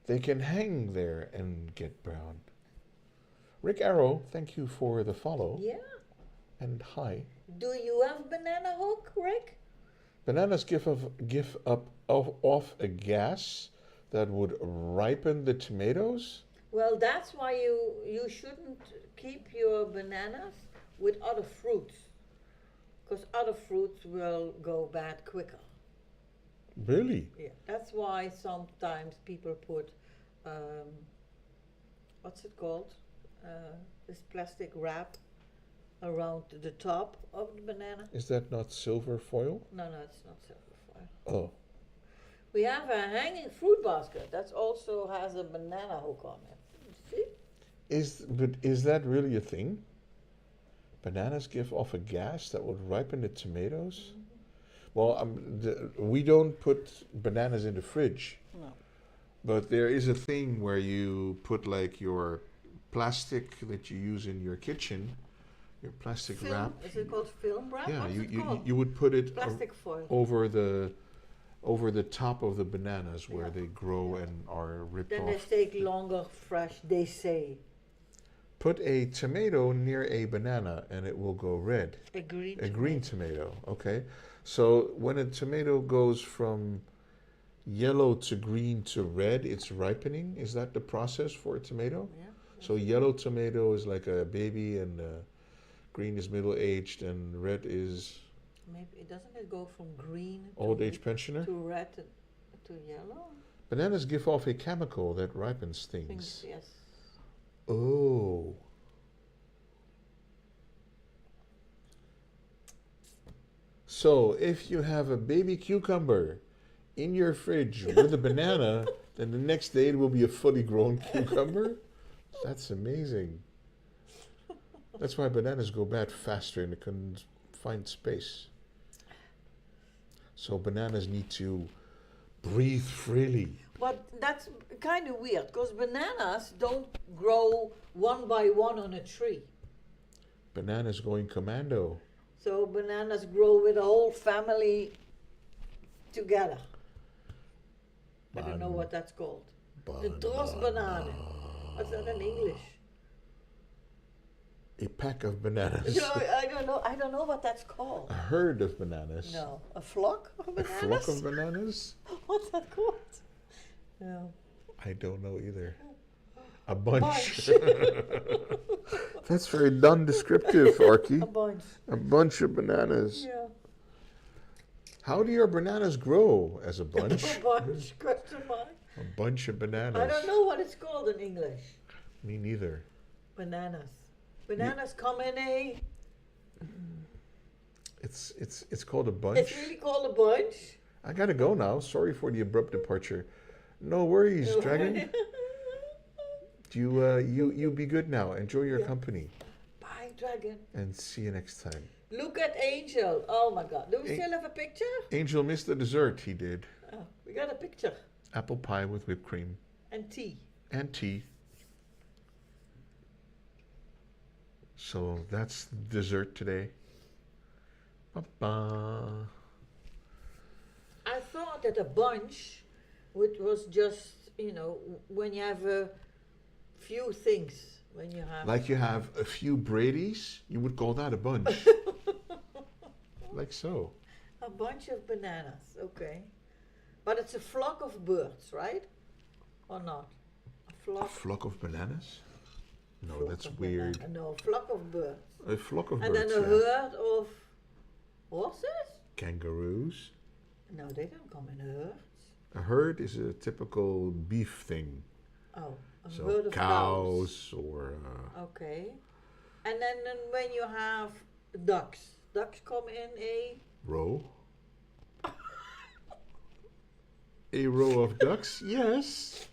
They can hang there and get brown. Rick Arrow, thank you for the follow. Yeah. And hi. Do you have banana hook, Rick? Bananas give off a gas that would ripen the tomatoes. Well, that's why you shouldn't keep your bananas with other fruits, because other fruits will go bad quicker. Really? Yeah, that's why sometimes people put, what's it called? This plastic wrap around the top of the banana. Is that not silver foil? No, it's not silver foil. Oh. We have a hanging fruit basket that also has a banana hook on it. See? Is that really a thing? Bananas give off a gas that would ripen the tomatoes? Well, we don't put bananas in the fridge, No. but there is a thing where you put like your plastic that you use in your kitchen, your plastic Film? wrap. Is it called film wrap? Yeah, What's it you called? would put it Plastic foil. over the top of the bananas where Yeah. they grow and are ripped Then off. they stay longer fresh, they say. Put a tomato near a banana and it will go red. A green A green tomato, okay. So when a tomato goes from yellow to green to red, it's ripening. Is that the process for a tomato? Yeah. So yellow tomato is like a baby, and green is middle aged, and red is Maybe doesn't it go from green old age pensioner. to red to yellow? Bananas give off a chemical that ripens things. Yes. Oh. So if you have a baby cucumber in your fridge with a banana, then the next day it will be a fully grown cucumber? That's amazing. That's why bananas go bad faster in the confined space. So bananas need to breathe freely. But that's kind of weird because bananas don't grow one by one on a tree. Bananas going commando. So bananas grow with a whole family together. I don't know what that's called. The tros banana. What's that in English? A pack of bananas. No, I don't know what that's called. A herd of bananas. No, a flock of A bananas. flock of bananas? What's that called? No. I don't know either. A bunch. Bunch. That's very non-descriptive, Arky. A bunch. A bunch of bananas. Yeah. How do your bananas grow as a bunch? A bunch? Question mark. A bunch of bananas. I don't know what it's called in English. Me neither. Bananas. Bananas come in a. It's called a bunch. It's really called a bunch. I gotta go now. Sorry for the abrupt departure. No worries, Dragon. You be good now. Enjoy your company. Bye, Dragon. And see you next time. Look at Angel. Oh my God. Do we still have a picture? Angel missed the dessert. He did. Oh, we got a picture. Apple pie with whipped cream. And tea. And tea. So that's dessert today. Ba-ba. I thought that a bunch, which was just, when you have a few things. When you have. Like you have a few Brady's, you would call that a bunch. Like so. A bunch of bananas, okay. But it's a flock of birds, right? Or not? A flock of bananas? No, Flock that's of weird. No, flock of birds. A flock of And birds, then a yeah. herd of horses? Kangaroos. No, they don't come in herds. A herd is a typical beef thing. Oh, a So herd of cows or... Okay. And then when you have ducks come in a... row? A row of ducks? Yes.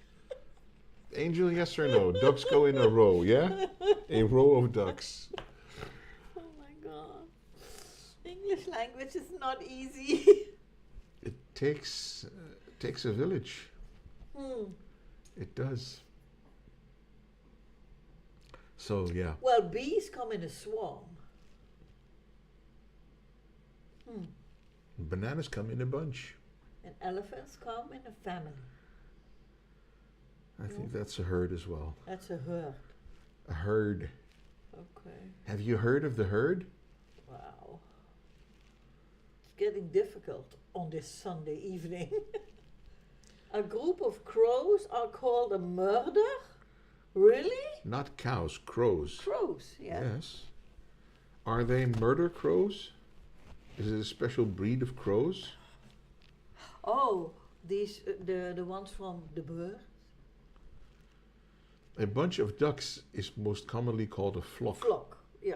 Angel, yes or no? Ducks go in a row, yeah? A row of ducks. Oh my God. English language is not easy. It takes a village. It does. So, yeah. Well, bees come in a swarm. Bananas come in a bunch. And elephants come in a family. I think that's a herd as well. That's a herd. A herd. Okay. Have you heard of the herd? Wow. It's getting difficult on this Sunday evening. A group of crows are called a murder? Really? Not cows, crows. Crows, yeah. Yes. Are they murder crows? Is it a special breed of crows? Oh, these the ones from the birds? A bunch of ducks is most commonly called a flock. Flock, yeah.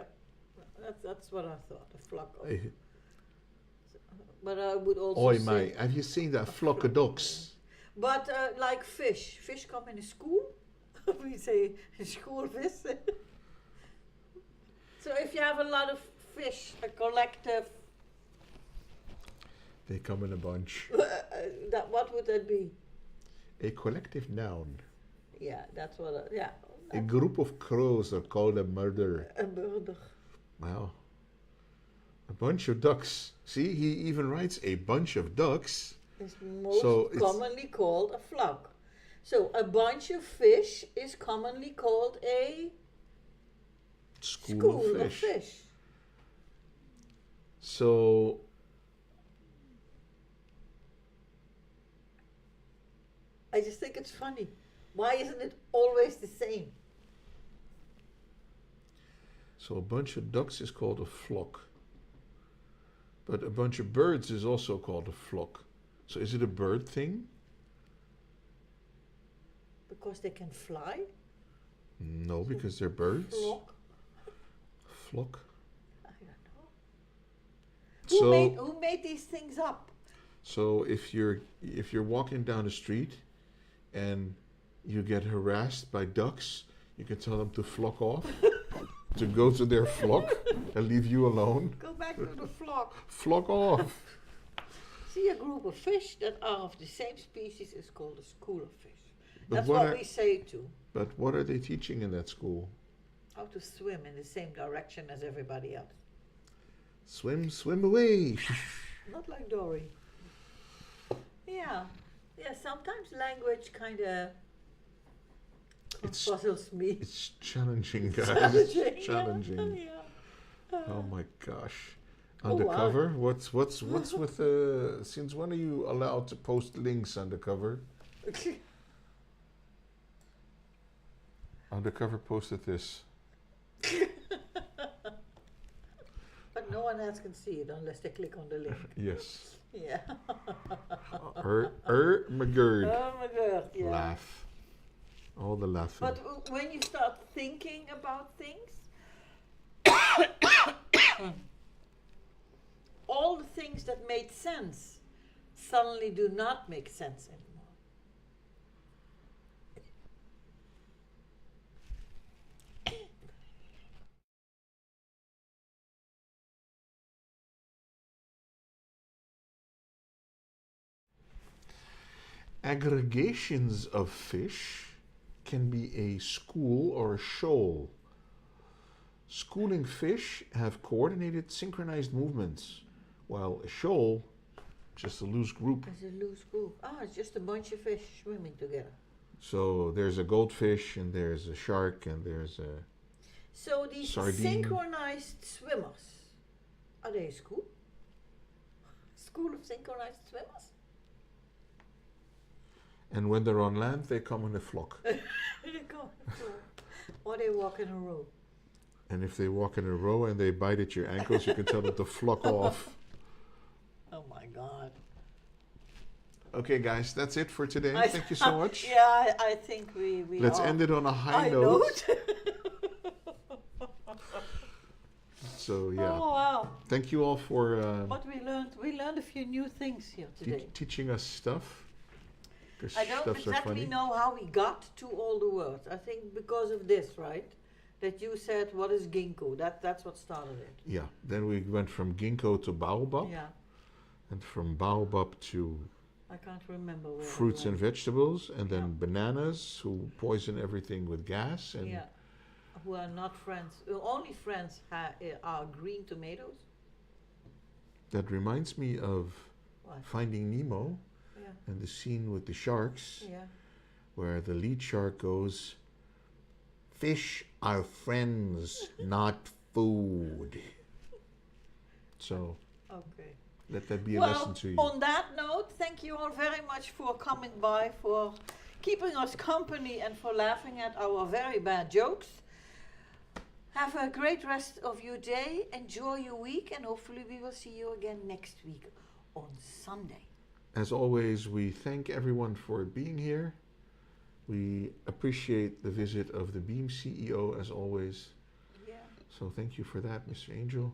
That's what I thought. A flock of. But I would also Oi, say... mate, have you seen that flock of ducks? But like fish. Fish come in a school. We say school fish. So if you have a lot of fish, a collective, They come in a bunch. what would that be? A collective noun. Yeah, that's what. Yeah. A group of crows are called a murder. A murder. Wow. A bunch of ducks. See, he even writes a bunch of ducks. Is most So it's- commonly called a flock. So a bunch of fish is commonly called a School of fish. So I just think it's funny. Why isn't it always the same? a bunch of ducks is called a flock. But a bunch of birds is also called a flock. So is it a bird thing? Because they can fly? No, because they're birds. Flock? Flock. I don't know. So Who made these things up? so if you're walking down the street and you get harassed by ducks, you can tell them to flock off, to go to their flock and leave you alone. Go back to the flock. Flock off. See, a group of fish that are of the same species is called a school of fish. But That's what what are- we say too. But what are they teaching in that school? How to swim in the same direction as everybody else. Swim, swim away. Not like Dory. Yeah. Yeah, sometimes language kind of It's- puzzles me. It's challenging, guys. Challenging. It's challenging. Yeah. Oh my gosh. Oh, wow. Undercover? What's with since when are you allowed to post links undercover? Undercover posted this. But no one else can see it unless they click on the link. Yes. Yeah. McGurd. Oh my god, yeah. Laugh. All the laughing. But when you start thinking about things, all the things that made sense suddenly do not make sense anymore. Aggregations of fish can be a school or a shoal. Schooling fish have coordinated, synchronized movements, while a shoal, just a loose group. It's a loose group. Ah, it's just a bunch of fish swimming together. So there's a goldfish, and there's a shark, and there's a... So these Sardine. synchronized swimmers, are they a school? School of synchronized swimmers? And when they're on land, they come in a flock. Or they walk in a row. And if they walk in a row and they bite at your ankles, you can tell them to flock off. Oh my god. Okay, guys, that's it for today. Thank you so much. Yeah, I think we Let's are end it on a high high note. note. So, yeah. Oh wow. Thank you all for What we learned a few new things here today. teaching us stuff. 'Cause I don't stuff's so exactly funny. know how we got to all the words. I think because of this, right? That you said, what is ginkgo? That's what started it. Yeah, then we went from ginkgo to baobab, Yeah, and from baobab to I can't remember where. fruits we and went. vegetables, and then Yeah. bananas who poison everything with gas. And Yeah, who are not friends. Only friends are green tomatoes. that reminds me of What? Finding Nemo Yeah, and the scene with the sharks, yeah. where the lead shark goes, "Fish are friends, not food." So Okay. let that be a Well, lesson to you. on that note, thank you all very much for coming by, for keeping us company, and for laughing at our very bad jokes. Have a great rest of your day. Enjoy your week, and hopefully we will see you again next week on Sunday. As always, we thank everyone for being here. We appreciate the visit of the Beam CEO, as always. Yeah. So thank you for that, Mr. Angel.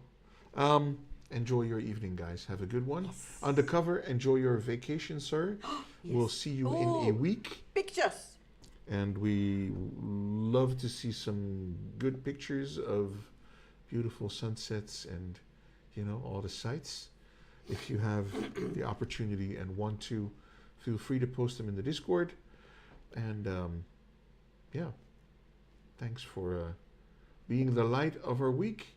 enjoy your evening, guys. Have a good one. Yes. Undercover, enjoy your vacation, sir. Yes. We'll see you in a week. Pictures. And we love to see some good pictures of beautiful sunsets and, you know, all the sights. If you have the opportunity and want to, feel free to post them in the Discord. And yeah, thanks for being the light of our week.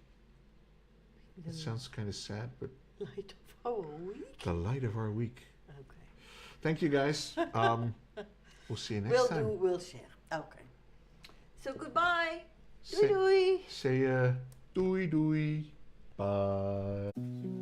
It sounds kind of sad, but Light of our week. the light of our week. Okay. Thank you, guys. We'll see you next time. We'll share. Okay. So goodbye. Say- Doei doei. Say doei doei. Bye.